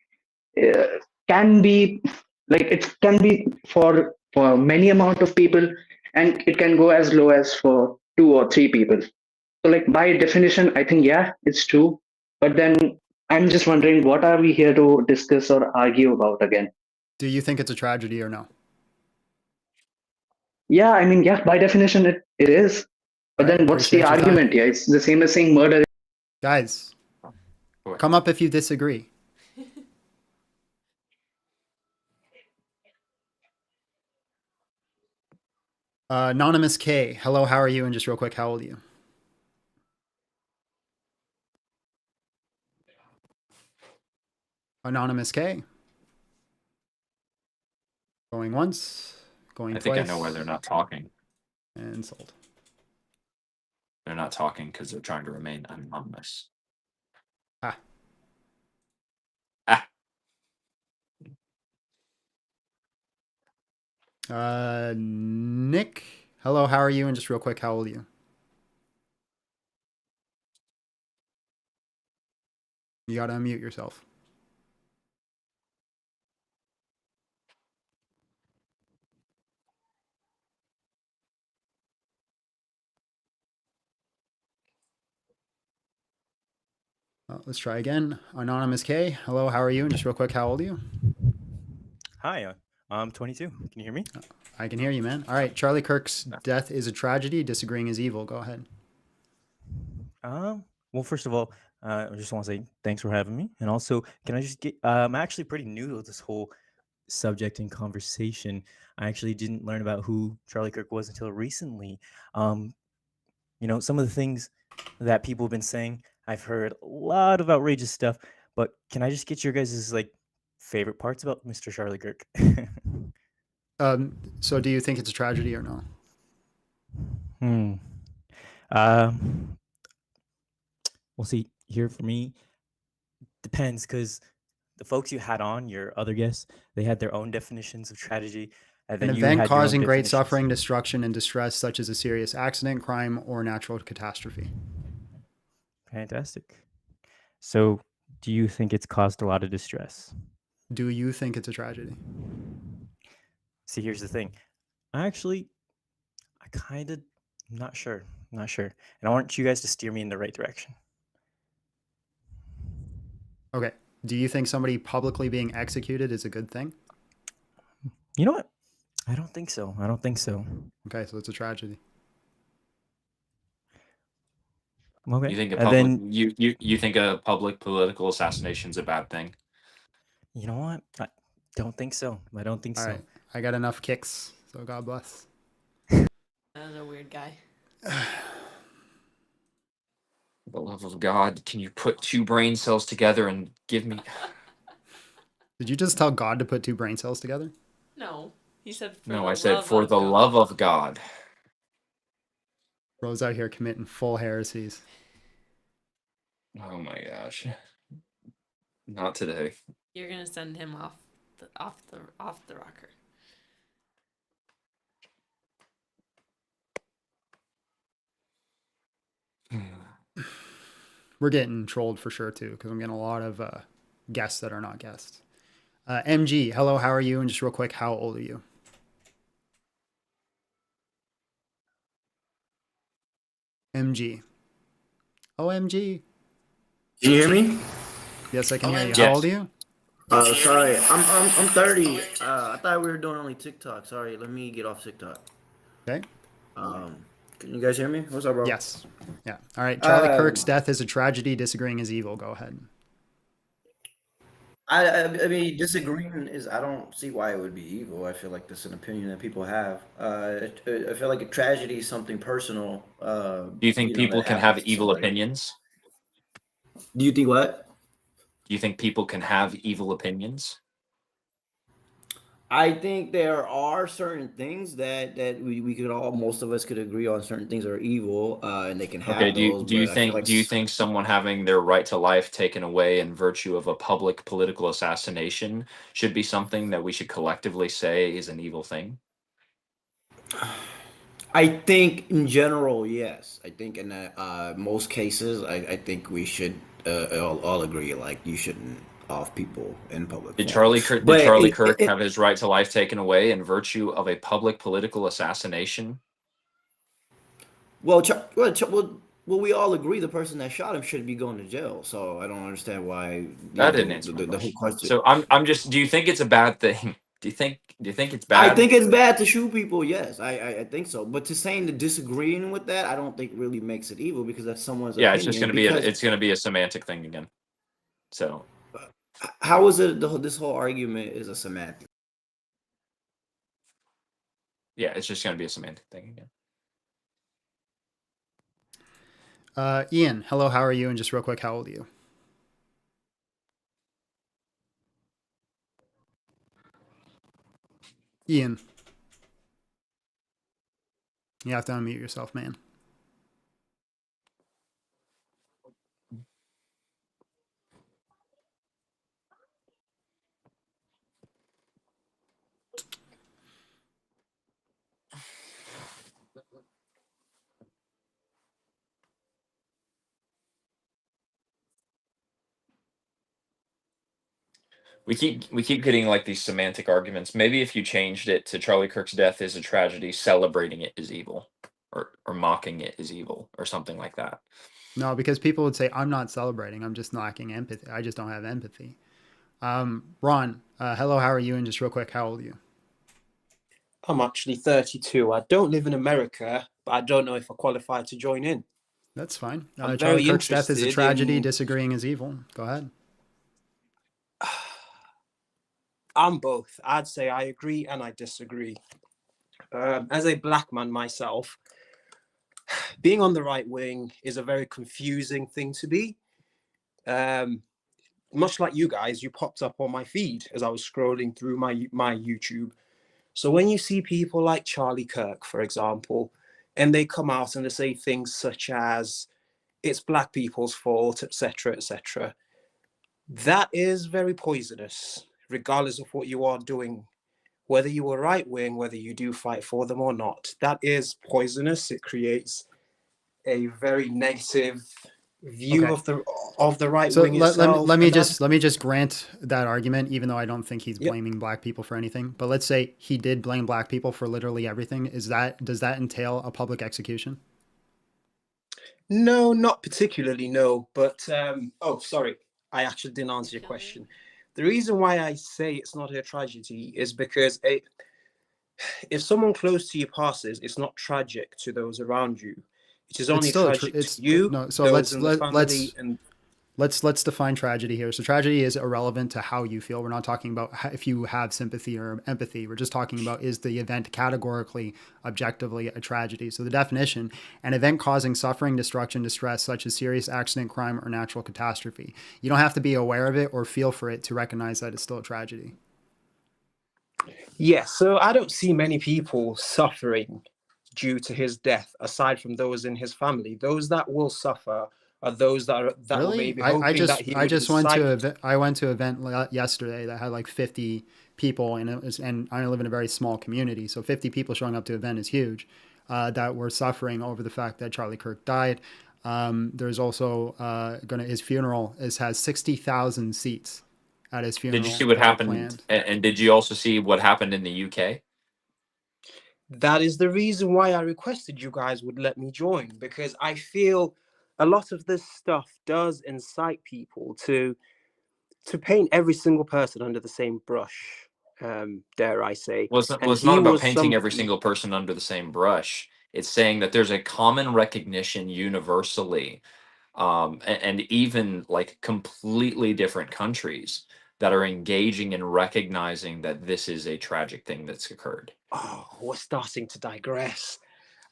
can be like it can be for many amount of people, and it can go as low as for 2 or 3 people. So like by definition, I think yeah, it's true. But then I'm just wondering, what are we here to discuss or argue about again? Do you think it's a tragedy or no? Yeah, I mean, yeah, by definition, it is. But then what's the appreciate your time. argument? Yeah, it's the same as saying murder. Guys, come up if you disagree. Anonymous K, hello, how are you? And just real quick, how old are you? Anonymous K. Going once, going I twice. think I know why they're not talking. And sold. They're not talking because they're trying to remain anonymous. Ah. Nick, hello, how are you? And just real quick, how old are you? You gotta unmute yourself. Let's try again. Anonymous K, hello, how are you? And just real quick, how old are you? Hi, I'm 22. Can you hear me? I can hear you, man. All right, Charlie Kirk's death is a tragedy. Disagreeing is evil. Go ahead. Well, first of all, I just want to say thanks for having me, and also, can I just get? I'm actually pretty new to this whole subject and conversation. I actually didn't learn about who Charlie Kirk was until recently. Some of the things that people have been saying, I've heard a lot of outrageous stuff, but can I just get your guys' like favorite parts about Mr. Charlie Kirk? So do you think it's a tragedy or no? We'll see. Here for me, depends, because the folks you had on, your other guests, they had their own definitions of tragedy. And An then you event had your own causing great definitions. suffering, destruction, and distress, such as a serious accident, crime, or natural catastrophe. Fantastic. So, do you think it's caused a lot of distress? Do you think it's a tragedy? See, here's the thing. I kind of, not sure. And I want you guys to steer me in the right direction. Okay. Do you think somebody publicly being executed is a good thing? You know what? I don't think so. Okay, so it's a tragedy. Okay. You think And then you think a public political assassination is a bad thing? You know what? I don't think so. All right. I got enough kicks, so God bless. That's a weird guy. For the love of God, can you put two brain cells together and give me? Did you just tell God to put two brain cells together? No, he said. No, I said for the love of God. Bro's out here committing full heresies. Oh my gosh. Not today. You're gonna send him off the rocker. We're getting trolled for sure too, because I'm getting a lot of guests that are not guests. MG, hello, how are you? And just real quick, how old are you? MG. OMG. Can you hear me? Yes, I can hear you. Yes. How old are you? Sorry, I'm 30. I thought we were doing only TikTok. Sorry, let me get off TikTok. Okay. Can you guys hear me? What's up, bro? Yes. Yeah. All right. Charlie Kirk's death is a tragedy. Disagreeing is evil. Go ahead. I mean, disagreeing is. I don't see why it would be evil. I feel like that's an opinion that people have. I feel like a tragedy is something personal. Do you think people that can have happens to evil somebody. opinions? Do you think what? Do you think people can have evil opinions? I think there are certain things that we could all, most of us could agree on. Certain things are evil, and they can have Okay, those. do you But I feel like think someone having their right to life taken away in virtue of a public political assassination should be something that we should collectively say is an evil thing? I think in general, yes. I think in most cases, I think we should all agree, like you shouldn't off people in public. Did forum. Charlie Kirk have his right to life taken away in virtue of a public political assassination? Well, we all agree the person that shot him should be going to jail. So I don't understand why That didn't answer my the whole question. question. So I'm just. Do you think it's a bad thing? Do you think it's bad? I think it's bad to shoot people. Yes, I think so. But to saying to disagreeing with that, I don't think really makes it evil because that's someone's Yeah, opinion. it's just gonna be a semantic thing again. So how is it this whole argument is a semantic? yeah, it's just gonna be a semantic thing again. Ian, hello, how are you? And just real quick, how old are you? Ian. You have to unmute yourself, man. We keep getting like these semantic arguments. Maybe if you changed it to Charlie Kirk's death is a tragedy, celebrating it is evil, or mocking it is evil, or something like that. No, because people would say, I'm not celebrating. I'm just lacking empathy. I just don't have empathy. Ron, hello, how are you? And just real quick, how old are you? I'm actually 32. I don't live in America, but I don't know if I qualify to join in. That's fine. I'm Charlie very Kirk's death is a interested tragedy. in- Disagreeing is evil. Go ahead. I'm both. I'd say I agree and I disagree. As a black man myself, being on the right wing is a very confusing thing to be. Much like you guys, you popped up on my feed as I was scrolling through my YouTube. So when you see people like Charlie Kirk, for example, and they come out and they say things such as it's black people's fault, etc., etc., that is very poisonous, regardless of what you are doing, whether you are right wing, whether you do fight for them or not. That is poisonous. It creates a very negative view Okay. of the right So wing itself. let me and just grant that argument, even though I don't think he's blaming black people for anything. But let's say he did blame black people for literally everything. Does that entail a public execution? No, not particularly, no. But, oh, sorry. I actually didn't answer your question. The reason why I say it's not a tragedy is because if someone close to you passes, it's not tragic to those around you. It is only tragic to you, no. So those in the family, and let's define tragedy here. So tragedy is irrelevant to how you feel. We're not talking about if you have sympathy or empathy. We're just talking about, is the event categorically, objectively a tragedy? So the definition: an event causing suffering, destruction, distress, such as serious accident, crime, or natural catastrophe. You don't have to be aware of it or feel for it to recognize that it's still a tragedy. yeah, so I don't see many people suffering due to his death, aside from those in his family. Those that will suffer are those that were Really? maybe hoping that he I would just went to incite. I went to an event yesterday that had like 50 people, and and I live in a very small community, so 50 people showing up to an event is huge. That were suffering over the fact that Charlie Kirk died. There's also his funeral has 60,000 seats at his funeral. Did you see what that are happened? planned. And did you also see what happened in the UK? That is the reason why I requested you guys would let me join, because I feel a lot of this stuff does incite people to paint every single person under the same brush, dare I say. Well, And it's not he about was painting every somebody. single person under the same brush. It's saying that there's a common recognition universally, and even like completely different countries that are engaging in recognizing that this is a tragic thing that's occurred. Oh, we're starting to digress.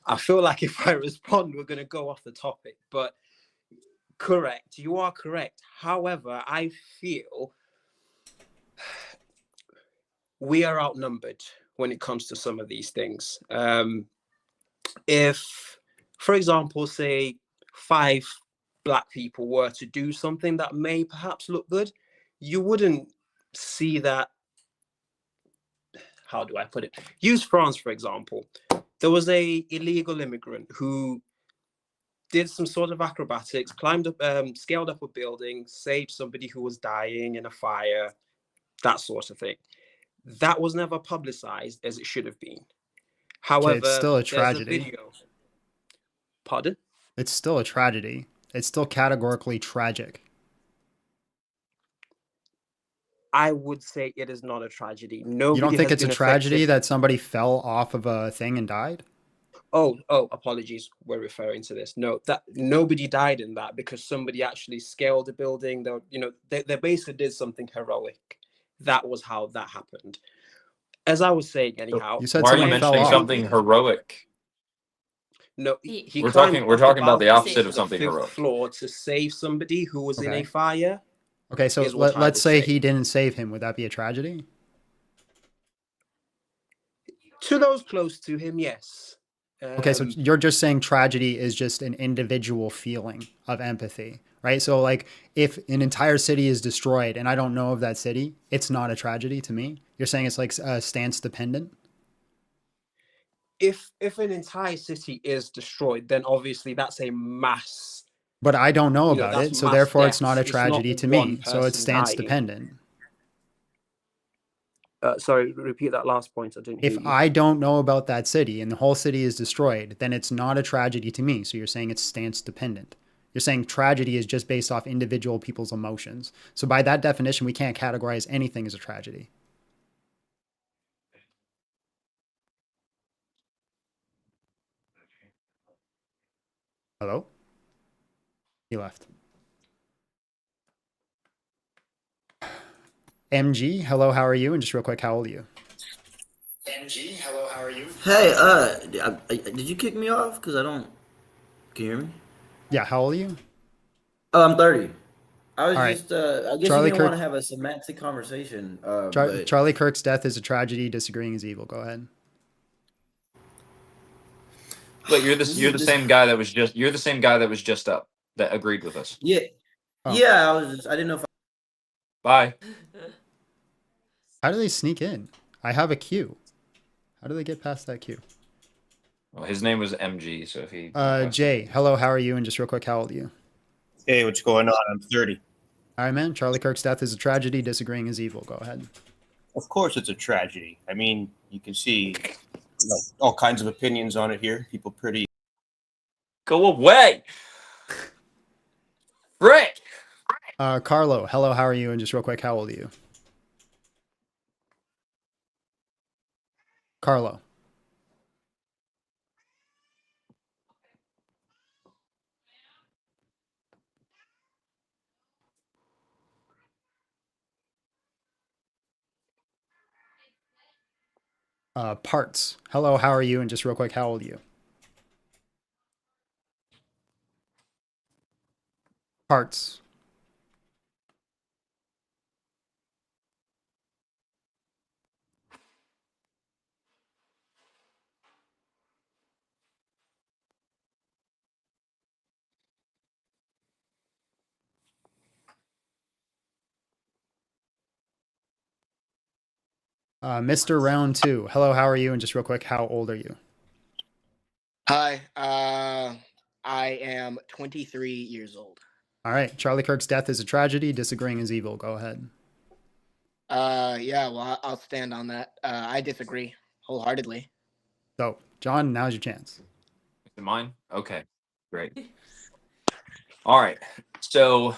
I feel like if I respond, we're going to go off the topic, but correct. You are correct. However, I feel we are outnumbered when it comes to some of these things. If, for example, say 5 black people were to do something that may perhaps look good, you wouldn't see that. How do I put it? Use France, for example. There was a illegal immigrant who did some sort of acrobatics, climbed up, scaled up a building, saved somebody who was dying in a fire, that sort of thing. That was never publicized as it should have been. Okay, it's However, still a there's a tragedy. video. Pardon? It's still a tragedy. It's still categorically tragic. I would say it is not a tragedy. You don't Nobody think has it's a been tragedy affected. that somebody fell off of a thing and died? Oh, apologies. We're referring to this. No, that nobody died in that because somebody actually scaled a building. They basically did something heroic. That was how that happened. As I was saying, anyhow. You said Why are you someone fell mentioning off. something heroic? No, He We're climbed talking off the about the balcony opposite to of the something 5th heroic. floor to save somebody who was in a Okay. fire. Okay, so is what I let's would say say. he didn't save him. Would that be a tragedy? To those close to him, yes. Okay, so you're just saying tragedy is just an individual feeling of empathy, right? So like if an entire city is destroyed and I don't know of that city, it's not a tragedy to me. You're saying it's like stance dependent? If an entire city is destroyed, then obviously that's a mass. But I don't know You know, about that's it, so mass therefore it's not deaths. a It's not tragedy to one me. So it's person stance dying. dependent. Sorry, repeat that last point. I didn't hear If you. I don't know about that city and the whole city is destroyed, then it's not a tragedy to me. So you're saying it's stance dependent. You're saying tragedy is just based off individual people's emotions. So by that definition, we can't categorize anything as a tragedy. Hello? He left. MG, hello, how are you? And just real quick, how old are you? MG, hello, how are you? Hey, did you kick me off? Because I don't. Can you hear me? Yeah, how old are you? Oh, I'm 30. I was All right. just, I guess Charlie you didn't want Kirk, to have a semantic conversation, but Charlie Kirk's death is a tragedy, disagreeing is evil. Go ahead. Wait, you're the same guy that was just up that agreed with us. Yeah. Oh. Yeah, I didn't know if Bye. How do they sneak in? I have a queue. How do they get past that queue? Well, his name was MG, so if he Jay, hello, how are you? And just real quick, how old are you? Hey, what's going on? I'm 30. All right, man. Charlie Kirk's death is a tragedy, disagreeing is evil. Go ahead. Of course it's a tragedy. I mean, you can see like all kinds of opinions on it here. People pretty go away. Rick. Carlo, hello, how are you? And just real quick, how old are you? Carlo. Parts. Hello, how are you? And just real quick, how old are you? Parts. Mr. Round 2. Hello, how are you? And just real quick, how old are you? Hi, I am 23 years old. All right. Charlie Kirk's death is a tragedy, disagreeing is evil. Go ahead. Yeah, well, I'll stand on that. I disagree wholeheartedly. So, John, now's your chance. Is it mine? Okay, great. All right. So,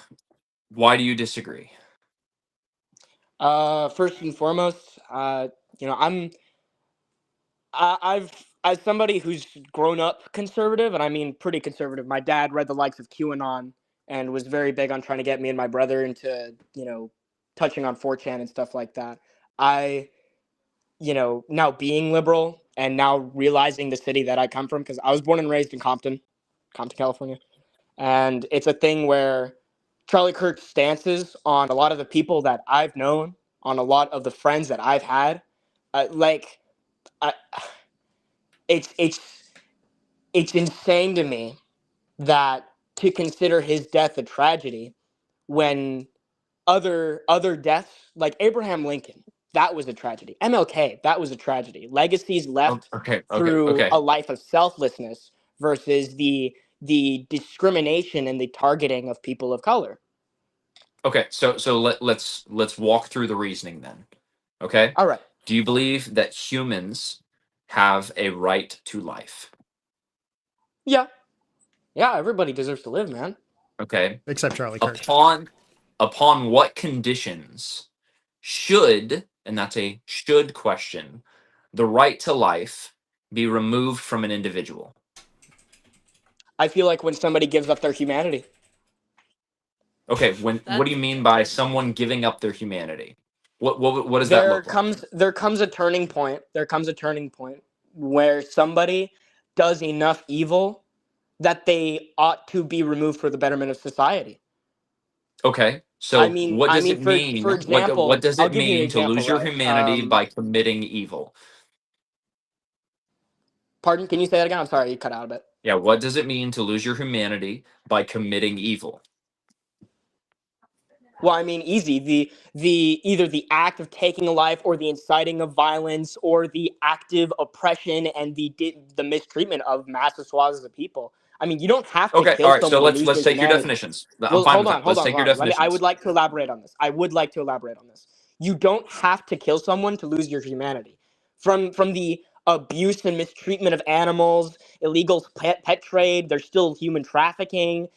why do you disagree? First and foremost, you know, I've as somebody who's grown up conservative, and I mean pretty conservative. My dad read the likes of QAnon and was very big on trying to get me and my brother into, you know, touching on 4chan and stuff like that. You know, now being liberal and now realizing the city that I come from, because I was born and raised in Compton, California, and it's a thing where Charlie Kirk's stances on a lot of the people that I've known, on a lot of the friends that I've had, like, I, it's insane to me that to consider his death a tragedy when other deaths like Abraham Lincoln, that was a tragedy. MLK, that was a tragedy. Legacies left through a life of selflessness versus the discrimination and the targeting of people of color. Okay, so let's walk through the reasoning then. Okay? All right. Do you believe that humans have a right to life? Yeah. Yeah, everybody deserves to live, man. Okay. Except Charlie Kirk. Upon what conditions should, and that's a should question, the right to life be removed from an individual? I feel like when somebody gives up their humanity. Okay, what do you mean by someone giving up their humanity? What does that look like? There comes a turning point. There comes a turning point where somebody does enough evil that they ought to be removed for the betterment of society. Okay, so what does it mean? For example, what does I'll it give you an mean to example, lose your right? humanity by committing evil? Pardon? Can you say that again? I'm sorry, you cut out a bit. Yeah, what does it mean to lose your humanity by committing evil? Well, I mean, easy. The either the act of taking a life, or the inciting of violence, or the active oppression and the mistreatment of massive swaths of people. I mean, you don't have to Okay, all kill right. So someone to let's lose their take your humanity. definitions. I'm Well, fine hold with on, that. hold Let's on, take hold your on. I would definitions. like to elaborate on this. I would like to elaborate on this. You don't have to kill someone to lose your humanity. From the abuse and mistreatment of animals, illegal pet trade, there's still human trafficking,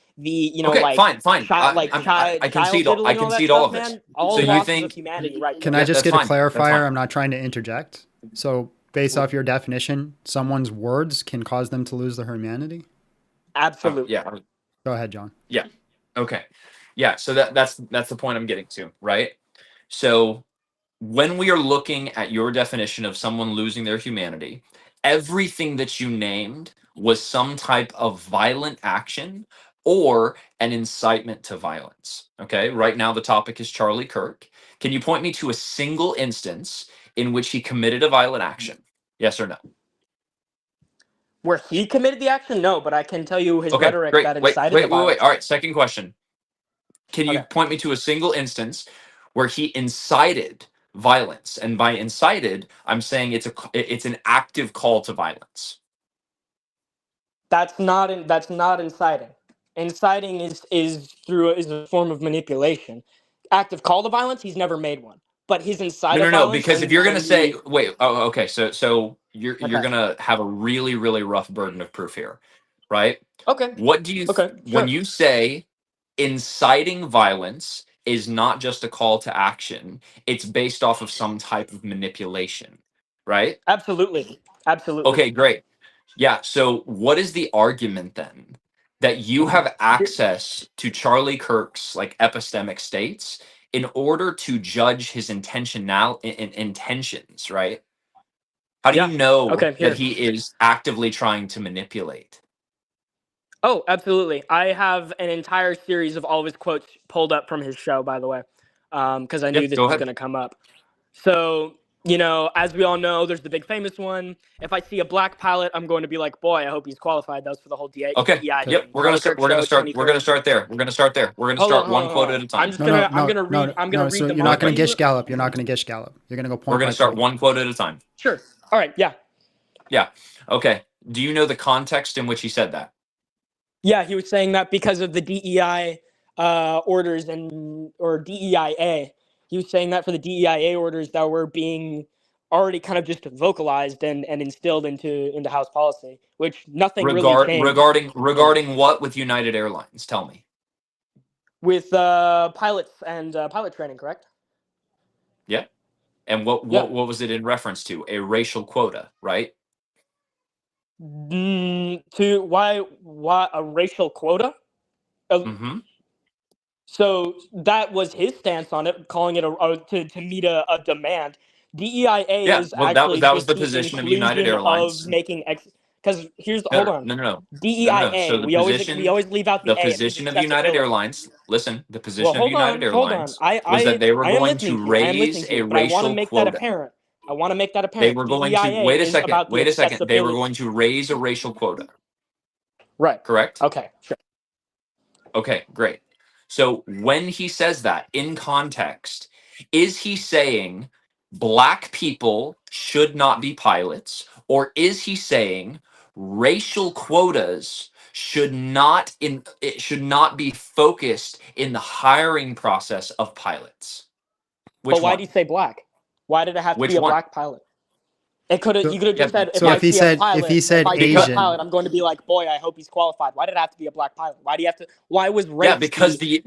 Okay, like fine, fine. I child concede all. I diddling, all that concede all stuff, of it. man. All So you losses of think? humanity right Can there. I Yeah, just that's get a fine. That's fine. clarifier? I'm not trying to interject. So, based off your definition, someone's words can cause them to lose their humanity? Absolutely. Yeah. Go ahead, John. Yeah. Okay. Yeah. So that's the point I'm getting to, right? So when we are looking at your definition of someone losing their humanity, everything that you named was some type of violent action or an incitement to violence. Okay. Right now, the topic is Charlie Kirk. Can you point me to a single instance in which he committed a violent action? Yes or no? Where he committed the action? No, but I can tell you his Okay, rhetoric great. that Wait, incited the wait, wait, wait. violence. All right, second question. Can you Okay. point me to a single instance where he incited violence? And by incited, I'm saying it's an active call to violence. That's not inciting. Inciting is a form of manipulation. Active call to violence, he's never made one. But his incite of No, violence because if you're gonna when say, he wait, oh, okay, so you're Okay. gonna have a really, really rough burden of proof here, right? Okay. What do you Okay, when sure. you say inciting violence is not just a call to action, it's based off of some type of manipulation, right? Absolutely. Absolutely. Okay, great. Yeah, so what is the argument then that you have access to Charlie Kirk's like epistemic states in order to judge his intentions, right? How do Yeah. you know Okay, that here. he is actively trying to manipulate? Oh, absolutely. I have an entire series of all of his quotes pulled up from his show, by the way, because I Yeah, knew this go was ahead. going to come up. So, as we all know, there's the big famous one. If I see a black pilot, I'm going to be like, boy, I hope he's qualified. That was for the whole Okay. DEI Yep, thing. we're gonna Charlie start. Kirk We're gonna Show, start. We're gonna 2023. start there. We're gonna start there. We're gonna start one quote at a I'm time. just gonna I'm gonna read So the you're not going to marquee. gish gallop. You're not going to gish gallop. You're going to go point We're gonna by start point. one quote at a time. Sure. All right. Yeah. Yeah. Okay. Do you know the context in which he said that? Yeah, he was saying that because of the DEI orders or DEIA. He was saying that for the DEIA orders that were being already kind of just vocalized and instilled into House policy, which nothing really changed Regarding what with United Airlines? Tell me. with pilots and pilot training, correct? Yeah. And what Yeah. what was it in reference to? A racial quota, right? To why a racial quota? Mm-hmm. So that was his stance on it, calling it to meet a demand. DEIA Yeah. is Well, actually that was just the the position of United inclusion of Airlines. making because No, hold on. no, no, no, no, no, no. So DEIA. the We always leave out the the A. It means position of United accessibility. Airlines. Listen, the Well, position of United hold on. Airlines was that they were I am going listening to to you. I am listening raise to a you, but I want to racial make that quota. apparent. I want to make that They apparent. were going to DEIA is about the wait a second. They were accessibility. going to raise a racial quota. Right. Correct? Okay. Sure. Okay, great. So when he says that in context, is he saying black people should not be pilots, or is he saying racial quotas it should not be focused in the hiring process of pilots? Which But why one? do you say black? Why did it have to Which be a one? black pilot? It could have. So, You could have Yeah, just said, if so I if he see a said pilot, if I see a because pilot, Asian, I'm going to be like, boy, I hope he's qualified. Why did it have to be a black pilot? Why do you have to? Why was yeah, race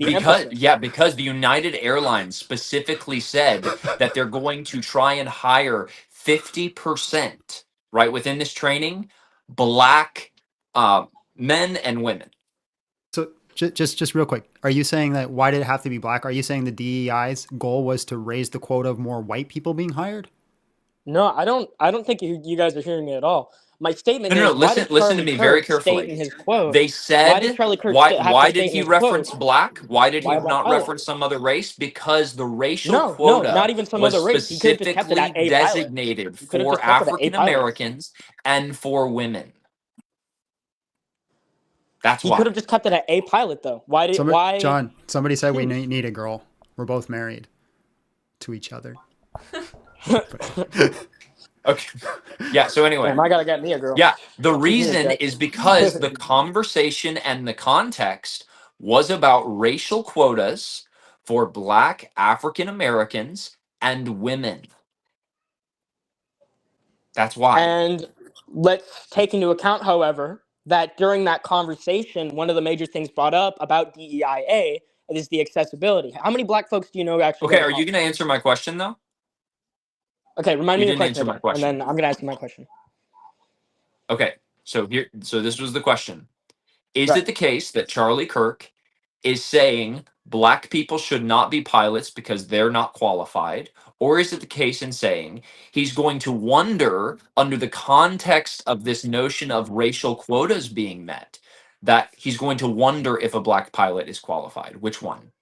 the emphasis? because the United Airlines specifically said that they're going to try and hire 50%, right, within this training, black men and women. so just real quick, are you saying that why did it have to be black? Are you saying the DEI's goal was to raise the quota of more white people being hired? No, I don't think you guys are hearing me at all. My statement No, no, is, no. why Listen, does listen to Charlie me very Kirk state carefully. in his quote? They Why does said, Charlie Kirk why have to did state in he his quote? reference black? Why did he Why a black not pilot? reference some other race? Because the racial No, no, not quota even some was other race. He could have just kept it at specifically a pilot. designated He could have for just kept it at a African pilot. Americans and for women. That's He could why. have just kept it at a pilot, though. Why did? Why? John, somebody said we need a girl. We're both married to each other. Okay. Yeah, so anyway. Damn, I gotta get me a girl. Yeah, the Shoot me a reason check. is because the conversation and the context was about racial quotas for black African Americans and women. That's why. And let's take into account, however, that during that conversation, one of the major things brought up about DEIA is the accessibility. How many black folks do you know actually Okay, go to are you college? going to answer my question though? Okay, remind You me your didn't question answer my again, question. and then I'm gonna ask you my question. Okay, so this was the question. Is Right. it the case that Charlie Kirk is saying black people should not be pilots because they're not qualified? Or is it the case in saying he's going to wonder, under the context of this notion of racial quotas being met, that he's going to wonder if a black pilot is qualified? Which one?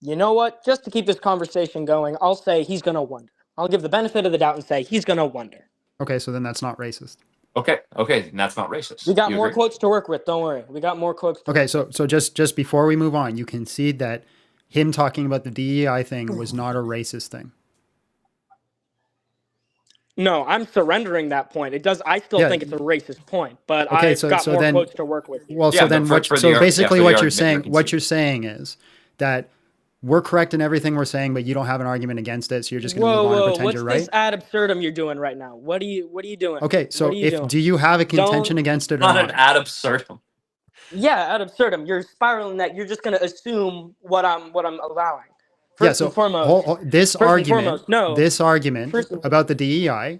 You know what? Just to keep this conversation going, I'll say he's gonna wonder. I'll give the benefit of the doubt and say he's gonna wonder. Okay, so then that's not racist. Okay, then that's not racist. We got You more agree? quotes to work with. Don't worry. We got more quotes. Okay, so just before we move on, you concede that him talking about the DEI thing was not a racist thing. No, I'm surrendering that point. It does. I still Yeah. think it's a racist point, but Okay, I've got so more then, quotes to work with. well, Yeah, so but then for so basically for the what you're argument, saying, is that we're correct in everything we're saying, but you don't have an argument against it, so you're just going to move on and pretend What's you're right. this ad absurdum you're doing right now? What are you doing? Okay, so what are you doing? do you have a contention Don't- against it or Not not? an ad absurdum. Yeah, ad absurdum. You're spiraling that. You're just going to assume what I'm allowing. Yeah, First so and foremost, this first and argument, foremost, no. this argument First and- about the DEI,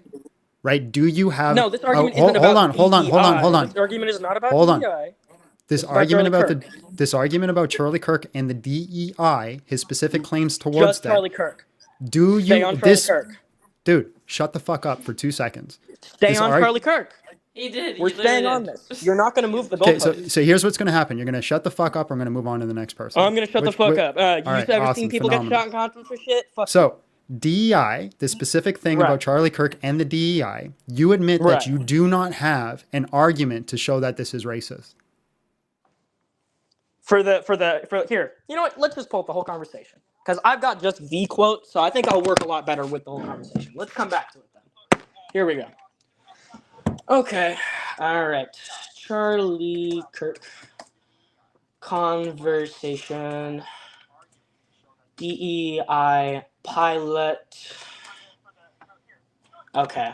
right? Do you have? No, this argument hold isn't about on. DEI. This argument is not about Hold on. DEI. This It's about argument Charlie about Kirk. this argument about Charlie Kirk and the DEI, his specific claims towards Just that. Charlie Kirk. Do you Stay on Charlie Kirk. dude? Shut the fuck up for 2 seconds. Stay This on Charlie Kirk. He did. We're He staying literally on did. this. You're not going to move the Okay, goalpost. so here's what's going to happen. You're going to shut the fuck up. Or I'm going to move on to the next person. I'm going to shut the fuck up. You all right, ever awesome, seen people phenomenal. get shot in conference for shit? Fuck. So DEI, the specific thing Right. about Charlie Kirk and the DEI, you admit Right. that you do not have an argument to show that this is racist. For here, you know what? Let's just pull up the whole conversation because I've got just the quote, so I think I'll work a lot better with the whole conversation. Let's come back to it then. Here we go. Okay, all right. Charlie Kirk conversation. DEI pilot. Okay.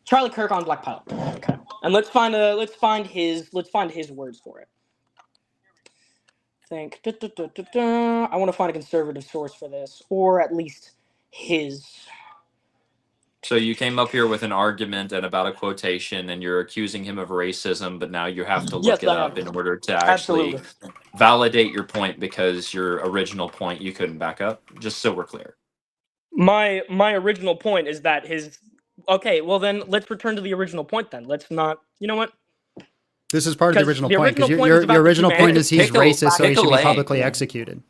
Charlie Kirk on Black Pilot. Okay. And let's find his words for it. Think. I want to find a conservative source for this, or at least his. So you came up here with an argument and about a quotation, and you're accusing him of racism, but now you have to look Yes, it I up am. in order to actually Absolutely. validate your point because your original point you couldn't back up. Just so we're clear. My original point is that his. Okay, well then let's return to the original point then. Let's not. You know what? This is part of the 'Cause original the point because original point is about your original humanity. point is he's Pick a- racist, so he pick a should be lane. publicly executed.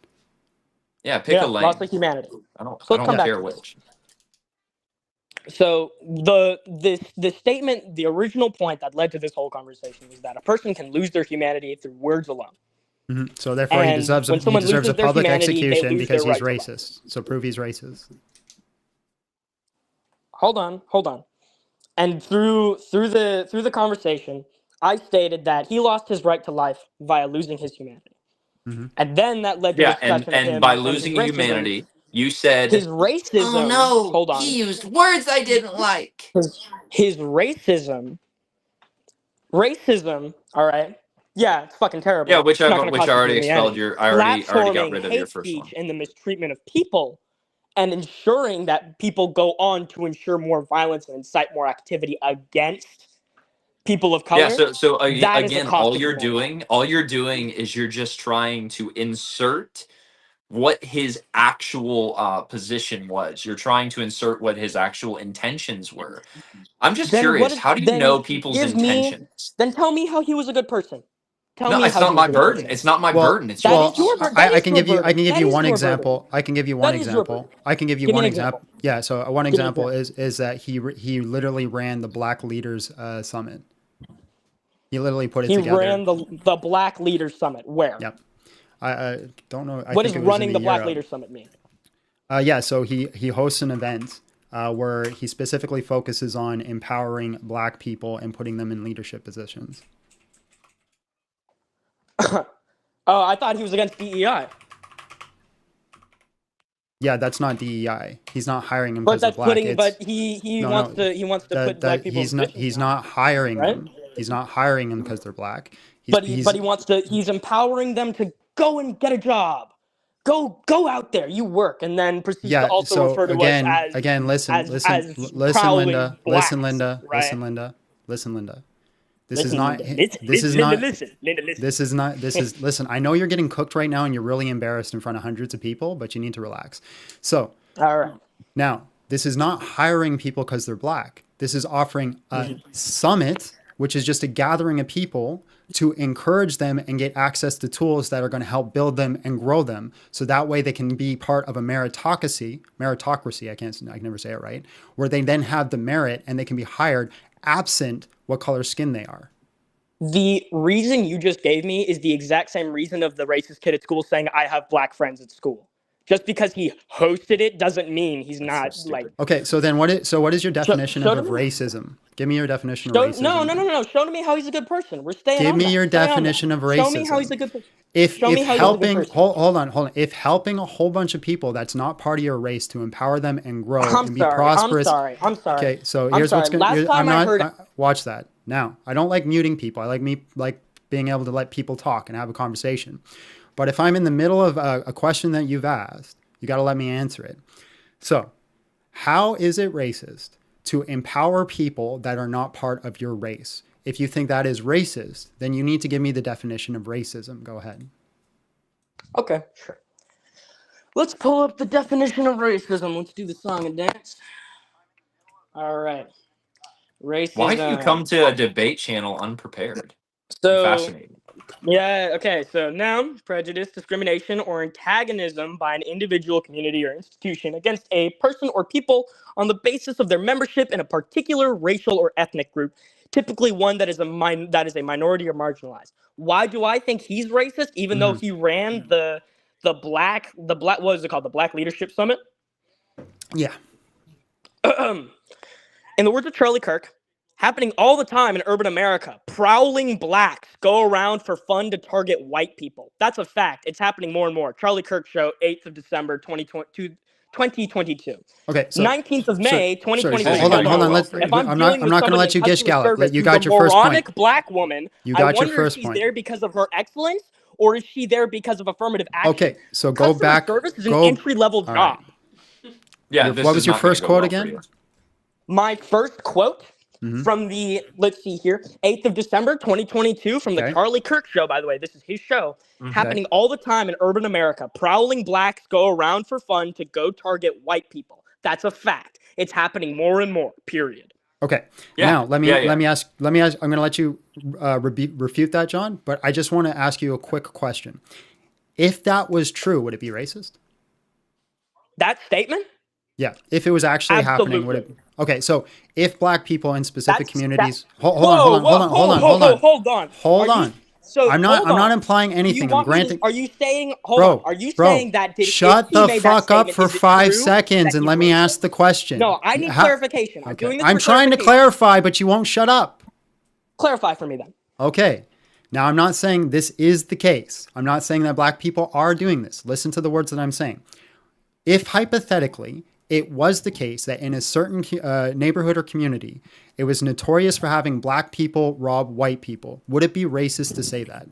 Yeah, pick a lane. Loss of humanity. I don't, So I let's come don't back care to this. which. So the statement, the original point that led to this whole conversation was that a person can lose their humanity through words alone. Mhm. So therefore, he And deserves when a someone loses their public humanity, they execution lose because their he's right to life. racist. So prove he's racist. Hold on. And through the conversation, I stated that he lost his right to life via losing his humanity. Mhm. And then that led to Yeah, discussion of and him by and his losing racism. humanity, you said, His racism. "Oh no, Hold on. he used words I didn't like." His racism. All right. Yeah, it's fucking terrible. Yeah, which It's not I gonna cost you already expelled humanity. your. I already got Platforming rid of hate your first speech one. and the mistreatment of people, and ensuring that people go on to ensure more violence and incite more activity against people of color. Yeah, so that is the again, cost of humanity. all you're doing is you're just trying to insert what his actual position was. You're trying to insert what his actual intentions were. I'm just Then curious, how do you know people's intentions? Then tell me how he was a good person. Tell No, me it's how he not was my a good burden. person. It's not my Well, burden. It's That yours. is your burden. I can give you one example. I can give you one That is your example. I can give you Give me one an example. example. Yeah. So one Give me an example is that he literally ran the Black Leaders Summit. He literally put it He together. ran the Black Leaders Summit. Where? Yep. I don't know. I What think does it was running in the Black Europe. Leaders Summit mean? Yeah. So he hosts an event where he specifically focuses on empowering Black people and putting them in leadership positions. Oh, I thought he was against DEI. Yeah, that's not DEI. He's not hiring them But because they're that's black. putting. It's, But he no, wants no. to put Black people. He's in not. positions He's now, not hiring right? them. He's not hiring them because they're black. But he wants to. He's empowering them to go and get a job. Go out there. You work, and then proceeds to Yeah. also So refer to again, us as listen, as Linda, prowling listen, blacks, Linda, right? listen, Linda. This is Listen, not. Linda, listen, This is Linda, not. listen, Linda, listen. This is not. This is. Listen. I know you're getting cooked right now, and you're really embarrassed in front of hundreds of people, but you need to relax. So. All right. Now, this is not hiring people because they're black. This is offering a summit, which is just a gathering of people to encourage them and get access to tools that are going to help build them and grow them. So that way they can be part of a meritocracy, I can never say it right, where they then have the merit and they can be hired absent what color skin they are. The reason you just gave me is the exact same reason of the racist kid at school saying, I have black friends at school. Just because he hosted it doesn't mean he's not like. Okay, so then what is your definition show of to me. racism? Give me your definition of racism. No. Show to me how he's a good person. We're staying Give on me that. your Stay on that. definition of racism. Show me how he's a good person. If Show me how helping, he's a good person. hold on. If helping a whole bunch of people that's not part of your race to empower them and grow I'm and be sorry, prosperous. I'm sorry. Okay, so I'm here's what's sorry. going. Last time I heard. Watch that. Now, I don't like muting people. I like being able to let people talk and have a conversation. But if I'm in the middle of a question that you've asked, you got to let me answer it. So, how is it racist to empower people that are not part of your race? If you think that is racist, then you need to give me the definition of racism. Go ahead. Okay, sure. Let's pull up the definition of racism. Let's do the song and dance. All right. Racism. Why do you come to a debate channel unprepared? So, Fascinating. Yeah, okay. So noun, prejudice, discrimination, or antagonism by an individual, community, or institution against a person or people on the basis of their membership in a particular racial or ethnic group, typically one that is a minority or marginalized. Why do I think he's racist? Even though he ran the black what is it called? The Black Leadership Summit? Yeah. In the words of Charlie Kirk, happening all the time in urban America, prowling blacks go around for fun to target white people. That's a fact. It's happening more and more. Charlie Kirk Show, 8th of December, 2022. Okay, so 19th of May, 2023. Hold on. I'm not going to let you gish gallop. You got your first point. Moronic black woman. You got your I wonder first if she's point. there because of her excellence, or is she there because of affirmative action? Okay, so go Customer back. Service is an entry-level job. Yeah. What was your first quote again? My first quote from the, let's see here, 8th of December, 2022, from the Charlie Kirk Show, by the way. This is his show. Happening all the time in urban America. Prowling blacks go around for fun to go target white people. That's a fact. It's happening more and more, period. Okay. Now, let me ask, I'm going to let you refute that, John, but I just want to ask you a quick question. If that was true, would it be racist? That statement? Yeah. If it was actually happening, would it? Okay. So if black people in specific communities, hold on. So I'm not implying anything. I'm granting. Are you saying? Are you saying that? Shut the fuck up for 5 seconds and let me ask the question. No, I need clarification. Okay. I'm trying to clarify, but you won't shut up. Clarify for me then. Okay. Now, I'm not saying this is the case. I'm not saying that black people are doing this. Listen to the words that I'm saying. If hypothetically it was the case that in a certain neighborhood or community, it was notorious for having black people rob white people, would it be racist to say that?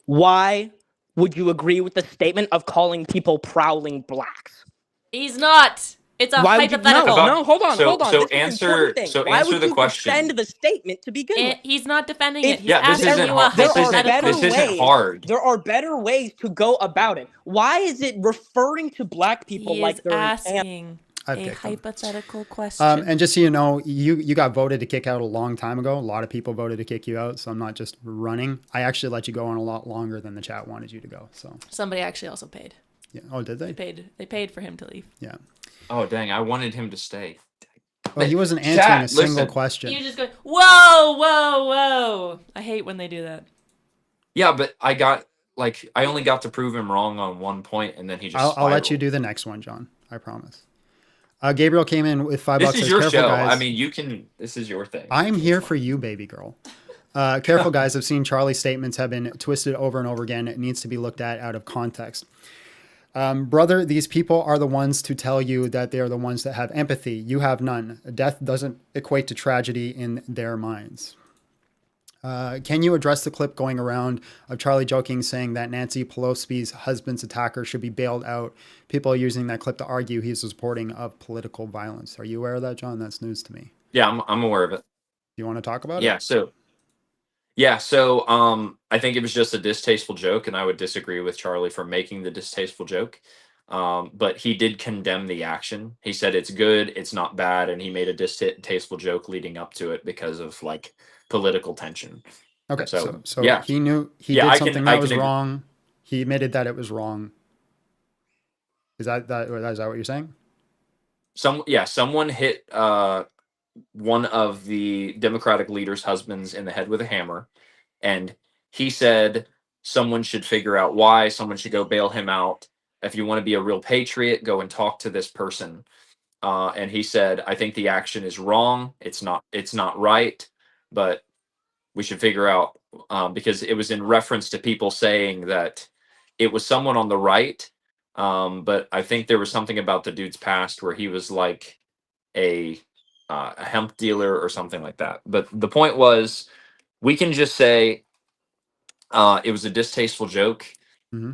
Why would you agree with the statement of calling people prowling blacks? He's not. It's a Why would you? No, hypothetical. no. Hold on, hold on. So This is the important thing. Why answer would the you defend question. the statement to begin with? He's not defending it. He's Yeah, this asking isn't you a hard. There This are isn't better this isn't ways. hard. There are better ways to go about it. Why is it referring to black people He like is they're asking I've a kicked him. hypothetical question. And just so you know, you got voted to kick out a long time ago. A lot of people voted to kick you out, so I'm not just running. I actually let you go on a lot longer than the chat wanted you to go. So Somebody actually also paid. yeah. Oh, did they? They paid for him to leave. Yeah. Oh dang, I wanted him to stay. Well, he wasn't answering a single listen. question. You just go, whoa, whoa, whoa. I hate when they do that. Yeah, but I only got to prove him wrong on one point, and then he just. I'll let you do the next one, John. I promise. Gabriel came in with $5. This is Says, your careful, show. guys. I mean, you can. This is your thing. I'm here for you, baby girl. Careful, guys. I've seen Charlie's statements have been twisted over and over again. It needs to be looked at out of context. Brother, these people are the ones to tell you that they are the ones that have empathy. You have none. Death doesn't equate to tragedy in their minds. Can you address the clip going around of Charlie joking, saying that Nancy Pelosi's husband's attacker should be bailed out? People are using that clip to argue he's supporting of political violence. Are you aware of that, John? That's news to me. Yeah, I'm aware of it. You want to talk about Yeah. it? So I think it was just a distasteful joke, and I would disagree with Charlie for making the distasteful joke. But he did condemn the action. He said it's good, it's not bad, and he made a distasteful joke leading up to it because of like political tension. Okay, So so he knew he did something that was wrong. He admitted that it was wrong. Is that what you're saying? Someone hit one of the Democratic leaders' husbands in the head with a hammer, and he said someone should figure out why. Someone should go bail him out. If you want to be a real patriot, go and talk to this person. And he said, "I think the action is wrong. It's not right, but we should figure out because it was in reference to people saying that it was someone on the right." But I think there was something about the dude's past where he was like a hemp dealer or something like that. But the point was, we can just say it was a distasteful joke.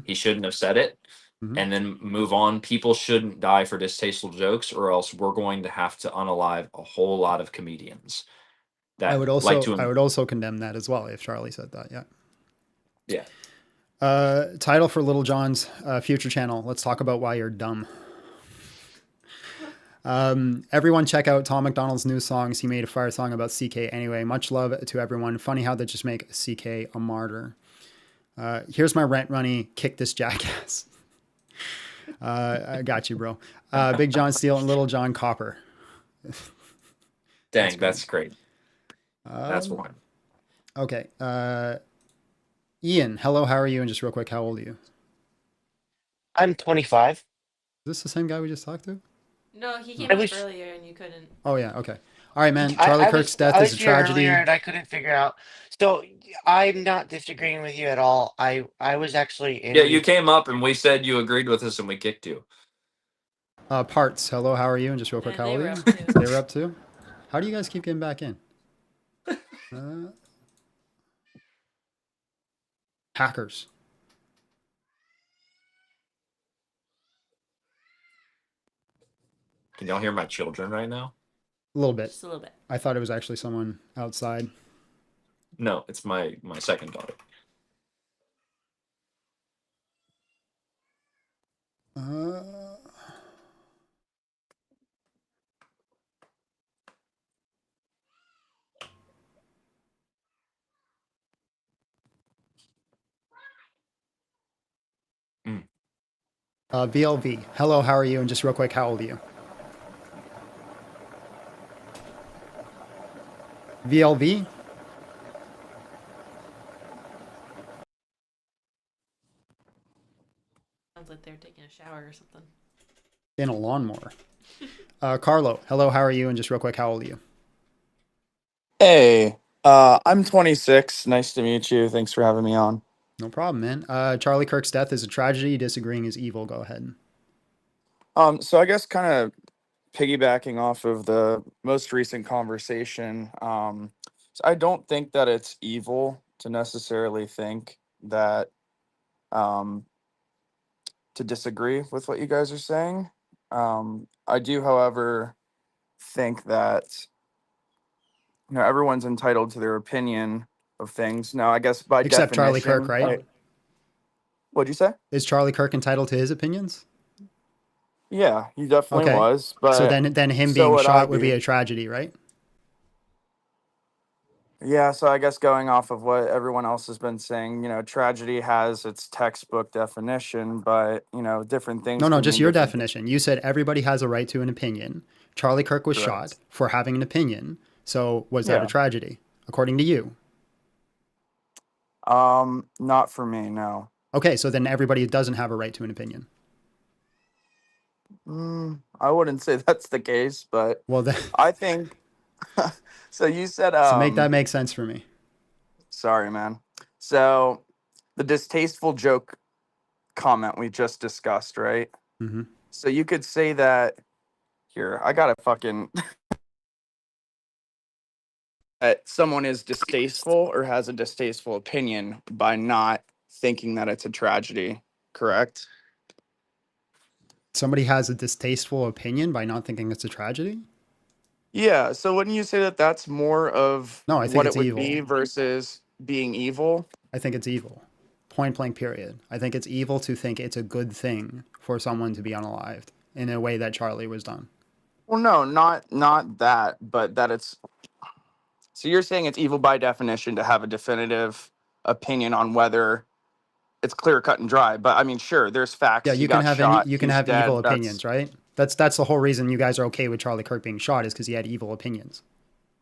He shouldn't have said it, and then move on. People shouldn't die for distasteful jokes, or else we're going to have to unalive a whole lot of comedians. That I would like also condemn that as well if Charlie said that. Yeah. Yeah. Title for Little John's future channel. Let's talk about why you're dumb. Everyone check out Tom McDonald's new songs. He made a fire song about CK anyway. Much love to everyone. Funny how they just make CK a martyr. Here's my rent money. Kick this jackass. I got you, bro. Big John Steele and Little John Copper. Dang, that's great. That's one. Okay. Ian, hello, how are you? And just real quick, how old are you? I'm 25. Is this the same guy we just talked to? No, he came I up wish- earlier and you couldn't. Oh, yeah, okay. All right, man. Charlie Kirk's death is a tragedy. And I couldn't figure out. So I'm not disagreeing with you at all. I was actually in. Yeah, you came up and we said you agreed with us and we kicked you. Parts, hello, how are you? And just real quick, how old are you? They were up too? How do you guys keep getting back in? Hackers. Can y'all hear my children right now? A little bit. Just a little bit. I thought it was actually someone outside. No, it's my second daughter. VLV, hello, how are you? And just real quick, how old are you? VLV? Sounds like they're taking a shower or something. In a lawnmower. Carlo, hello, how are you? And just real quick, how old are you? Hey, I'm 26. Nice to meet you. Thanks for having me on. No problem, man. Charlie Kirk's death is a tragedy. Disagreeing is evil. Go ahead. So I guess kind of piggybacking off of the most recent conversation, so I don't think that it's evil to necessarily think that to disagree with what you guys are saying. I do, however, think that everyone's entitled to their opinion of things. Now, I guess by Except Charlie Kirk, definition, right? What'd you say? Is Charlie Kirk entitled to his opinions? Yeah, he definitely Okay. was. So But then him so being would I shot would be be. a tragedy, right? Yeah, so I guess going off of what everyone else has been saying, tragedy has its textbook definition, but different things No, can just mean your different. definition. You said everybody has a right to an opinion. Charlie Kirk was shot Correct. for having an opinion. So was that a Yeah. tragedy, according to you? Not for me, no. Okay, so then everybody doesn't have a right to an opinion. I wouldn't say that's the case, but Well, then, I think. So you said so make that make sense for me. Sorry, man. So the distasteful joke comment we just discussed, right? Mm-hmm. So you could say that here, I gotta fucking that someone is distasteful or has a distasteful opinion by not thinking that it's a tragedy, correct? Somebody has a distasteful opinion by not thinking it's a tragedy? Yeah, so wouldn't you say that that's more of No, I think what it's it would evil. be versus being evil? I think it's evil. Point blank, period. I think it's evil to think it's a good thing for someone to be unalived in a way that Charlie was done. Well, no, not that, but that it's. So you're saying it's evil by definition to have a definitive opinion on whether it's clear cut and dry. But I mean, sure, there's facts. Yeah, He you can got have shot. you can He's have dead. evil opinions, right? That's the whole reason you guys are okay with Charlie Kirk being shot is because he had evil opinions.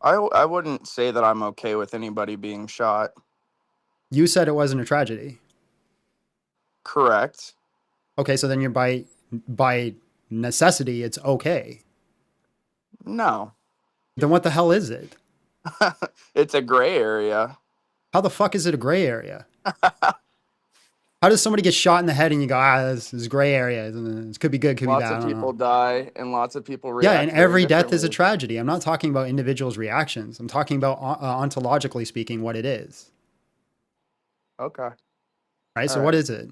I wouldn't say that I'm okay with anybody being shot. You said it wasn't a tragedy. Correct. Okay, so then you're by necessity, it's okay. No. Then what the hell is it? It's a gray area. How the fuck is it a gray area? How does somebody get shot in the head and you go, this is gray area? It could be good, could be Lots bad. of I don't people know. die and lots of people react. Yeah, and very every death is a differently. tragedy. I'm not talking about individuals' reactions. I'm talking about ontologically speaking what it is. Okay. Right? So All what right. is it?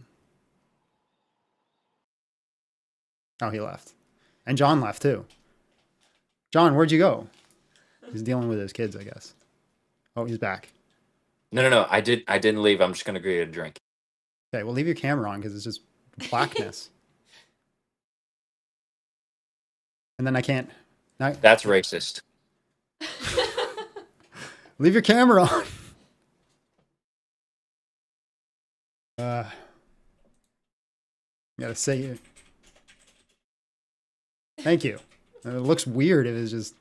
Oh, he left. And John left too. John, where'd you go? He's dealing with his kids, I guess. Oh, he's back. No. I didn't leave. I'm just gonna go get a drink. Okay, well, leave your camera on because it's just blackness. And then I can't. That's racist. Leave your camera on. Gotta say it. Thank you. It looks weird if it's just.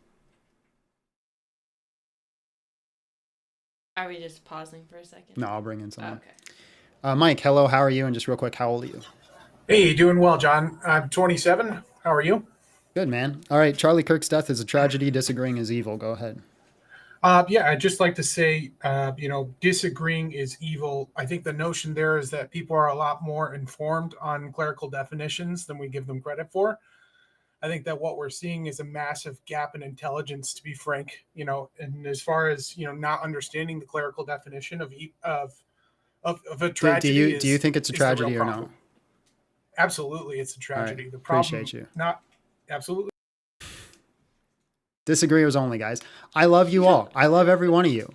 Are we just pausing for a second? No, I'll bring in someone. Okay. Mike, hello. How are you? And just real quick, how old are you? Hey, doing well, John. I'm 27. How are you? Good, man. All right. Charlie Kirk's death is a tragedy. Disagreeing is evil. Go ahead. Yeah, I'd just like to say, disagreeing is evil. I think the notion there is that people are a lot more informed on clerical definitions than we give them credit for. I think that what we're seeing is a massive gap in intelligence, to be frank, and as far as, not understanding the clerical definition of a tragedy. Do you think it's a is the real tragedy or no? problem. Absolutely, it's a tragedy. All right, The problem, appreciate you. not absolutely. Disagreeers only, guys. I love you all. I love every one of you.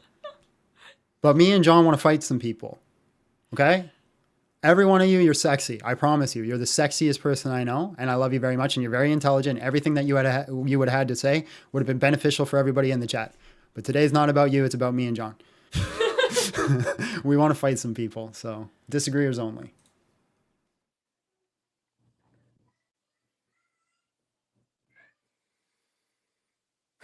But me and John want to fight some people. Okay? Every one of you, you're sexy. I promise you. You're the sexiest person I know. And I love you very much. And you're very intelligent. Everything that you would have had to say would have been beneficial for everybody in the chat. But today's not about you. It's about me and John. We want to fight some people. So disagreeers only.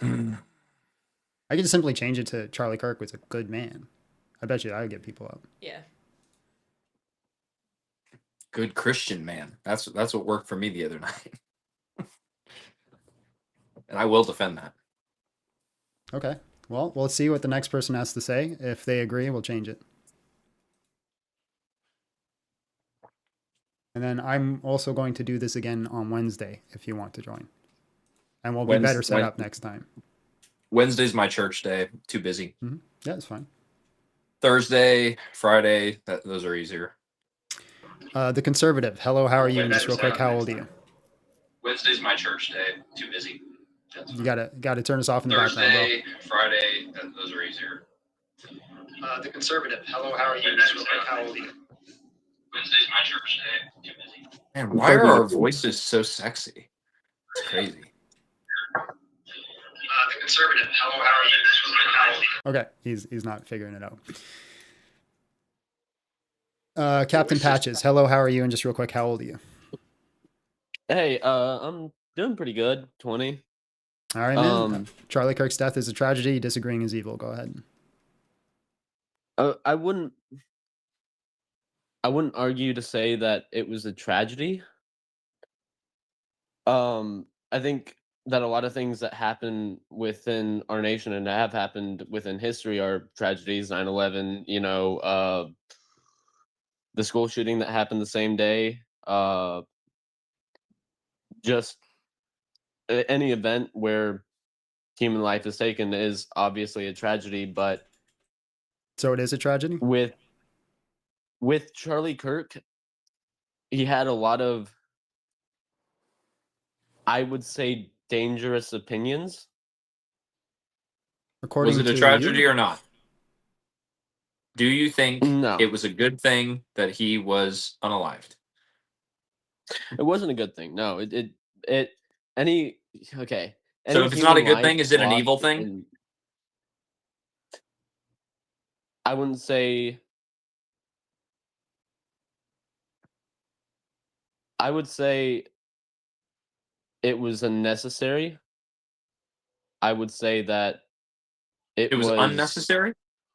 I could just simply change it to Charlie Kirk was a good man. I bet you that would get people up. Yeah. Good Christian man. That's what worked for me the other night. And I will defend that. Okay. Well, we'll see what the next person has to say. If they agree, we'll change it. And then I'm also going to do this again on Wednesday if you want to join. And we'll be better set up next time. Wednesday's my church day. Too busy. Mm-hmm. Yeah, it's fine. Thursday, Friday, those are easier. The conservative. Hello, how are you? And just real quick, how old are you? Wednesday's my church day. Too busy. You gotta turn us off in the background, bro. Thursday, Friday, those are easier. The conservative. Hello, how are you? Just real quick, how old are you? Wednesday's my church day. Too busy. Man, why are our voices so sexy? It's crazy. The conservative. Hello, how are you? Just real quick, how old are you? Okay, he's not figuring it out. Captain Patches. Hello, how are you? And just real quick, how old are you? Hey, I'm doing pretty good. 20. All right, man. Charlie Kirk's death is a tragedy. Disagreeing is evil. Go ahead. I wouldn't argue to say that it was a tragedy. I think that a lot of things that happen within our nation and have happened within history are tragedies. 9/11, the school shooting that happened the same day. Just any event where human life is taken is obviously a tragedy, but so it is a tragedy? With Charlie Kirk, he had a lot of, I would say, dangerous opinions. According was it a to tragedy you? or not? Do you think it was a good thing that he was unalived? It wasn't a good thing. No, okay. So if it's not a good thing, is it an evil thing? I wouldn't say. I would say it was unnecessary. I would say that it was unnecessary?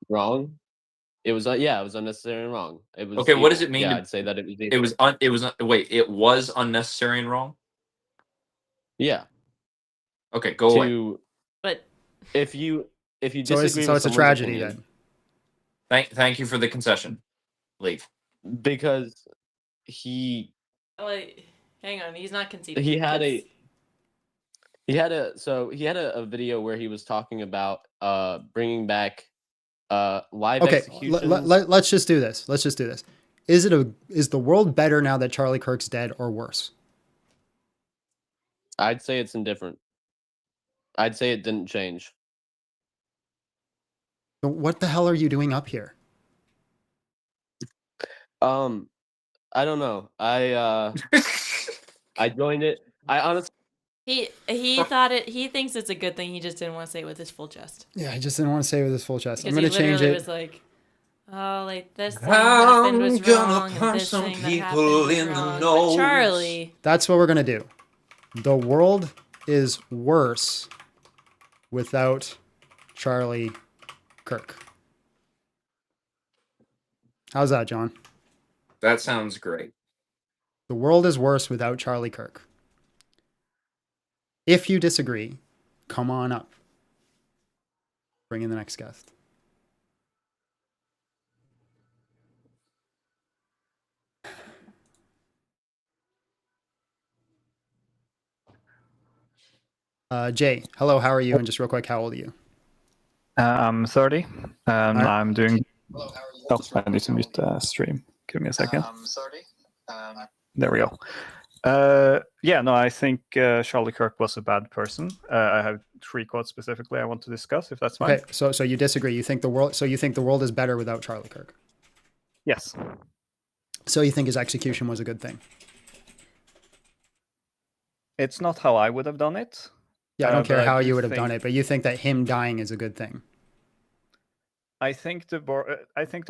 Wrong. It was it was unnecessary and wrong. It was Okay, what does evil. it mean? Yeah, I'd say that it was evil. It was unnecessary and wrong? Yeah. Okay, go away. But if you disagree so with it's a someone's tragedy opinion, then. Thank you for the concession. Leave. Because he wait, hang on, he's not conceding. he had a video where he was talking about bringing back live Okay, executions. let's just do this. Is the world better now that Charlie Kirk's dead or worse? I'd say it's indifferent. I'd say it didn't change. What the hell are you doing up here? I don't know. I joined it. I honestly He thought it. He thinks it's a good thing. He just didn't want to say it with his full chest. Yeah, I just didn't want to say it with his full chest. Because I'm going to change it. Was like, oh, like this thing happened was wrong, and this thing that happened was wrong. But Charlie. That's what we're going to do. The world is worse without Charlie Kirk. How's that, John? That sounds great. The world is worse without Charlie Kirk. If you disagree, come on up. Bring in the next guest. Jay, hello, how are you? And just real quick, how old are you? I'm 30. I'm doing. Hello, how are you? Oh, I need to mute the stream. Give me a second. There we go. I think Charlie Kirk was a bad person. I have 3 quotes specifically I want to discuss, if that's fine. Okay, so you disagree. You think the world is better without Charlie Kirk? Yes. So you think his execution was a good thing? It's not how I would have done it. Yeah, I don't care how you would have done it, but you think that him dying is a good thing? I think the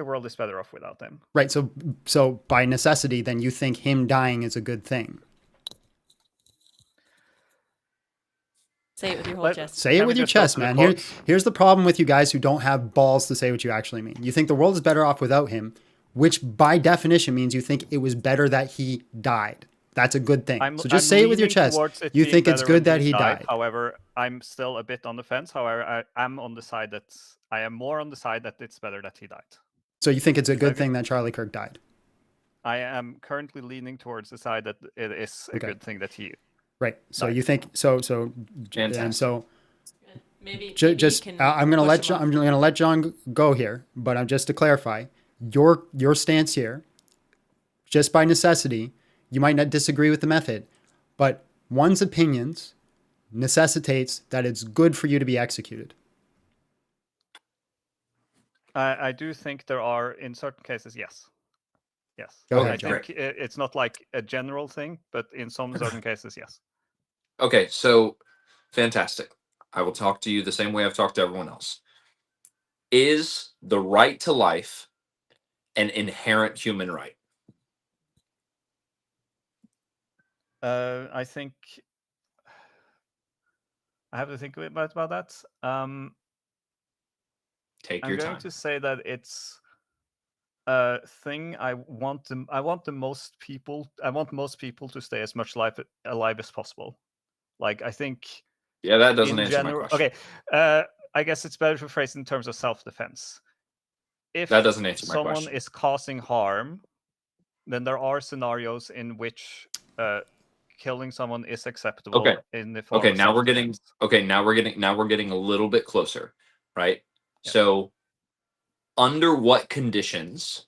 world is better off without him. Right. So by necessity, then you think him dying is a good thing? Say it with your whole chest. Say it with your chest, man. Here's the problem with you guys who don't have balls to say what you actually mean. You think the world is better off without him, which by definition means you think it was better that he died. That's a good thing. So just say it with your chest. You think it's good that he died. However, I'm still a bit on the fence. However, I am more on the side that it's better that he died. So you think it's a good thing that Charlie Kirk died? I am currently leaning towards the side that it is a good thing that he. Right. So died. you think so Fantastic. and so. Maybe just I'm gonna let John go here, but I'm just to clarify your stance here. Just by necessity, you might not disagree with the method, but one's opinions necessitates that it's good for you to be executed? I do think there are, in certain cases, yes. Yes. Go I ahead, John. think it's not like a general thing, but in some certain cases, yes. Okay, so fantastic. I will talk to you the same way I've talked to everyone else. Is the right to life an inherent human right? I think I have to think about that. Take I'm your going time. to say that it's a thing I want most people to stay as much alive as possible. Like, I think Yeah, that doesn't in answer my general. question. Okay, I guess it's better to phrase in terms of self-defense. If That doesn't answer my someone question. is causing harm, then there are scenarios in which killing someone is acceptable Okay. in the form Okay, of now we're self-defense. getting a little bit closer, right? Yeah. So under what conditions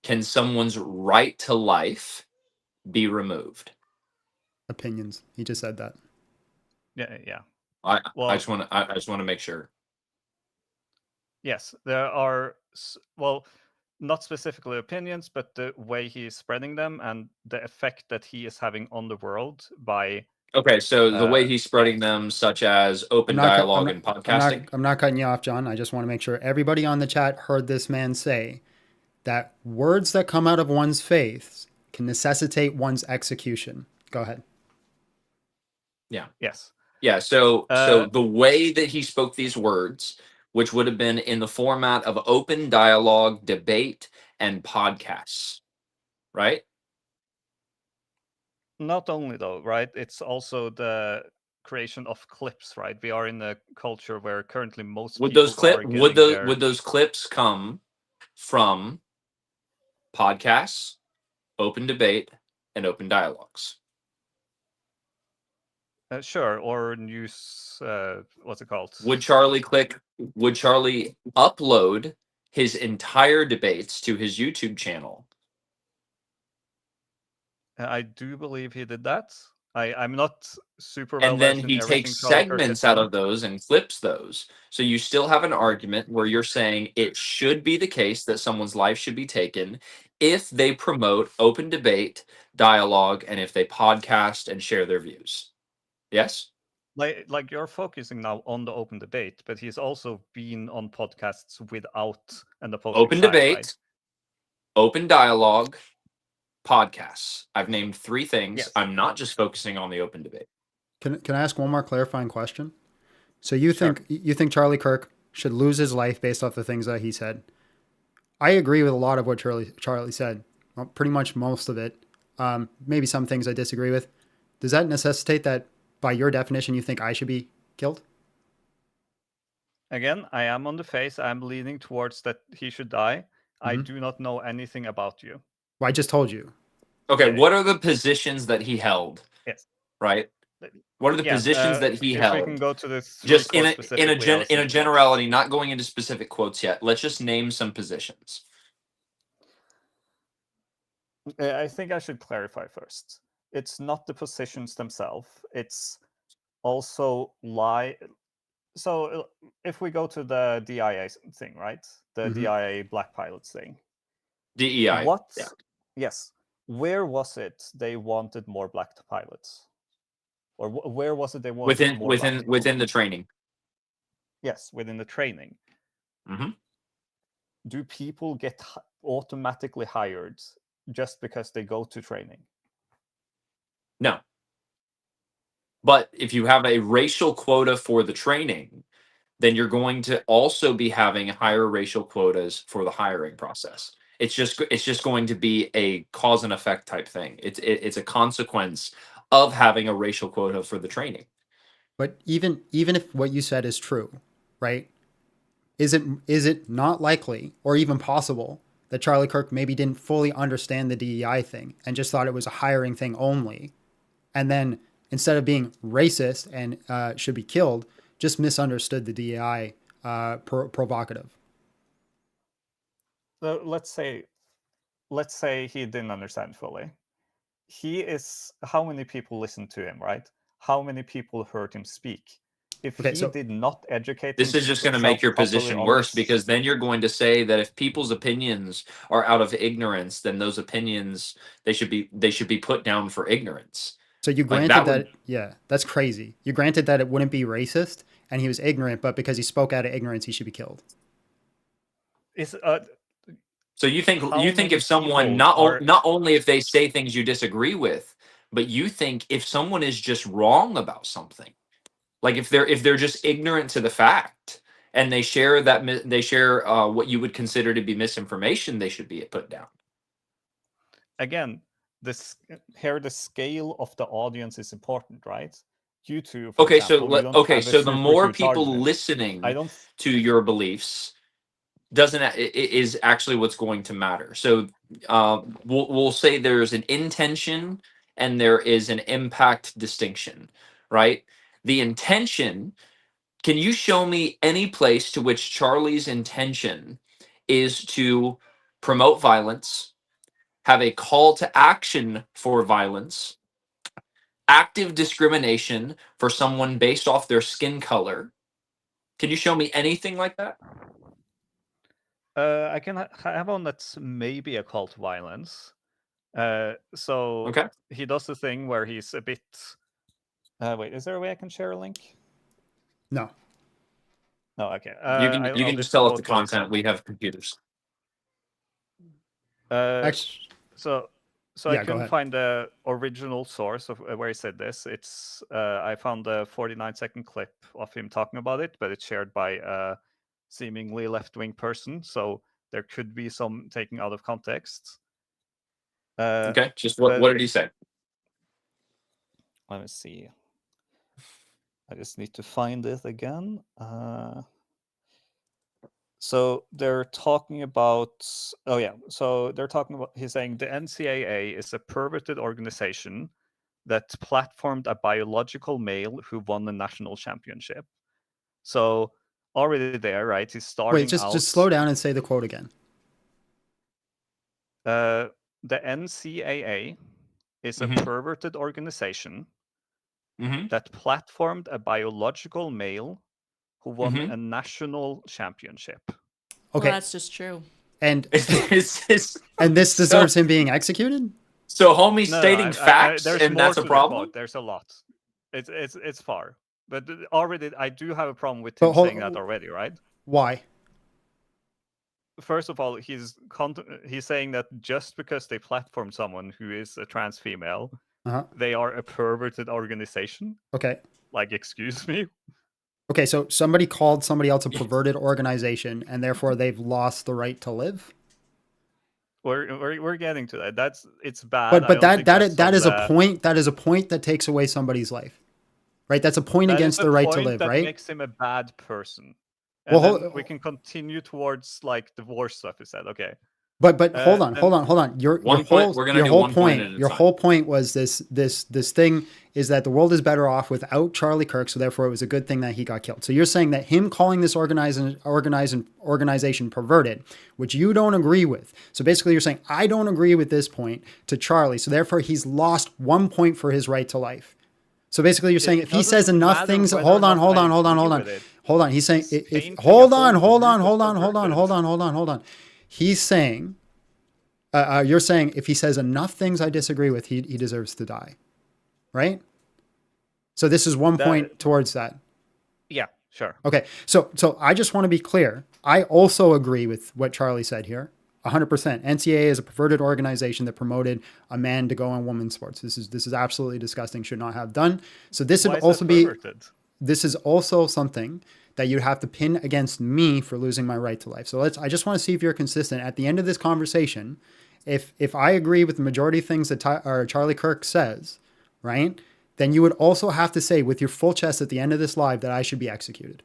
can someone's right to life be removed? Opinions. He just said that. Yeah. I Well, just want to make sure. yes, there are. Well, not specifically opinions, but the way he is spreading them and the effect that he is having on the world by. Okay, so the way he's spreading them, such as open dialogue and podcasting. I'm not cutting you off, John. I just want to make sure everybody on the chat heard this man say that words that come out of one's face can necessitate one's execution. Go ahead. Yeah. Yes. Yeah. So the way that he spoke these words, which would have been in the format of open dialogue, debate, and podcasts, right? Not only though, right? It's also the creation of clips, right? We are in a culture where currently most Would people those are getting their. would those clips come from podcasts, open debate, and open dialogues? Sure, or news. What's it called? Would Charlie upload his entire debates to his YouTube channel? I do believe he did that. I'm not super well And then versed in he everything takes Charlie Kirk has segments out done. of those and clips those. So you still have an argument where you're saying it should be the case that someone's life should be taken if they promote open debate, dialogue, and if they podcast and share their views. Yes? Like you're focusing now on the open debate, but he's also been on podcasts without an opposing Open side, debate, right? open dialogue, podcasts. I've named 3 things. Yes. I'm not just focusing on the open debate. Can I ask one more clarifying question? So you think Charlie Kirk should lose his life based off the things that he said? I agree with a lot of what Charlie said. Well, pretty much most of it. Maybe some things I disagree with. Does that necessitate that, by your definition, you think I should be killed? Again, I am on the face. I'm leaning towards that he should die. I do not know anything about you. Well, I just told you. Okay, what are the positions that he held? Yes. Right? What are the positions that he if held? we can go to the just in a generality, not going into specific quotes yet. Let's just name some positions. I think I should clarify first. It's not the positions themselves. It's also So if we go to the DIA thing, right? The DIA black pilots thing. DEI. What? Yeah. Yes. Where was it they wanted more black pilots? Or where was it they wanted within the training? Yes, within the training. Do people get automatically hired just because they go to training? No. But if you have a racial quota for the training, then you're going to also be having higher racial quotas for the hiring process. It's just going to be a cause and effect type thing. It's a consequence of having a racial quota for the training. But even if what you said is true, right? Is it not likely or even possible that Charlie Kirk maybe didn't fully understand the DEI thing and just thought it was a hiring thing only, and then instead of being racist and should be killed, just misunderstood the DEI provocative? So let's say he didn't understand fully. he is. How many people listen to him, right? How many people heard him speak? If Okay, he so did not educate This is just going to himself make your properly position on worse, this, because then you're going to say that if people's opinions are out of ignorance, then those opinions they should be put down for ignorance. so you Like granted that would that, yeah, that's crazy. You granted that it wouldn't be racist, and he was ignorant, but because he spoke out of ignorance, he should be killed. is So you think how many if someone people are not only if they say things you disagree with, but you think if someone is just wrong about something, like if they're just ignorant to the fact and they share what you would consider to be misinformation, they should be put down. again, here the scale of the audience is important, right? You two, for Okay, example, you don't have a so the super more huge people audience. listening I don't. to your beliefs is actually what's going to matter. So we'll say there's an intention and there is an impact distinction, right? The intention, can you show me any place to which Charlie's intention is to promote violence, have a call to action for violence, active discrimination for someone based off their skin color? Can you show me anything like that? I can have one that's maybe a call to violence. So Okay. he does the thing where he's a bit. Wait, is there a way I can share a link? No. No, okay. You can just tell us the content. We have computers. So Yeah, I go couldn't ahead. find the original source of where he said this. It's I found a 49-second clip of him talking about it, but it's shared by a seemingly left-wing person, so there could be some taking out of context. Okay, just what did he say? Let me see. I just need to find it again. So they're talking about, so they're talking about, he's saying the NCAA is a perverted organization that platformed a biological male who won the national championship. So already there, right? He's starting Wait, just out. slow down and say the quote again. The NCAA is a perverted organization that platformed a biological male who won a national championship. Okay. Well, that's just true. And and this deserves him being executed? So homie's stating facts, there's and more that's to a the problem? quote. There's a lot. It's far. But already I do have a problem with But him saying that already, right? Why? First of all, he's saying that just because they platform someone who is a trans female, they are a perverted organization. Okay. Like, excuse me? Okay, so somebody called somebody else a perverted organization, and therefore they've lost the right to live? We're getting to that. It's bad. But that is a point. That is a point that takes away somebody's life, right? That's a point against the right to live, that right? Makes him a bad person. And Well, then we can continue towards like divorce stuff. You said, okay. But hold on. Your whole point was this thing is that the world is better off without Charlie Kirk, so therefore it was a good thing that he got killed. So you're saying that him calling this organization perverted, which you don't agree with. So basically you're saying I don't agree with this point to Charlie, so therefore he's lost 1 point for his right to life. So basically you're saying if he says enough things, hold on. He's saying hold on. He's saying, you're saying if he says enough things I disagree with, he deserves to die, right? So this is 1 point towards that. Yeah, sure. Okay, so I just want to be clear. I also agree with what Charlie said here, 100%. NCAA is a perverted organization that promoted a man to go on women's sports. This is absolutely disgusting. Should not have done. So this would also be. This is also something that you'd have to pin against me for losing my right to life. So I just want to see if you're consistent. At the end of this conversation, if I agree with the majority of things that Charlie Kirk says, right, then you would also have to say with your full chest at the end of this live that I should be executed.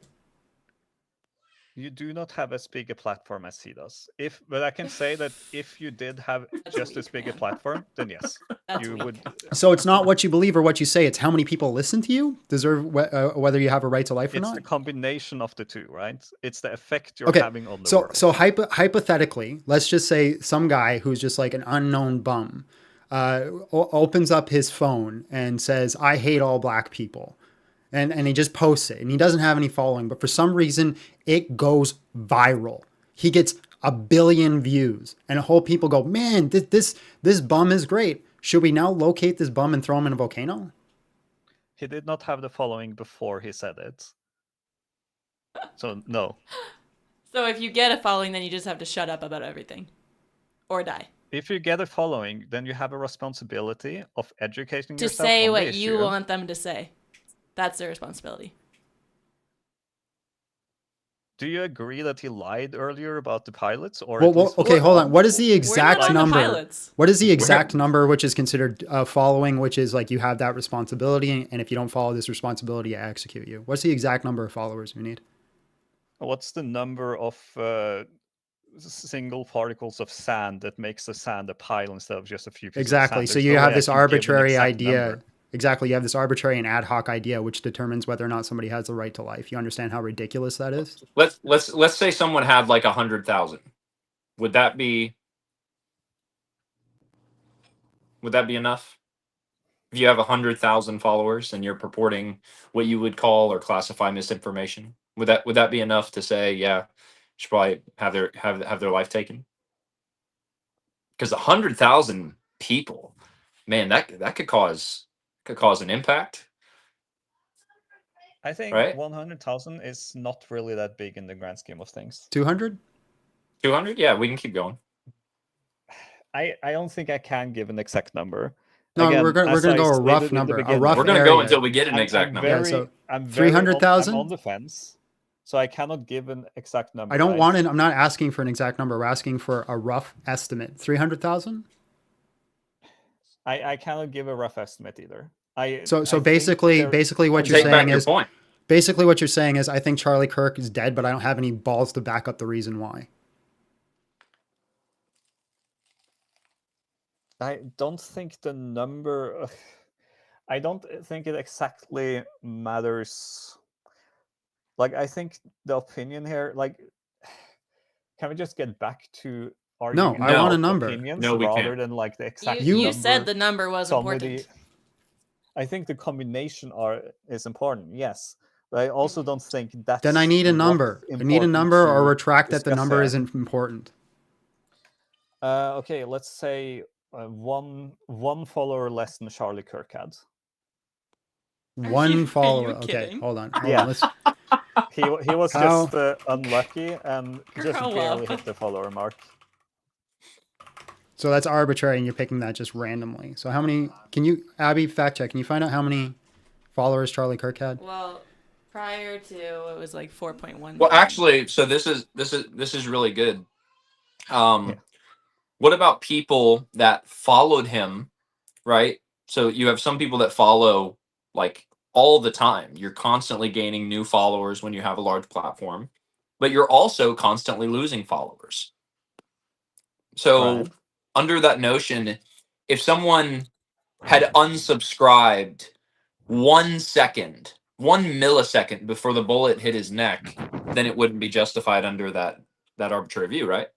You do not have as big a platform as he does. But I can say that if you did have just as big a platform, then yes, you would. So it's not what you believe or what you say; it's how many people listen to you, deserve whether you have a right to life or not. It's the combination of the two, right? It's the effect you're having on the world. So hypothetically, let's just say some guy who's just like an unknown bum opens up his phone and says, "I hate all black people." And he just posts it, and he doesn't have any following, but for some reason it goes viral. He gets 1 billion views, and whole people go, "Man, this bum is great. Should we now locate this bum and throw him in a volcano?" He did not have the following before he said it. So no. So if you get a following, then you just have to shut up about everything or die. If you get a following, then you have a responsibility of educating To yourself say on the what you issue. want them to say. That's their responsibility. Do you agree that he lied earlier about the pilots? Or Well, okay, hold on. What is the exact on the number? pilots. What is the exact number which is considered following, which is like you have that responsibility, and if you don't follow this responsibility, I execute you? What's the exact number of followers we need? What's the number of single particles of sand that makes the sand a pile instead of just a few pieces Exactly. of sand? So There's you no have way I this can give an arbitrary exact idea. number. Exactly. You have this arbitrary and ad hoc idea which determines whether or not somebody has the right to life. You understand how ridiculous that is? Let's say someone had like 100,000. Would that be enough? If you have 100,000 followers and you're purporting what you would call or classify misinformation, would that be enough to say, yeah, should probably have their life taken? Because 100,000 people, man, that could cause an impact, I think right? 100,000 is not really that big in the grand scheme of things. 200? 200? Yeah, we can keep going. I don't think I can give an exact number. No, Again, we're gonna as I go a rough stated in the number, a beginning, rough We're gonna area. go until we get an exact I'm number. Yeah, very, so I'm 300,000? I'm on the fence, so I cannot give an exact number. I don't right? want it. I'm not asking for an exact number. We're asking for a rough estimate. 300,000? I cannot give a rough estimate either. So I think basically there- what you're Take back saying your is point. basically what you're saying is I think Charlie Kirk is dead, but I don't have any balls to back up the reason why. I don't think the number. I don't think it exactly matters. Like, I think the opinion here, like, can we just get back to arguing I want a about number. opinions No, we rather can't. than like the exact You number? said the number was Somebody- important. I think the combination is important, yes. But I also don't think that's. Then I need a what's number. I need a important number or to retract that the discuss number here. isn't important. Okay, let's say one follower less than Charlie Kirk had. One follower. Okay, kidding? hold on. Yeah. Let's, He was How- just unlucky and just Grow barely up. hit the follower mark. so that's arbitrary, and you're picking that just randomly. So how many? Can you, Abby, fact check? Can you find out how many followers Charlie Kirk had? Well, prior to it was like 4.1. Well, actually, so this is really good. What about people that followed him, right? So you have some people that follow like all the time. You're constantly gaining new followers when you have a large platform, but you're also constantly losing followers. So Right. under that notion, if someone had unsubscribed 1 second, 1 millisecond before the bullet hit his neck, then it wouldn't be justified under that arbitrary view, right?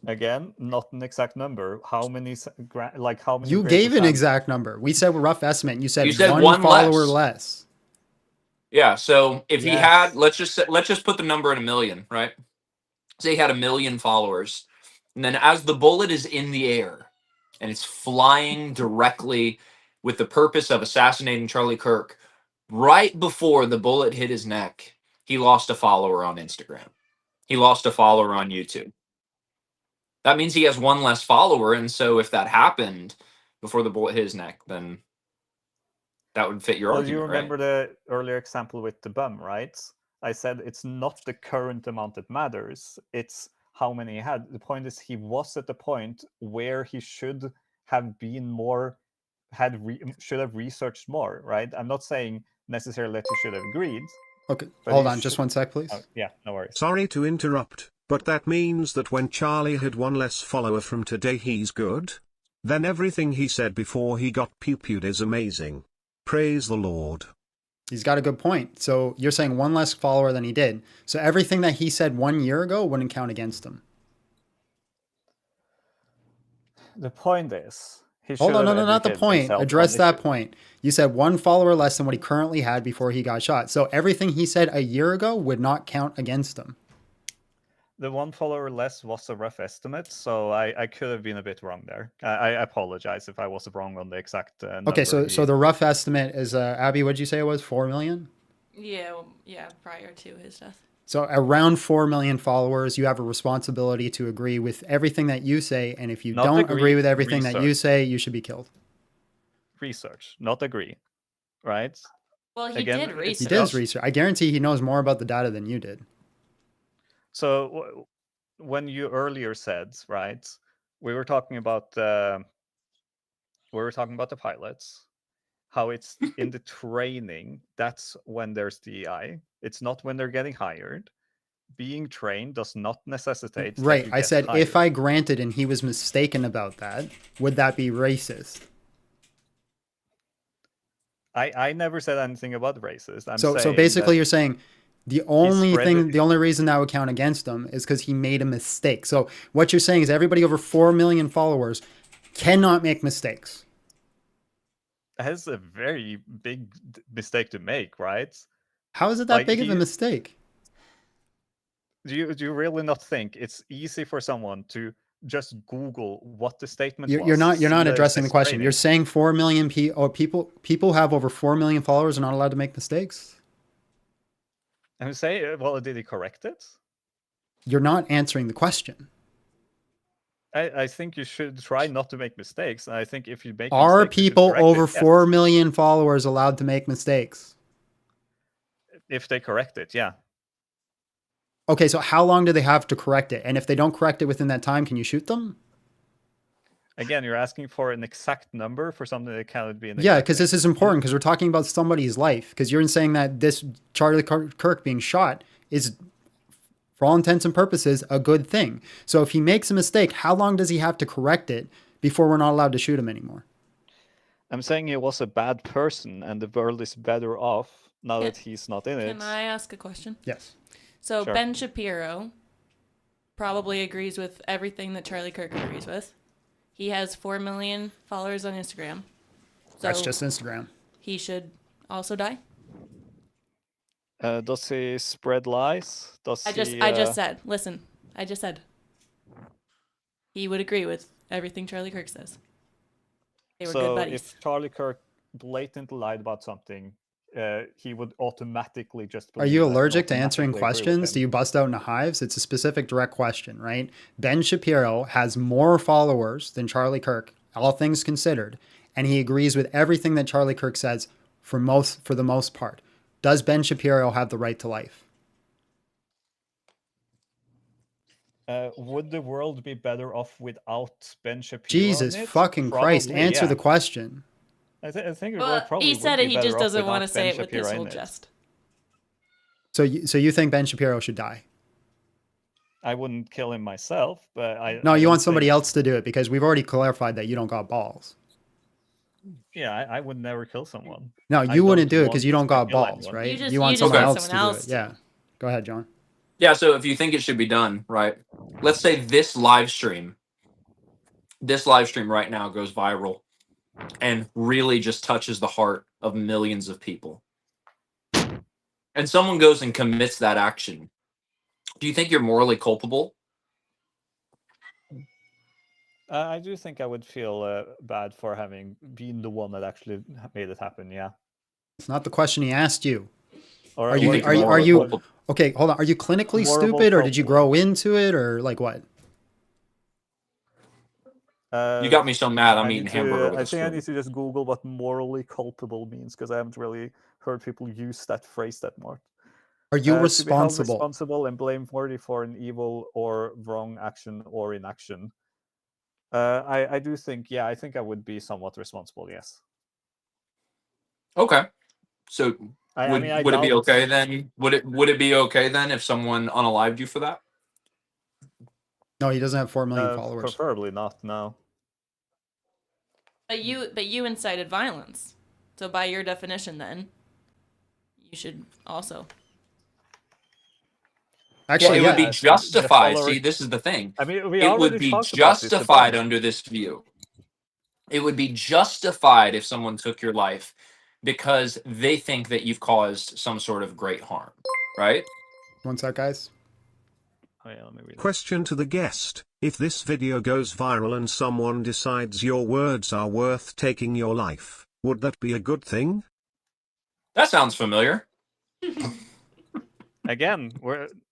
Again, not an exact number. How many? How many? You grains gave of an sand? exact number. We said a rough estimate. And you said, You said one one follower less. less. Yeah. So if he Yes. had, let's just put the number at 1 million, right? Say he had 1 million followers, and then as the bullet is in the air and it's flying directly with the purpose of assassinating Charlie Kirk, right before the bullet hit his neck, he lost a follower on Instagram. He lost a follower on YouTube. That means he has one less follower, and so if that happened before the bullet hit his neck, then that would fit your Well, argument, you right? remember the earlier example with the bum, right? I said it's not the current amount that matters; it's how many he had. The point is, he was at the point where he should have been more, should have researched more, right? I'm not saying necessarily that he should have agreed. Okay, but hold he on, just should- 1 sec, please. Oh, yeah, no worries. Sorry to interrupt, but that means that when Charlie had one less follower from today he's good? Then everything he said before he got pew-pewed is amazing. Praise the Lord. He's got a good point. So you're saying one less follower than he did. So everything that he said 1 year ago wouldn't count against him. The point is, he Hold should on, have no, not the educated point. himself Address on that issues. point. You said 1 follower less than what he currently had before he got shot. So everything he said a year ago would not count against him. The 1 follower less was a rough estimate, so I could have been a bit wrong there. I apologize if I was wrong on the exact number. Okay, so the rough estimate is, Abby, what'd you say it was? 4 million? Yeah, well, yeah, prior to his death. So around 4 million followers, you have a responsibility to agree with everything that you say. And if you Not don't agree, agree with everything that you research. say, you should be killed. Research, not agree, right? Well, he Again, did it's research. He does research. I guarantee he knows more about the data than you did. So when you earlier said, right, we were talking about the pilots, how it's in the training. That's when there's DEI. It's not when they're getting hired. Being trained does not necessitate that Right. you I get said hired. if I granted and he was mistaken about that, would that be racist? I never said anything about racist. I'm So saying basically that you're saying the only spread the only reason that would count against him is because he made a mistake. So what you're saying is everybody over 4 million followers cannot make mistakes. has a very big mistake to make, right? How is it that big of a mistake? Do you really not think it's easy for someone to just Google what the statement was? You're not see that it addressing the says question. training? You're saying 4 million people have over 4 million followers are not allowed to make mistakes? I'm saying, well, did he correct it? You're not answering the question. I think you should try not to make mistakes. And I think if you make a Are mistake, you should people correct over it, yes. 4 million followers allowed to make mistakes? If they correct it, yeah. Okay, so how long do they have to correct it? And if they don't correct it within that time, can you shoot them? Again, you're asking for an exact number for something that cannot be an Yeah, exact because this is important because we're talking about somebody's life. Because you're saying that this Charlie Kirk being shot is, for all intents and purposes, a good thing. So if he makes a mistake, how long does he have to correct it before we're not allowed to shoot him anymore? I'm saying he was a bad person and the world is better off now that he's not in it. Can I ask a question? Yes. So Sure. Ben Shapiro probably agrees with everything that Charlie Kirk agrees with. He has 4 million followers on Instagram. So That's just Instagram. he should also die? Does he spread lies? Does I he? just said, listen, I just said he would agree with everything Charlie Kirk says. They were good So buddies. if Charlie Kirk blatantly lied about something, he would automatically just. Are you believe that and allergic to answering automatically agree with questions? him. Do you bust out into hives? It's a specific direct question, right? Ben Shapiro has more followers than Charlie Kirk, all things considered, and he agrees with everything that Charlie Kirk says for the most part. Does Ben Shapiro have the right to life? Would the world be better off without Ben Shapiro? Jesus in it? fucking Christ, Probably, answer yeah. the question. I think the Well, world probably he would said be it, he better just off doesn't want to without say Ben it with Shapiro his in whole it. chest. So you think Ben Shapiro should die? I wouldn't kill him myself, but No, I you don't want somebody think- else to do it because we've already clarified that you don't got balls. Yeah, I would never kill someone. No, I you wouldn't don't do it because want you don't to got kill balls, anyone. right? You want just someone want else someone to else do it. Yeah. Go ahead, John. Yeah, so if you think it should be done, right? Let's say this live stream right now goes viral and really just touches the heart of millions of people. And someone goes and commits that action. Do you think you're morally culpable? I do think I would feel bad for having been the one that actually made it happen. Yeah. It's not the question he asked you. Or Are you what- are you okay? Hold on. Are you clinically Horrible stupid, or did you culpable. grow into it, or like what? You got me so mad I'm I eating need hamburger to, with I a think I spoon. need to just Google what morally culpable means because I haven't really heard people use that phrase that much. Are you To be held responsible? responsible and blameworthy for an evil or wrong action or inaction. I do think, yeah, I think I would be somewhat responsible. Yes. Okay. So I would mean, I would it be doubt- okay then? Would it be okay then if someone unalived you for that? No, he doesn't have 4 million followers. Preferably not. No. But you incited violence. So by your definition then, you should also. Actually, it would be yeah. justified. See, this is the thing. I mean, we It would already be talked about this. The justified bunch. under this view. It would be justified if someone took your life because they think that you've caused some sort of great harm, right? One sec, guys. Oh, yeah, let me read it. Question to the guest: if this video goes viral and someone decides your words are worth taking your life, would that be a good thing? That sounds familiar. Again,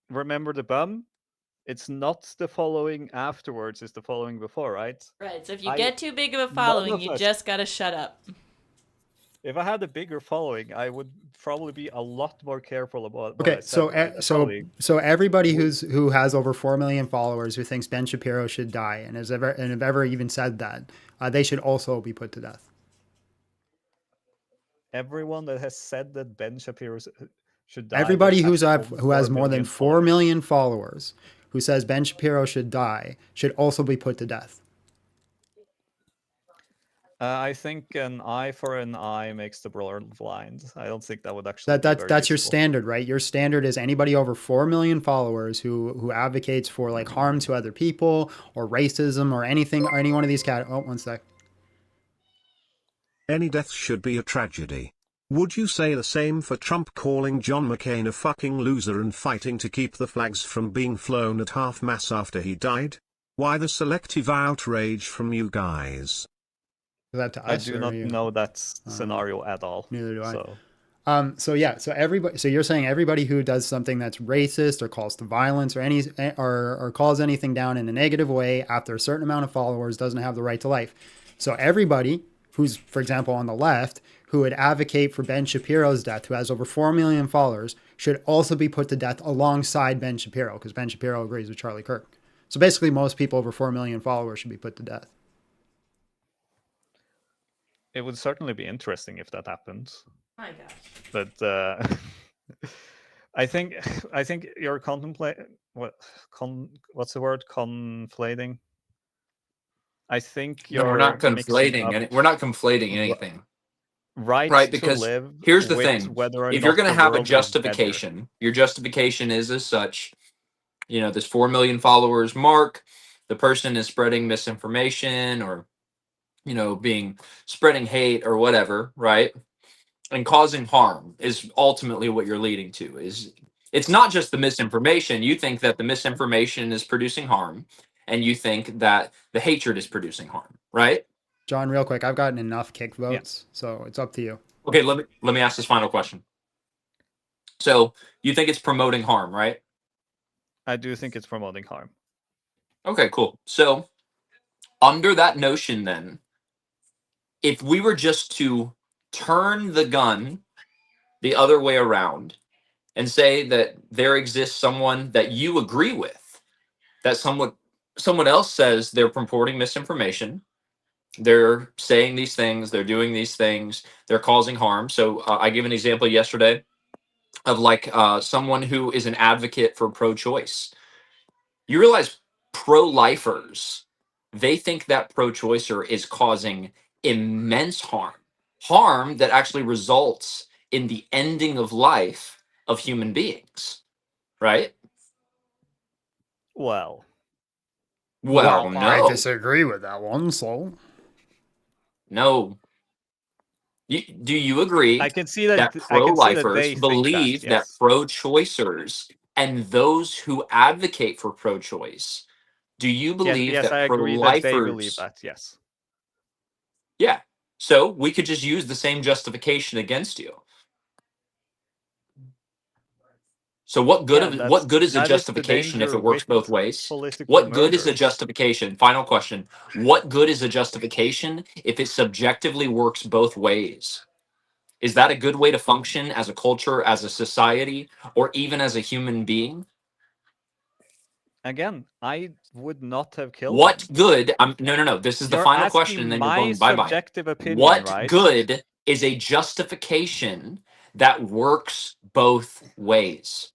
remember the bum? It's not the following afterwards, it's the following before, right? Right, so if you get too big of a following, you just gotta shut up. If I had a bigger following, I would probably be a lot more careful about what Okay, I said. so everybody who has over 4 million followers who thinks Ben Shapiro should die and have ever even said that, they should also be put to death. Everyone that has said that Ben Shapiro should die. Everybody who has more than 4 million followers who says Ben Shapiro should die should also be put to death. I think an eye for an eye makes the world blind. I don't think that would actually. That's your standard, right? Your standard is anybody over 4 million followers who advocates for like harm to other people or racism or anything or any one of these one sec. Any death should be a tragedy. Would you say the same for Trump calling John McCain a fucking loser and fighting to keep the flags from being flown at half-mast after he died? Why the selective outrage from you guys? Is that to I us do or not you? know that scenario at all. Neither do I. So. So you're saying everybody who does something that's racist or calls to violence or calls anything down in a negative way after a certain amount of followers doesn't have the right to life. So everybody who's, for example, on the left, who would advocate for Ben Shapiro's death, who has over 4 million followers, should also be put to death alongside Ben Shapiro, because Ben Shapiro agrees with Charlie Kirk. So basically, most people over 4 million followers should be put to death. It would certainly be interesting if that happened. My gosh. But I think you're contemplating what's the word? Conflating. I think you're. No, we're not conflating. We're not conflating anything. Right, because live here's the thing. If you're going to have a world is justification, your justification is as such, this 4 million followers mark, the person is spreading misinformation or, spreading hate or whatever, right? And causing harm is ultimately what you're leading to. It's not just the misinformation. You think that the misinformation is producing harm, and you think that the hatred is producing harm, right? John, real quick, I've gotten enough kick votes, so it's up to you. Okay, let me ask this final question. So you think it's promoting harm, right? I do think it's promoting harm. Okay, cool. So under that notion, then, if we were just to turn the gun the other way around and say that there exists someone that you agree with, that someone else says they're purporting misinformation, they're saying these things, they're doing these things, they're causing harm. So I gave an example yesterday of someone who is an advocate for pro-choice. You realize pro-lifers, they think that pro-choicer is causing immense harm that actually results in the ending of life of human beings, right? Well, no. I disagree with that one, so. No. Do you agree I can see that pro-lifers believe that, yes. that pro-choicers and those who advocate for pro-choice, do you believe yes, that I agree pro-lifers... that they believe that, yes. Yeah. So we could just use the same justification against you. So what good is a justification if it works both ways? What good is a justification? Final question. What good is a justification if it subjectively works both ways? Is that a good way to function as a culture, as a society, or even as a human being? Again, I would not have killed What him. good? No. This is the You're final question, and then you're going bye-bye. Subjective opinion, what right? good is a justification that works both ways?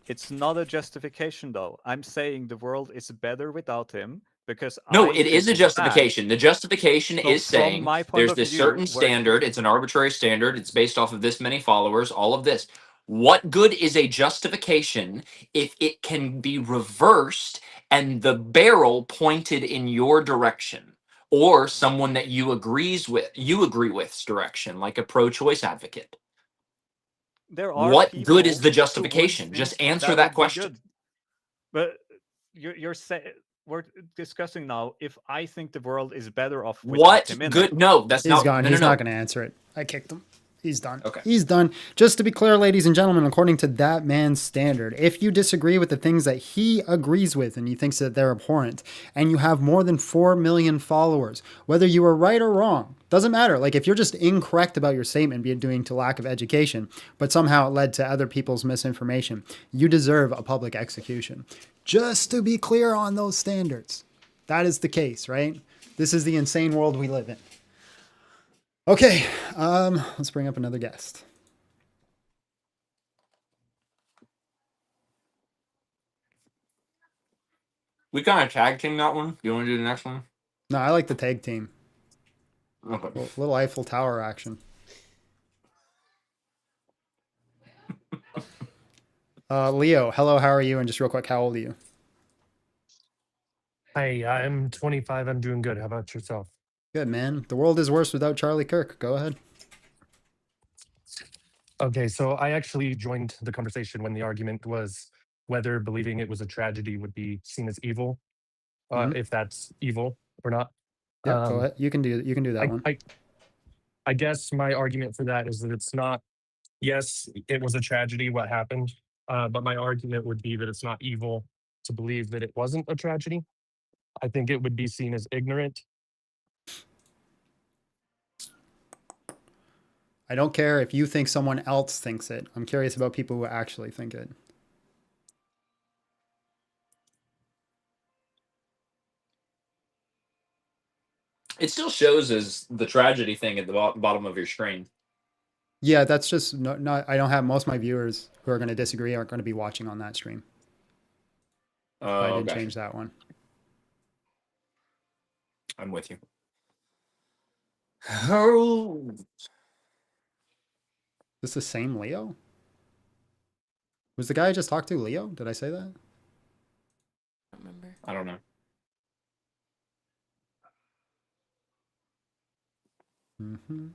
It's not a justification, though. I'm saying the world is better without him because it is a justification. The justification is saying there's this certain standard. It's an arbitrary standard. It's based off of this many followers. All of this. What good is a justification if it can be reversed and the barrel pointed in your direction, or someone that you agree with's direction, like a pro-choice advocate? There are What good is people the who would justification? think Just answer that that would be question. good. But you're saying we're discussing now if I think the world is better off without What him in good? it. No, that's He's not. gone. No, He's no, not no. going to answer it. I kicked him. He's done. Okay. He's done. Just to be clear, ladies and gentlemen, according to that man's standard, if you disagree with the things that he agrees with and he thinks that they're abhorrent, and you have more than 4 million followers, whether you are right or wrong, doesn't matter. Like if you're just incorrect about your statement being due to lack of education, but somehow it led to other people's misinformation, you deserve a public execution. Just to be clear on those standards. That is the case, right? This is the insane world we live in. Okay, let's bring up another guest. We kind of tag team that one. Do you want to do the next one? No, I like the tag team. Okay. Little Eiffel Tower action. Leo, hello, how are you? And just real quick, how old are you? Hi, I'm 25. I'm doing good. How about yourself? Good, man. The world is worse without Charlie Kirk. Go ahead. Okay, so I actually joined the conversation when the argument was whether believing it was a tragedy would be seen as evil, if that's evil or not. Yeah, go ahead. You can do that one. I guess my argument for that is that it's not. Yes, it was a tragedy what happened, but my argument would be that it's not evil to believe that it wasn't a tragedy. I think it would be seen as ignorant. I don't care if you think someone else thinks it. I'm curious about people who actually think it. It still shows as the tragedy thing at the bottom of your screen. Yeah, that's just not. I don't have most of my viewers who are going to disagree aren't going to be watching on that stream. I didn't change that one. I'm with you. Oh. Is this the same Leo? Was the guy I just talked to Leo? Did I say that? I don't remember. I don't know. Mm-hmm.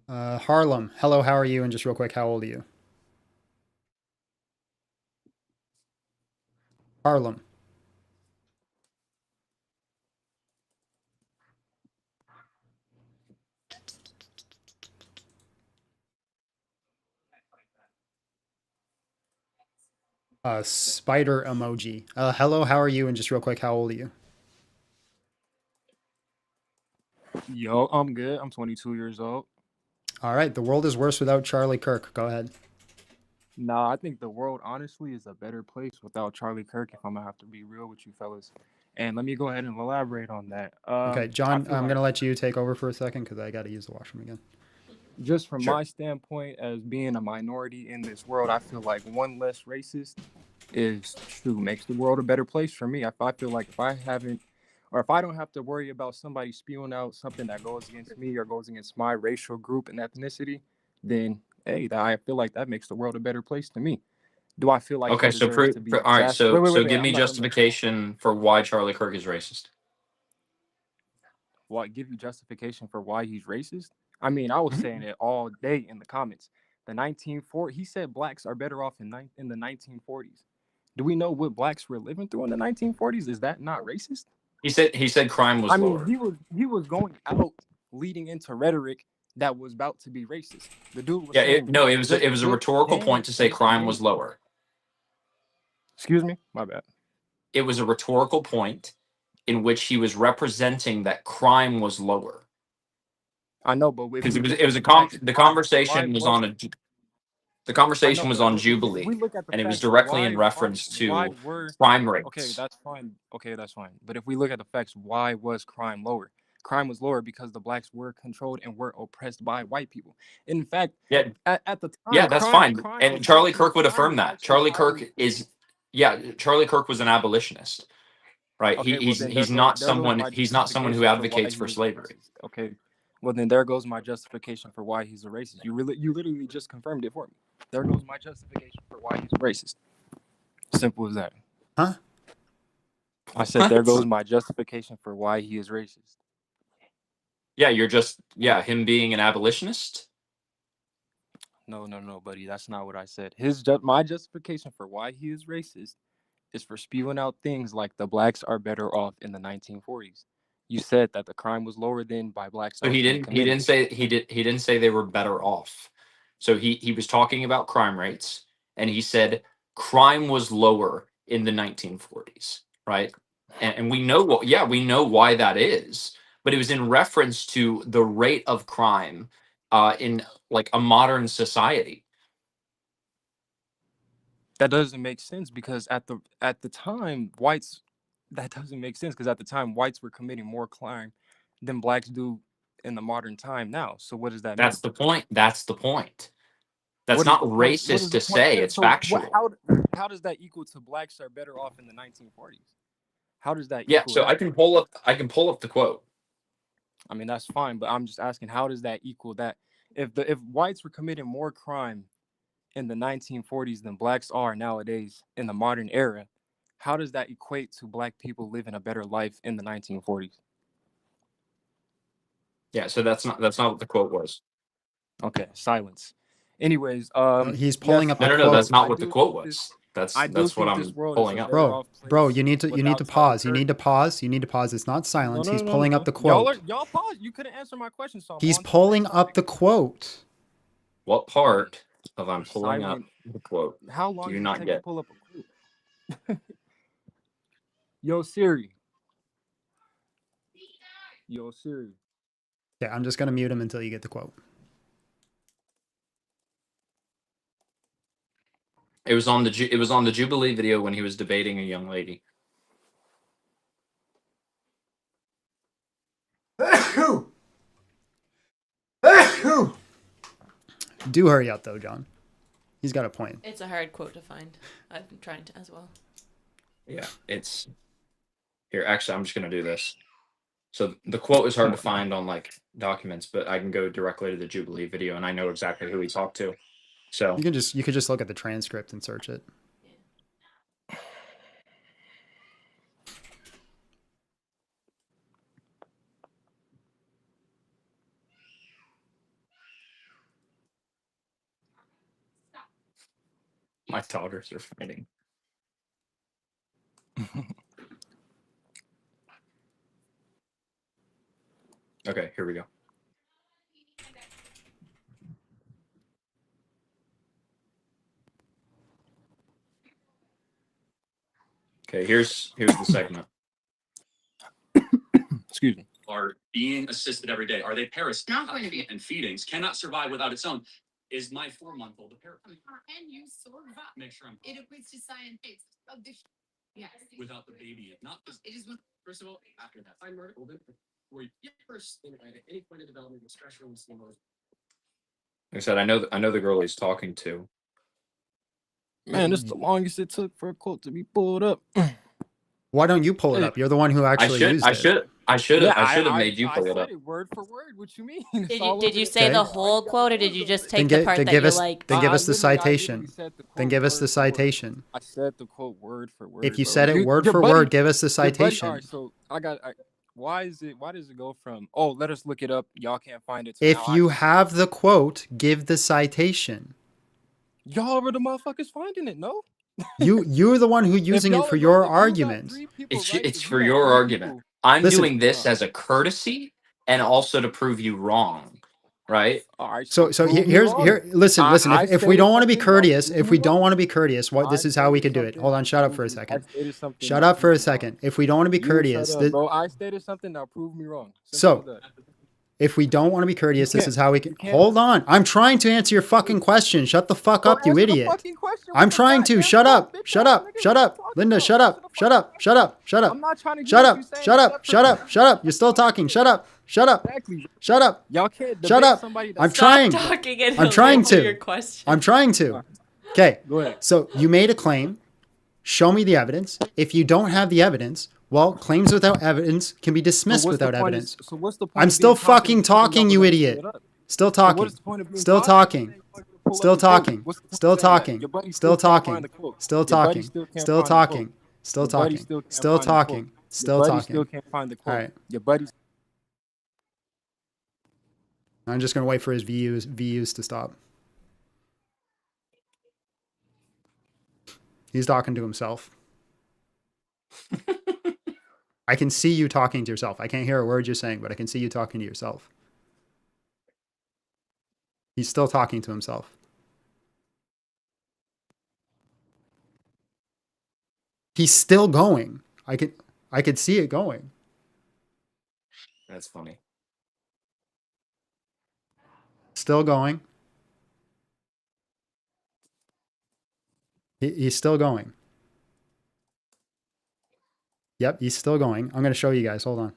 Harlem, hello, how are you? And just real quick, how old are you? Harlem. Spider emoji. Hello, how are you? And just real quick, how old are you? Yo, I'm good. I'm 22 years old. All right, the world is worse without Charlie Kirk. Go ahead. Nah, I think the world honestly is a better place without Charlie Kirk, if I'm gonna have to be real with you fellas. And let me go ahead and elaborate on that. Okay, John, I feel I'm like going to let you take over for a second because I got to use the washroom again. just from Sure. my standpoint as being a minority in this world, I feel like one less racist makes the world a better place for me. I feel like if I don't have to worry about somebody spewing out something that goes against me or goes against my racial group and ethnicity, then hey, I feel like that makes the world a better place to me. Do I feel like Okay, he so deserves to be all right, assassinated? so Wait, give me justification for why Charlie Kirk is racist. Well, give you justification for why he's racist? I mean, I was saying it all day in the comments. The 1940s, he said blacks are better off in the 1940s. Do we know what blacks were living through in the 1940s? Is that not racist? He said crime was lower. He was going out leading into rhetoric that was about to be racist. The dude was Yeah, saying, it was a rhetorical point to say crime was lower. Excuse me, my bad. It was a rhetorical point in which he was representing that crime was lower. I know, but because the conversation was on Jubilee, and it was directly in reference to crime rates. Okay, that's fine. But if we look at the facts, why was crime lower? Crime was lower because the blacks were controlled and were oppressed by white people. In fact, at the time, that's fine. And Charlie Kirk would affirm that. Charlie Kirk was an abolitionist. right? Okay, well then He's not there goes someone my he's not someone who justification for why advocates he for was slavery. racist. Okay, well then there goes my justification for why he's a racist. You literally just confirmed it for me. There goes my justification for why he's a racist. Simple as that. Huh? I said there goes my justification for why he is racist. Yeah, him being an abolitionist. No, buddy. That's not what I said. My justification for why he is racist is for spewing out things like the blacks are better off in the 1940s. You said that the crime was lower then by blacks So he being didn't he committed. didn't say he didn't say they were better off. So he was talking about crime rates, and he said crime was lower in the 1940s, right? And we know we know why that is, but it was in reference to the rate of crime in like a modern society. That doesn't make sense because at the time whites that doesn't make sense because at the time whites were committing more crime than blacks do in the modern time now. So what does that mean? That's the point. That's the point. That's What is not the point? What racist is to the point? say. It's factual. How does that equal to blacks are better off in the 1940s? How does that Yeah. equal So that? I can pull up the quote. I mean, that's fine, but I'm just asking, how does that equal that? If whites were committing more crime in the 1940s than blacks are nowadays in the modern era, how does that equate to black people living a better life in the 1940s? Yeah. So that's not what the quote was. Okay, silence. Anyways, he's pulling up a No. quote. That's not what the quote was. That's what I'm pulling up. Bro, you need to pause. You need to pause. It's not silence. He's pulling up the quote. Y'all pause. You couldn't answer my question, so He's pulling up the quote. What part of I'm pulling up the quote How long do you does it not take get? to pull up a quote? Yo, Siri. Yeah, I'm just gonna mute him until you get the quote. It was on the Jubilee video when he was debating a young lady. Do hurry up though, John. He's got a point. It's a hard quote to find. I've been trying to as well. Yeah, it's here. Actually, I'm just gonna do this. So the quote is hard to find on like documents, but I can go directly to the Jubilee video, and I know exactly who he talked to. So you could just look at the transcript and search it. my daughters are fighting. Okay, here we go. Okay, here's the segment. Excuse me. Are being assisted every day. Are they parasitic? And feedings cannot survive without its own. Is my 4-month-old a parasite? And you survive. Make sure I'm It equates to science. Yes. without the baby. Not just, It is. first of all, after that. I'm older. Were you first at any point in development, especially when seeing those? Like I said, I know the girl he's talking to. Man, this is the longest it took for a quote to be pulled up. Why don't you pull it up? You're the one who actually used it. I should have made you pull it up. I said it word for word. What you mean? Did you say the whole quote, or did you just take Then the part that you liked? Then give us the citation. Then give us the citation. I said the quote word for word. If you bro. said it word for word, give us the citation. All right, so why does it go from, oh, let us look it up, y'all can't find it. If you have the quote, give the citation. Y'all are the motherfuckers finding it, no? You're the one who using it for your argument. It's for your argument. I'm doing this as a courtesy and also to prove you wrong, right? All right. So listen. If we don't want to be courteous, this is how we could do it. Hold on, shut up for a second. Shut up for a second. If we don't want to be courteous, bro, I stated something, now prove me wrong. So if we don't want to be courteous, this is how we can. Hold on. I'm trying to answer your fucking question. Shut the fuck up, you idiot. I'm trying to. Shut up. Shut up. Shut up. Linda, shut up. Shut up. Shut up. Shut up. I'm not trying to shut up. Shut up. Shut up. Shut up. You're still talking. Shut up. Shut up. Shut up. Y'all can't shut up. I'm trying. I'm trying to. Your question. I'm trying to. Okay. Go ahead. So you made a claim. Show me the evidence. If you don't have the evidence, Well, claims without evidence can be So dismissed what's the without point? evidence. So what's the point I'm of being still confident fucking if y'all talking, would you never pull idiot. it up? Still So what talking. is the point of being Still confident if talking. you ain't fucking pull up Still the quote? talking. What's the point Still of saying that? talking. Your buddy Still still can't talking. find the quote. Still Your buddy talking. still can't Still find the quote. talking. Still Your buddy talking. still can't Still find the quote. talking. Your Still buddy talking. still can't find the All quote. right. Your buddy. I'm just gonna wait for his views to stop. He's talking to himself. I can see you talking to yourself. I can't hear a word you're saying, but I can see you talking to yourself. He's still talking to himself. He's still going. I could see it going. That's funny. Still going. He's still going. Yep, he's still going. I'm going to show you guys. Hold on.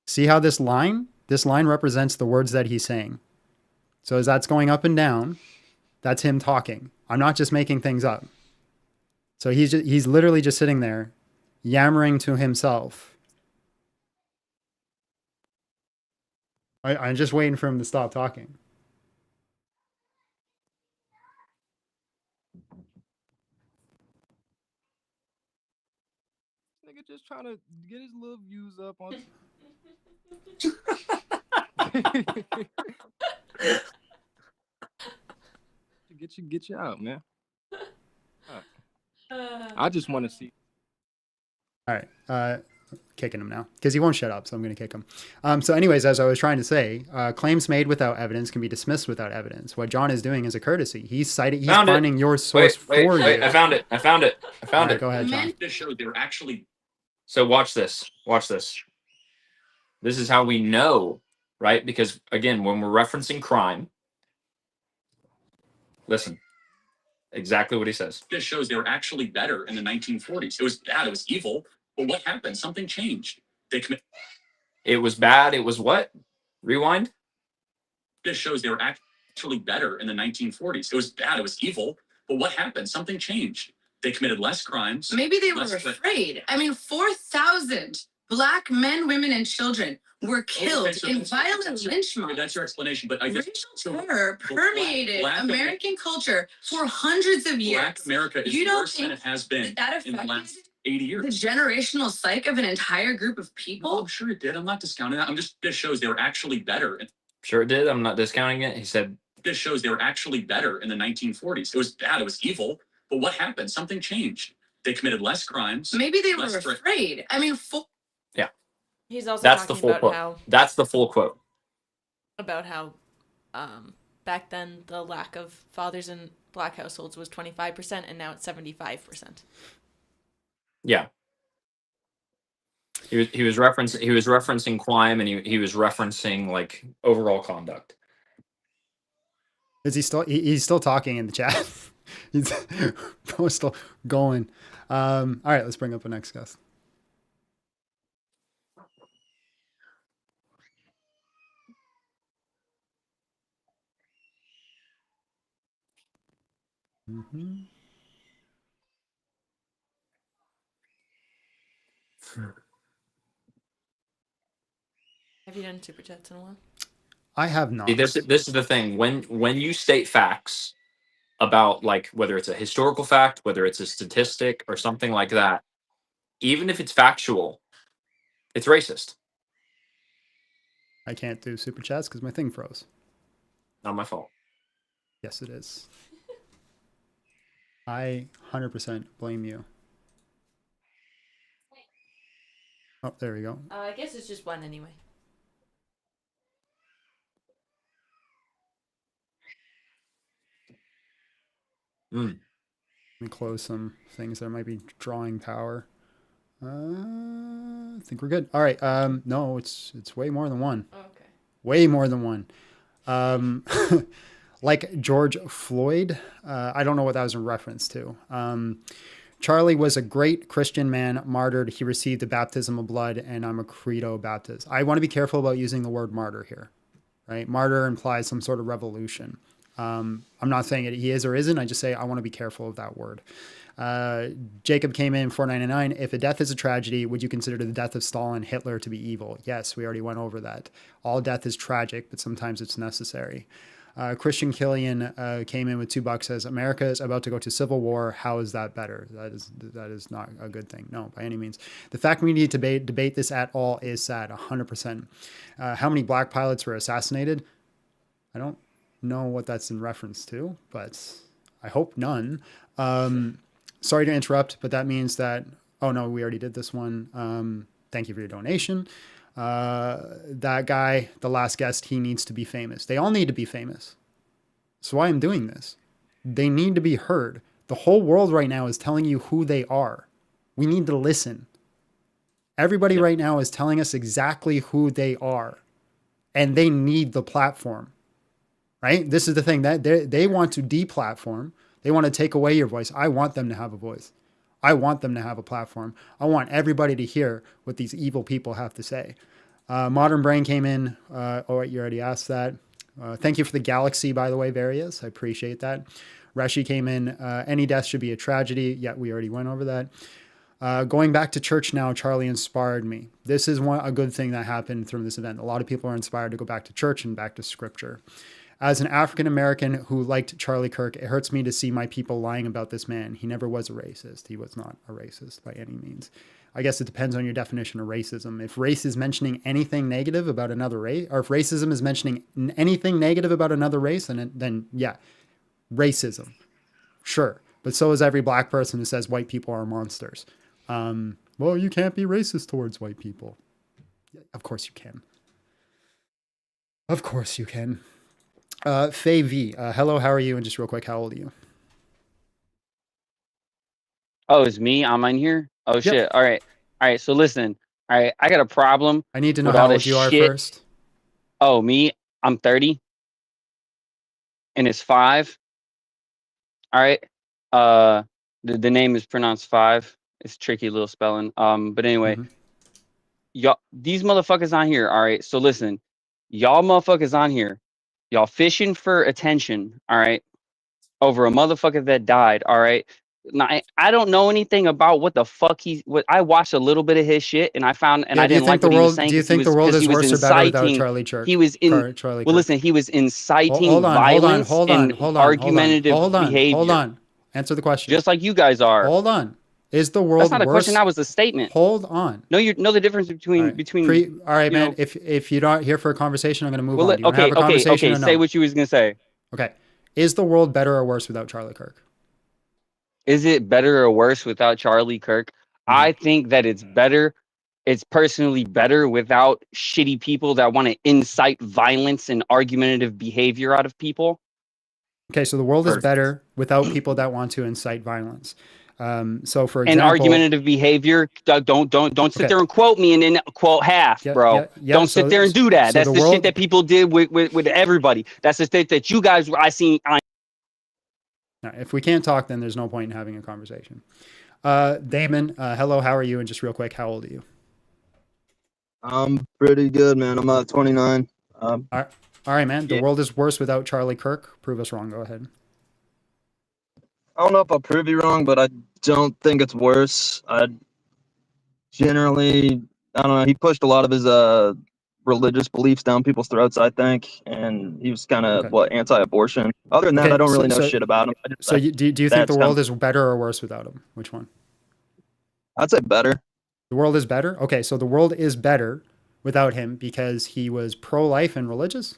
See how this line represents the words that he's saying. So as that's going up and down, that's him talking. I'm not just making things up. So he's literally just sitting there yammering to himself. I'm just waiting for him to stop talking. Nigga just trying to get his little views up on. Get you out, man. I just want to see. All right. Kicking him now because he won't shut up. So I'm going to kick him. So anyways, as I was trying to say, claims made without evidence can be dismissed without evidence. What John is doing is a courtesy. He's finding your source for you. I found it. All right, go ahead, John. This showed they were actually. So watch this. Watch this. This is how we know, right? Because again, when we're referencing crime, listen, exactly what he says. This shows they were actually better in the 1940s. It was bad. It was evil. But what happened? Something changed. They commit. It was bad. It was what? Rewind. This shows they were actually better in the 1940s. It was bad. It was evil. But what happened? Something changed. They committed less crimes. Maybe they were less- afraid. I mean, 4,000 Black men, women, and children were killed Okay, so in that's- violent that's- lynch okay, mobs. That's your explanation. But I guess Racial terror permeated American culture for hundreds of years. Black America is You don't worse than think it has been that in the affected last 80 years. the generational psyche of an entire group of people? Oh, I'm sure it did. I'm not discounting that. This shows they were actually better. Sure it did. I'm not discounting it. He said. This shows they were actually better in the 1940s. It was bad. It was evil. But what happened? Something changed. They committed less crimes. Maybe they were less threat- afraid. I mean, Yeah. He's also That's the talking full about quote. how That's the full quote. back then the lack of fathers in Black households was 25%, and now it's 75%. Yeah. He was referencing crime, and he was referencing like overall conduct. Is he still? He's still talking in the chat. He's still going. All right, let's bring up the next guest. Mm-hmm. Have you done super chats in a while? I have not. See, this is the thing. When you state facts about like whether it's a historical fact, whether it's a statistic or something like that, even if it's factual, it's racist. I can't do super chats because my thing froze. Not my fault. Yes, it is. I 100% blame you. Oh, there we go. I guess it's just one anyway. Let me close some things that might be drawing power. I think we're good. All right. No, it's way more than one. Oh, okay. Way more than one. Like George Floyd. I don't know what that was in reference to. Charlie was a great Christian man, martyred. He received the baptism of blood, and I'm a credo Baptist. I want to be careful about using the word martyr here, right? Martyr implies some sort of revolution. I'm not saying he is or isn't. I just say I want to be careful of that word. Jacob came in 499. If a death is a tragedy, would you consider the death of Stalin, Hitler to be evil? Yes, we already went over that. All death is tragic, but sometimes it's necessary. Christian Killian came in with $2, says, America is about to go to civil war. How is that better? That is not a good thing. No, by any means. The fact we need to debate this at all is sad, 100%. How many black pilots were assassinated? I don't know what that's in reference to, but I hope none. Sorry to interrupt, but that means that, oh no, we already did this one. Thank you for your donation. That guy, the last guest, he needs to be famous. They all need to be famous. That's why I'm doing this. They need to be heard. The whole world right now is telling you who they are. We need to listen. Everybody right now is telling us exactly who they are, and they need the platform, right? This is the thing that they want to deplatform. They want to take away your voice. I want them to have a voice. I want them to have a platform. I want everybody to hear what these evil people have to say. Modern Brain came in. Oh, you already asked that. Thank you for the galaxy, by the way, Various. I appreciate that. Reshi came in. Any death should be a tragedy. Yeah, we already went over that. Going back to church now, Charlie inspired me. This is a good thing that happened from this event. A lot of people are inspired to go back to church and back to scripture. As an African American who liked Charlie Kirk, it hurts me to see my people lying about this man. He never was a racist. He was not a racist by any means. I guess it depends on your definition of racism. If race is mentioning anything negative about another race, or if racism is mentioning anything negative about another race, then yeah, racism. Sure. But so is every black person who says white people are monsters. Well, you can't be racist towards white people. Of course you can. Of course you can. Faye V, hello, how are you? And just real quick, how old are you? Oh, it's me? I'm in here? Oh, Yep. shit. All right. All right. So listen. All right. I got a problem. I need to know with how all old this you are shit. first. Oh, me? I'm 30. And it's 5. All right. The name is pronounced 5. It's tricky little spelling. But anyway, y'all, these motherfuckers on here. All right. So listen, y'all motherfuckers on here, y'all fishing for attention. All right. Over a motherfucker that died. All right. Now, I don't know anything about what the fuck I watched a little bit of his shit and I found, and Yeah, I do you didn't think like what the he was world? saying Do you think the world because is he was worse or better without inciting. Charlie Kirk? He was in. Charlie Well, Kirk. listen, he was inciting Hold on, violence and argumentative behavior. Hold on. Answer the question. Just like you guys are. Hold on. Is the world That's not a worse? question. That was a statement. Hold on. No, you know the difference between All right, you man. know- If you're not here for a conversation, I'm going to move Well, on. Do you want to have a conversation or no? Say what you was gonna say. Okay. Is the world better or worse without Charlie Kirk? Is it better or worse without Charlie Kirk? I think that it's better. It's personally better without shitty people that want to incite violence and argumentative behavior out of people. Okay, so the world is Perfect. better without people that want to incite violence. So, for And example, argumentative behavior. Don't sit Okay. there and quote me and then quote half, bro. Don't sit there and do that. so That's the the world- shit that people did with everybody. That's the shit that you guys I seen on. Now, if we can't talk, then there's no point in having a conversation. Damon, hello, how are you? And just real quick, how old are you? I'm pretty good, man. I'm 29. All right, man. The world is worse without Charlie Kirk. Prove us wrong. Go ahead. I don't know if I'll prove you wrong, but I don't think it's worse. I don't know. He pushed a lot of his religious beliefs down people's throats, I think, and he was kind of anti-abortion. Other than that, Okay, I don't really so- know shit about him. So, do you think that's the world kinda- is better or worse without him? Which one? I'd say better. The world is better? Okay, so the world is better without him because he was pro-life and religious?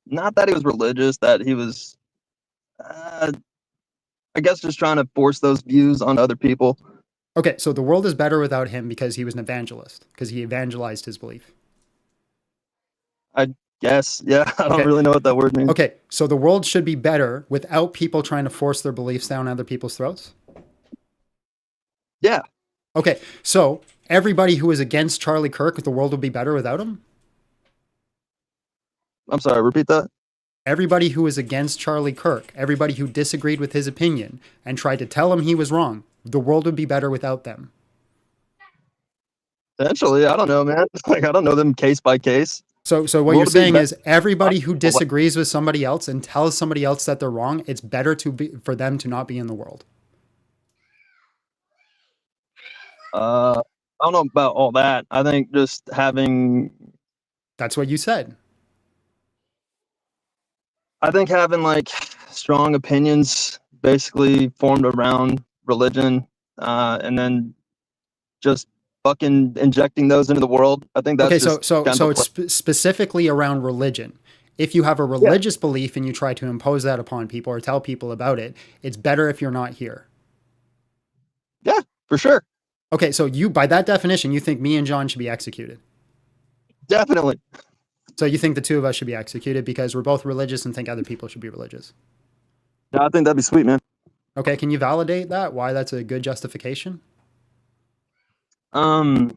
Not that he was religious, that he was, I guess, just trying to force those views on other people. Okay, so the world is better without him because he was an evangelist, because he evangelized his belief. I guess, yeah. I don't Okay. really know what that word means. Okay, so the world should be better without people trying to force their beliefs down other people's throats? Yeah. Okay, so everybody who is against Charlie Kirk, the world would be better without him? I'm sorry, repeat that? Everybody who is against Charlie Kirk, everybody who disagreed with his opinion and tried to tell him he was wrong, the world would be better without them. Potentially, I don't know, man. Like, I don't know them case by case. So what Will you're it be saying better? is everybody who disagrees with somebody else and tells somebody else that they're wrong, it's better for them to not be in the world. I don't know about all that. I think just having. That's what you said. I think having like strong opinions, basically formed around religion, and then just fucking injecting those into the world. I think that's Okay, just so kind of it's specifically around religion. If you have a religious belief and you try to impose that upon people or tell people about it, it's better if you're not here. Yeah, for sure. Okay, so you, by that definition, you think me and John should be executed? Definitely. So you think the two of us should be executed because we're both religious and think other people should be religious? Yeah, I think that'd be sweet, man. Okay, can you validate that? Why that's a good justification? Probably.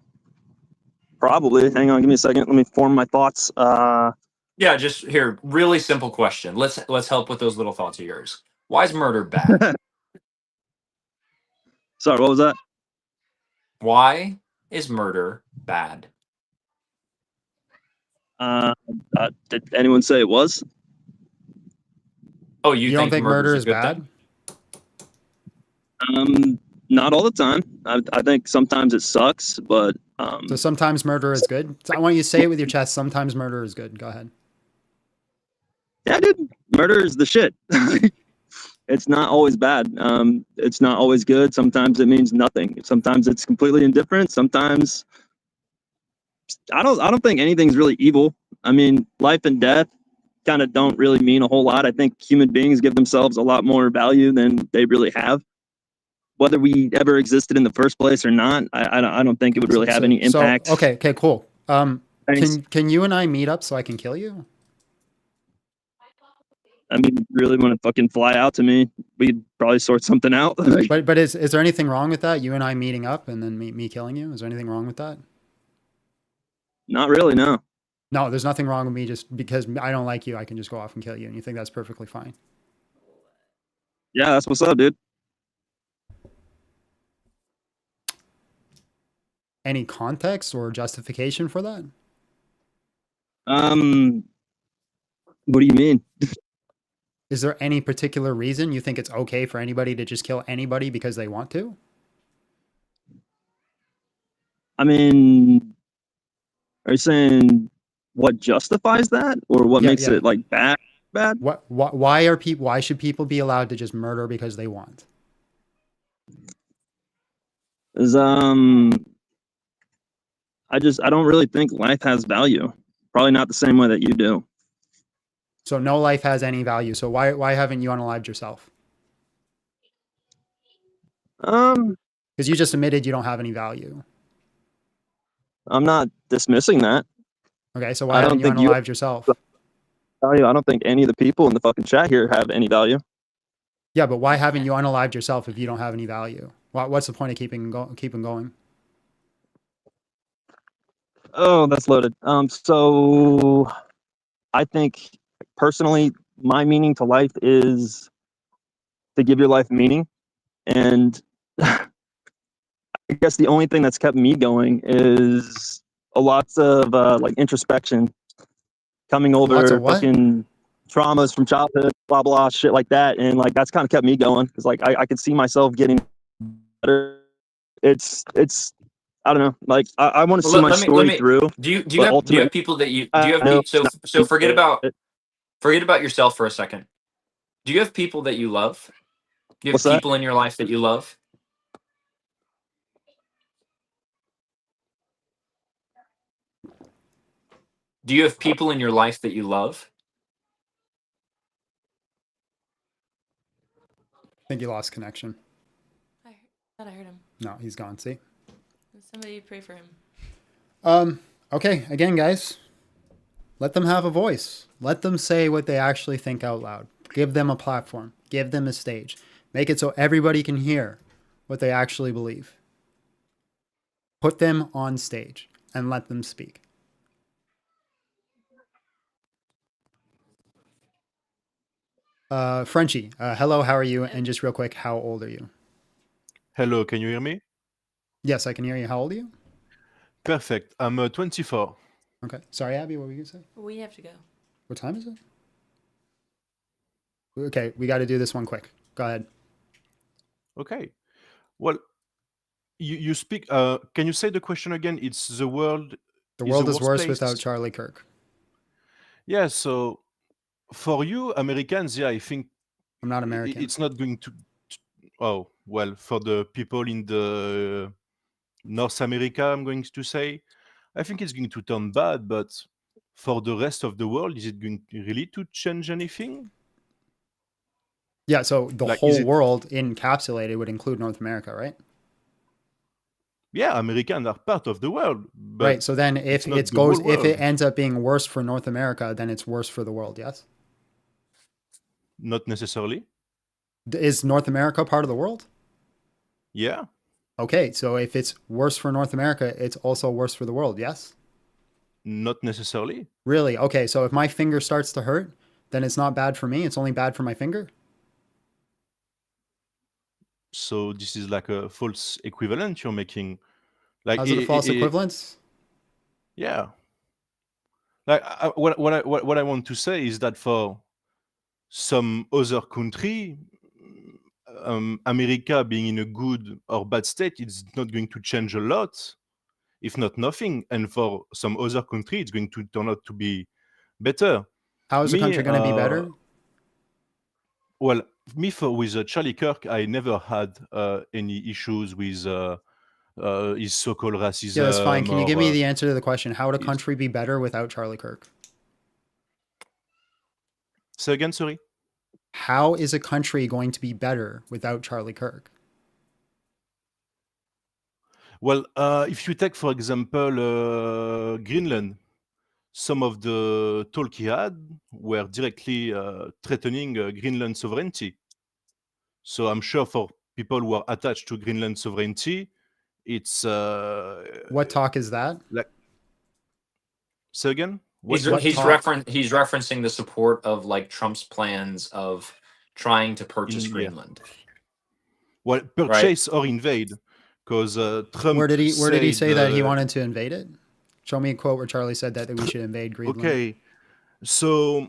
Hang on, give me a second. Let me form my thoughts. Yeah, just here, really simple question. Let's help with those little thoughts of yours. Why is murder bad? Sorry, what was that? Why is murder bad? Did anyone say it was? Oh, You don't think murder is bad? Not all the time. I think sometimes it sucks, but So sometimes murder is good. So I want you to say it with your chest. Sometimes murder is good. Go ahead. yeah, dude, murder is the shit. It's not always bad. It's not always good. Sometimes it means nothing. Sometimes it's completely indifferent. Sometimes I don't think anything's really evil. I mean, life and death kind of don't really mean a whole lot. I think human beings give themselves a lot more value than they really have. Whether we ever existed in the first place or not, I don't think it would really have any impact. Okay, cool. Can you and I meet up so I can kill you? I mean, you really want to fucking fly out to me? We'd probably sort something out. But is there anything wrong with that? You and I meeting up and then me killing you? Is there anything wrong with that? Not really, no. No, there's nothing wrong with me just because I don't like you. I can just go off and kill you, and you think that's perfectly fine. Yeah, that's what's up, dude. Any context or justification for that? What do you mean? Is there any particular reason you think it's okay for anybody to just kill anybody because they want to? I mean, are you saying what justifies that, or what makes it like bad? Bad? Why should people be allowed to just murder because they want? Is I don't really think life has value. Probably not the same way that you do. So no life has any value. So why haven't you unalived yourself? Because you just admitted you don't have any value. I'm not dismissing that. Okay, so why haven't you unalived yourself? I don't think any of the people in the fucking chat here have any value. Yeah, but why haven't you unalived yourself if you don't have any value? What's the point of keeping going? Oh, that's loaded. So I think personally, my meaning to life is to give your life meaning. And I guess the only thing that's kept me going is a lots of like introspection, coming over fucking traumas from childhood, blah, blah, shit like that. And like, that's kind of kept me going because like, I could see myself getting better. It's, I don't know. Like I want to see my story through. Do you have people that you so forget about yourself for a second. Do you have people that you love? Do you have people in your life that you love? Do you have people in your life that you love? I think you lost connection. I thought I heard him. No, he's gone. See? Somebody pray for him. Okay, again, guys, let them have a voice. Let them say what they actually think out loud. Give them a platform. Give them a stage. Make it so everybody can hear what they actually believe. Put them on stage and let them speak. Frenchie, hello, how are you? And just real quick, how old are you? Hello, can you hear me? Yes, I can hear you. How old are you? Perfect. I'm 24. Okay. Sorry, Abby, what were you going to say? We have to go. What time is it? Okay, we got to do this one quick. Go ahead. Okay. Well, you speak. Can you say the question again? It's the world. The is world a is worse place. without Charlie Kirk. Yeah. So for you Americans, yeah, I think I'm not American. it's not going to. Oh well, for the people in the North America, I'm going to say, I think it's going to turn bad. But for the rest of the world, is it going really to change anything? Yeah. So the Like, whole world encapsulated would include North America, right? Yeah, Americans are part of the world. But right. So then if not it the whole goes, if it world. ends up being worse for North America, then it's worse for the world. Yes. Not necessarily. Is North America part of the world? Yeah. Okay. So if it's worse for North America, it's also worse for the world. Yes. Not necessarily. Really? Okay. So if my finger starts to hurt, then it's not bad for me. It's only bad for my finger. So this is like a false equivalent you're making. Like, How's it a false equivalence? Yeah. Like what I want to say is that for some other country, America being in a good or bad state, it's not going to change a lot, if not nothing. And for some other country, it's going to turn out to be better. How is the country going to be better? Well, with Charlie Kirk, I never had any issues with his so-called racism. Yeah, that's fine. Can you give me the answer to the question? How would a country be better without Charlie Kirk? Say again, sorry. How is a country going to be better without Charlie Kirk? Well, if you take, for example, Greenland, some of the talk he had were directly threatening Greenland sovereignty. So I'm sure for people who are attached to Greenland sovereignty, it's... what talk is that? Like, say again? He's referencing the support of like Trump's plans of trying to purchase Greenland. Well, purchase or invade, because Trump. Where did he say that he wanted to invade it? Show me a quote where Charlie said that we should invade Greenland. Okay, so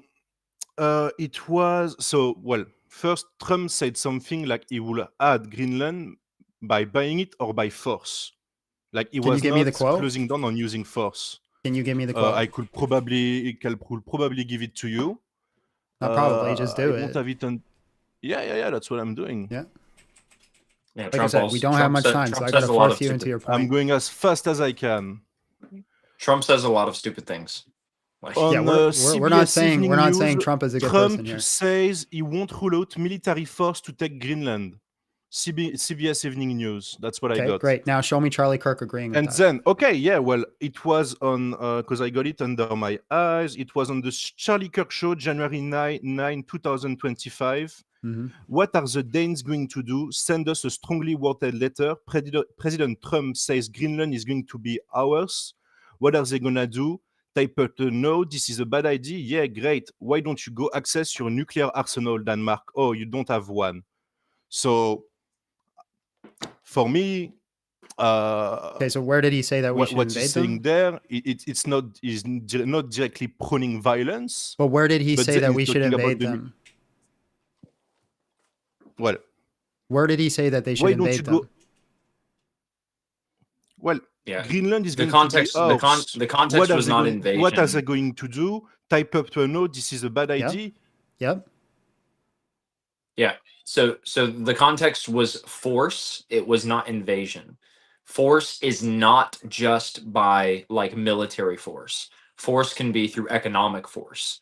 it was well. First, Trump said something like he will add Greenland by buying it or by force. Like he was not closing down on using force. Can you give me the quote? I could probably give it to you. Not probably, just do I it. won't have it on... Yeah. That's what I'm doing. Yeah. Yeah, like I said, we don't have much time, so I got to force you into your point. I'm going as fast as I can. Trump says a lot of stupid things. Yeah, we're not saying Trump is a good person here. Trump says he won't rule out military force to take Greenland. CBS Evening News. That's what I got. Great. Now show me Charlie Kirk agreeing with that. And then, well, it was on, because I got it under my eyes. It was on the Charlie Kirk show, January 9, 2025. Mm-hmm. What are the Danes going to do? Send us a strongly worded letter. President Trump says Greenland is going to be ours. What are they going to do? Type out no, this is a bad idea. Yeah, great. Why don't you go access your nuclear arsenal, Denmark? Oh, you don't have one. So, for me, okay. So where did he say that we should invade them? What he's saying there, it's not directly proning violence. But where did he say that we should invade them? Well, where did he say that they should invade them? Well, yeah. Greenland is going to be the context was not invasion. What are they going to do? Type up to a no. This is a bad idea. Yep. Yeah. So the context was force. It was not invasion. Force is not just by like military force. Force can be through economic force.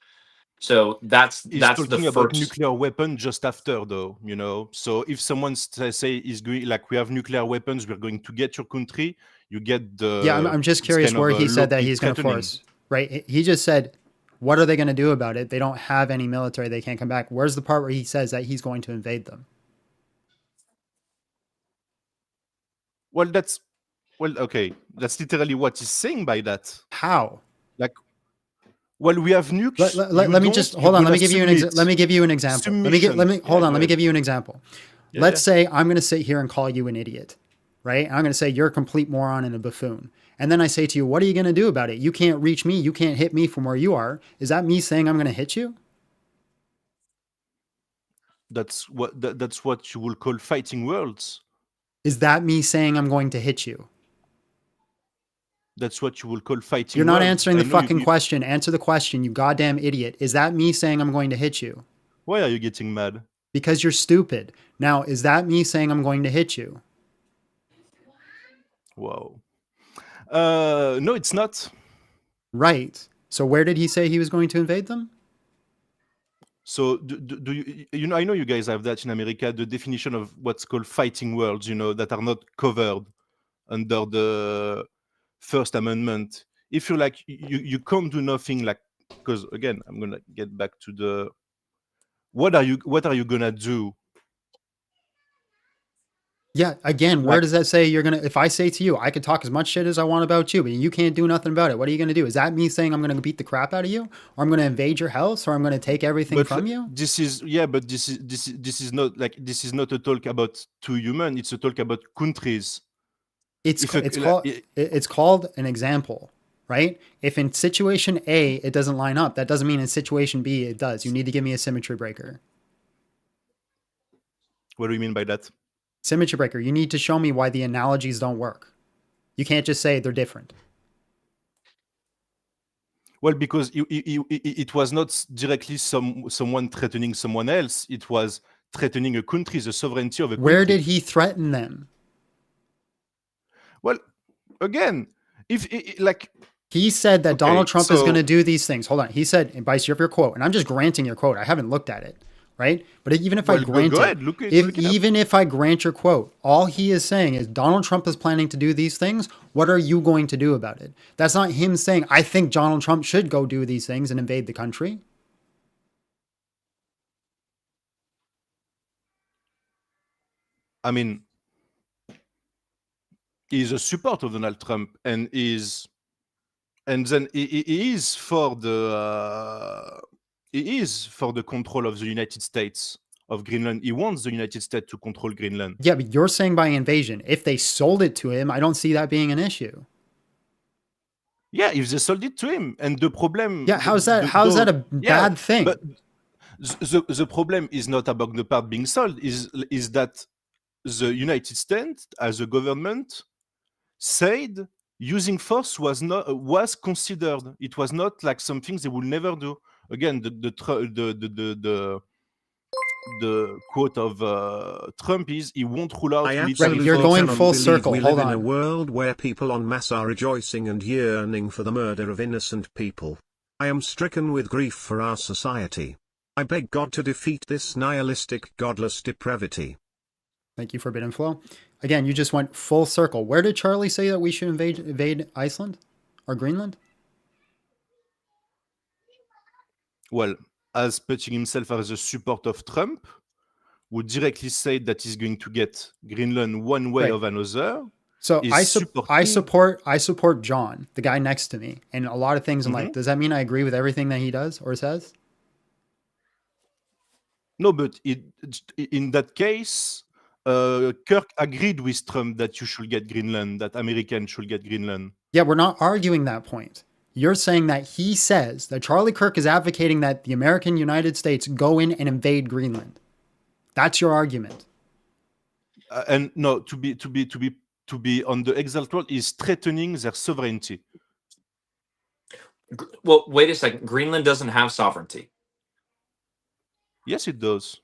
So that's talking about nuclear weapon just after, though, you know. So if someone say is going like we have nuclear weapons, we're going to get your country. You get the I'm just curious where he said that he's going to force. Right? He just said, what are they going to do about it? They don't have any military. They can't come back. Where's the part where he says that he's going to invade them? Well, okay. That's literally what he's saying by that. How? Like. Well, we have nukes. Let me just hold on. Let me give you an example. Let me give you an example. Let me give you an example. Let's say I'm going to sit here and call you an idiot, right? And I'm going to say you're a complete moron and a buffoon. And then I say to you, what are you going to do about it? You can't reach me. You can't hit me from where you are. Is that me saying I'm going to hit you? That's what you will call fighting words. Is that me saying I'm going to hit you? That's what you will call fighting You're not words. answering I the know fucking question. Answer the question, you goddamn idiot. Is that me saying I'm going to hit you? Why are you getting mad? Because you're stupid. Now, is that me saying I'm going to hit you? Wow. No, it's not. Right. So where did he say he was going to invade them? So do you know, I know you guys have that in America, the definition of what's called fighting words, that are not covered under the First Amendment. If you're like, you can't do nothing, like, because again, I'm going to get back to the, what are you going to do? Yeah, again, where does that say you're going to, if I say to you, I could talk as much shit as I want about you, but you can't do nothing about it. What are you going to do? Is that me saying I'm going to beat the crap out of you? Or I'm going to invade your house? Or I'm going to take everything from you? This is not like, this is not a talk about two humans. It's a talk about countries. It's called an example, right? If in situation A, it doesn't line up, that doesn't mean in situation B, it does. You need to give me a symmetry breaker. What do you mean by that? Symmetry breaker. You need to show me why the analogies don't work. You can't just say they're different. Well, because it was not directly someone threatening someone else. It was threatening a country, the sovereignty of a country. Where did he threaten them? Well, again, he said that Donald Trump is going to do these things. Hold on. He said, and Bryce, you have your quote, and I'm just granting your quote. I haven't looked at it, right? But even if I grant even if I grant your quote, all he is saying is Donald Trump is planning to do these things. What are you going to do about it? That's not him saying, I think Donald Trump should go do these things and invade the country. I mean, he's a supporter of Donald Trump, and then he is for the control of the United States of Greenland. He wants the United States to control Greenland. Yeah, but you're saying by invasion. If they sold it to him, I don't see that being an issue. Yeah, if they sold it to him, and the problem. Yeah, how's that a bad thing? But the problem is not about the part being sold. Is that the United States as a government said using force was considered. It was not like something they would never do. Again, the quote of Trump is, he won't rule out military. You're going full circle. We Hold live on. in a world where people en masse are rejoicing and yearning for the murder of innocent people. I am stricken with grief for our society. I beg God to defeat this nihilistic, godless depravity. Thank you, Forbidden Flow. Again, you just went full circle. Where did Charlie say that we should invade Iceland or Greenland? Well, as putting himself as a support of Trump, would directly say that he's going to get Greenland one way or another. So I support John, the guy next to me, and a lot of things in life. Does that mean I agree with everything that he does or says? No, but in that case, Kirk agreed with Trump that you should get Greenland, that Americans should get Greenland. Yeah, we're not arguing that point. You're saying that he says that Charlie Kirk is advocating that the American United States go in and invade Greenland. That's your argument. And no, to be on the exact word is threatening their sovereignty. Well, wait a second. Greenland doesn't have sovereignty. Yes, it does.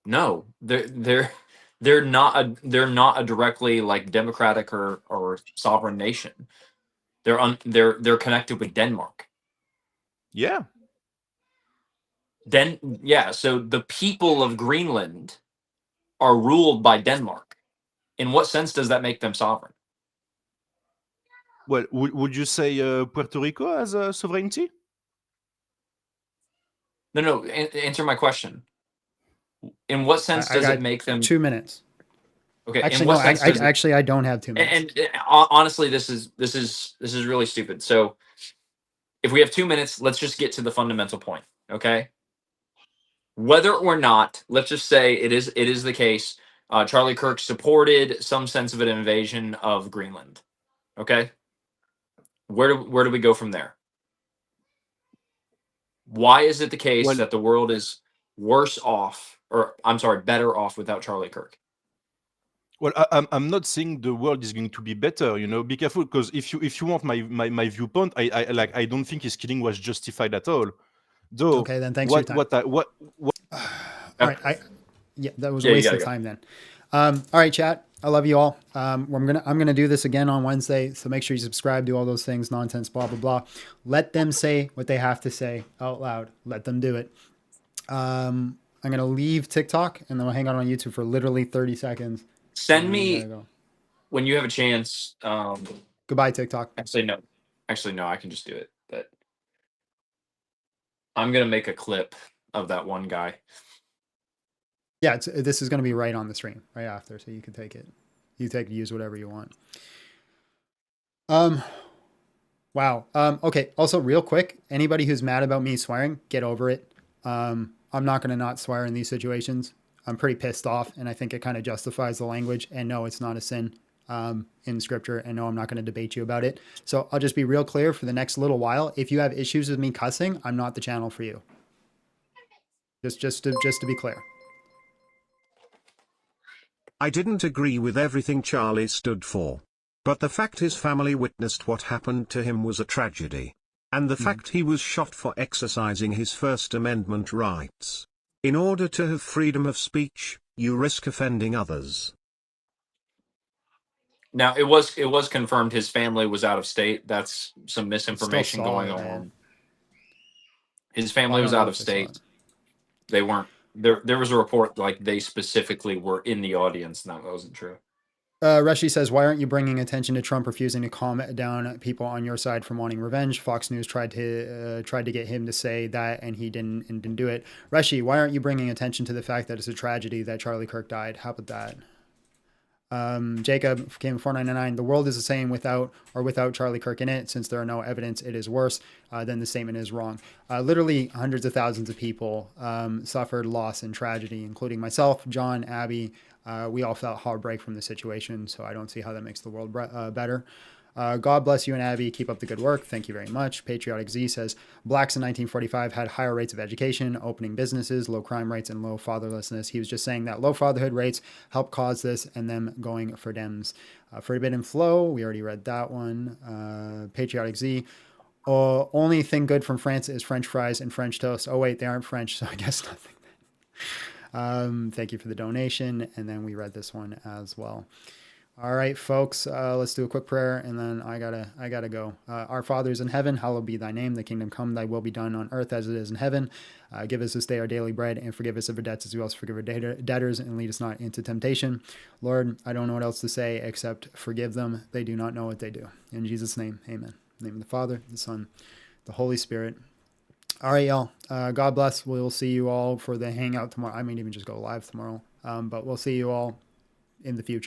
No, they're not a directly like democratic or sovereign nation. They're connected with Denmark. Yeah. So the people of Greenland are ruled by Denmark. In what sense does that make them sovereign? Well, would you say Puerto Rico has a sovereignty? No. Answer my question. In what sense does it make them 2 minutes? Okay. Actually, no. I don't have 2 minutes. And honestly, this is really stupid. So, if we have 2 minutes, let's just get to the fundamental point. Okay. Whether or not, let's just say it is the case. Charlie Kirk supported some sense of an invasion of Greenland. Okay, where do we go from there? Why is it the case Well, that the world is worse off, or I'm sorry, better off without Charlie Kirk? Well, I'm not saying the world is going to be better. You know, be careful, because if you want my viewpoint, I don't think his killing was justified at all. Though Okay, then thanks for your time. what All right, yeah, that was a Yeah, you waste gotta of go. time then. All right, chat. I love you all. I'm gonna do this again on Wednesday, so make sure you subscribe, do all those things, nonsense, blah blah blah. Let them say what they have to say out loud. Let them do it. I'm gonna leave TikTok and then we'll hang out on YouTube for literally 30 seconds. Send and me then go. when you have a chance. Goodbye, TikTok. Actually, no. I can just do it. But I'm gonna make a clip of that one guy. Yeah, this is gonna be right on the stream right after, so you can take it. You use whatever you want. Wow. Okay. Also, real quick, anybody who's mad about me swearing, get over it. I'm not gonna not swear in these situations. I'm pretty pissed off, and I think it kind of justifies the language. And no, it's not a sin in scripture. And no, I'm not going to debate you about it. So I'll just be real clear for the next little while. If you have issues with me cussing, I'm not the channel for you. Just to be clear. I didn't agree with everything Charlie stood for. But the fact his family witnessed what happened to him was a tragedy. And the fact he was shot for exercising his First Amendment rights. In order to have freedom of speech, you risk offending others. Now it was confirmed his family was out of state. That's some misinformation going solid, man. on. His family I was don't know out if of they saw state. it. They weren't there. There was a report like they specifically were in the audience, and that wasn't true. Reshi says, why aren't you bringing attention to Trump refusing to calm down people on your side from wanting revenge? Fox News tried to get him to say that, and he didn't do it. Reshi, why aren't you bringing attention to the fact that it's a tragedy that Charlie Kirk died? How about that? Jacob came 499. The world is the same without Charlie Kirk in it. Since there are no evidence it is worse, then the statement is wrong. Literally hundreds of thousands of people suffered loss and tragedy, including myself, John, Abby. We all felt heartbreak from the situation, so I don't see how that makes the world better. God bless you and Abby. Keep up the good work. Thank you very much. Patriotic Z says, blacks in 1945 had higher rates of education, opening businesses, low crime rates, and low fatherlessness. He was just saying that low fatherhood rates help cause this and them going for Dems. Forbidden Flow, we already read that one. Patriotic Z, only thing good from France is French fries and French toast. Oh, wait, they aren't French, so I guess nothing. Thank you for the donation. And then we read this one as well. All right, folks, let's do a quick prayer, and then I gotta go. Our Father is in heaven, hallowed be thy name. Thy kingdom come, thy will be done on earth as it is in heaven. Give us this day our daily bread, and forgive us of our debts as we also forgive our debtors, and lead us not into temptation. Lord, I don't know what else to say except forgive them. They do not know what they do. In Jesus' name, amen. In the name of the Father, the Son, the Holy Spirit. All right, y'all. God bless. We'll see you all for the hangout tomorrow. I might even just go live tomorrow, but we'll see you all in the future.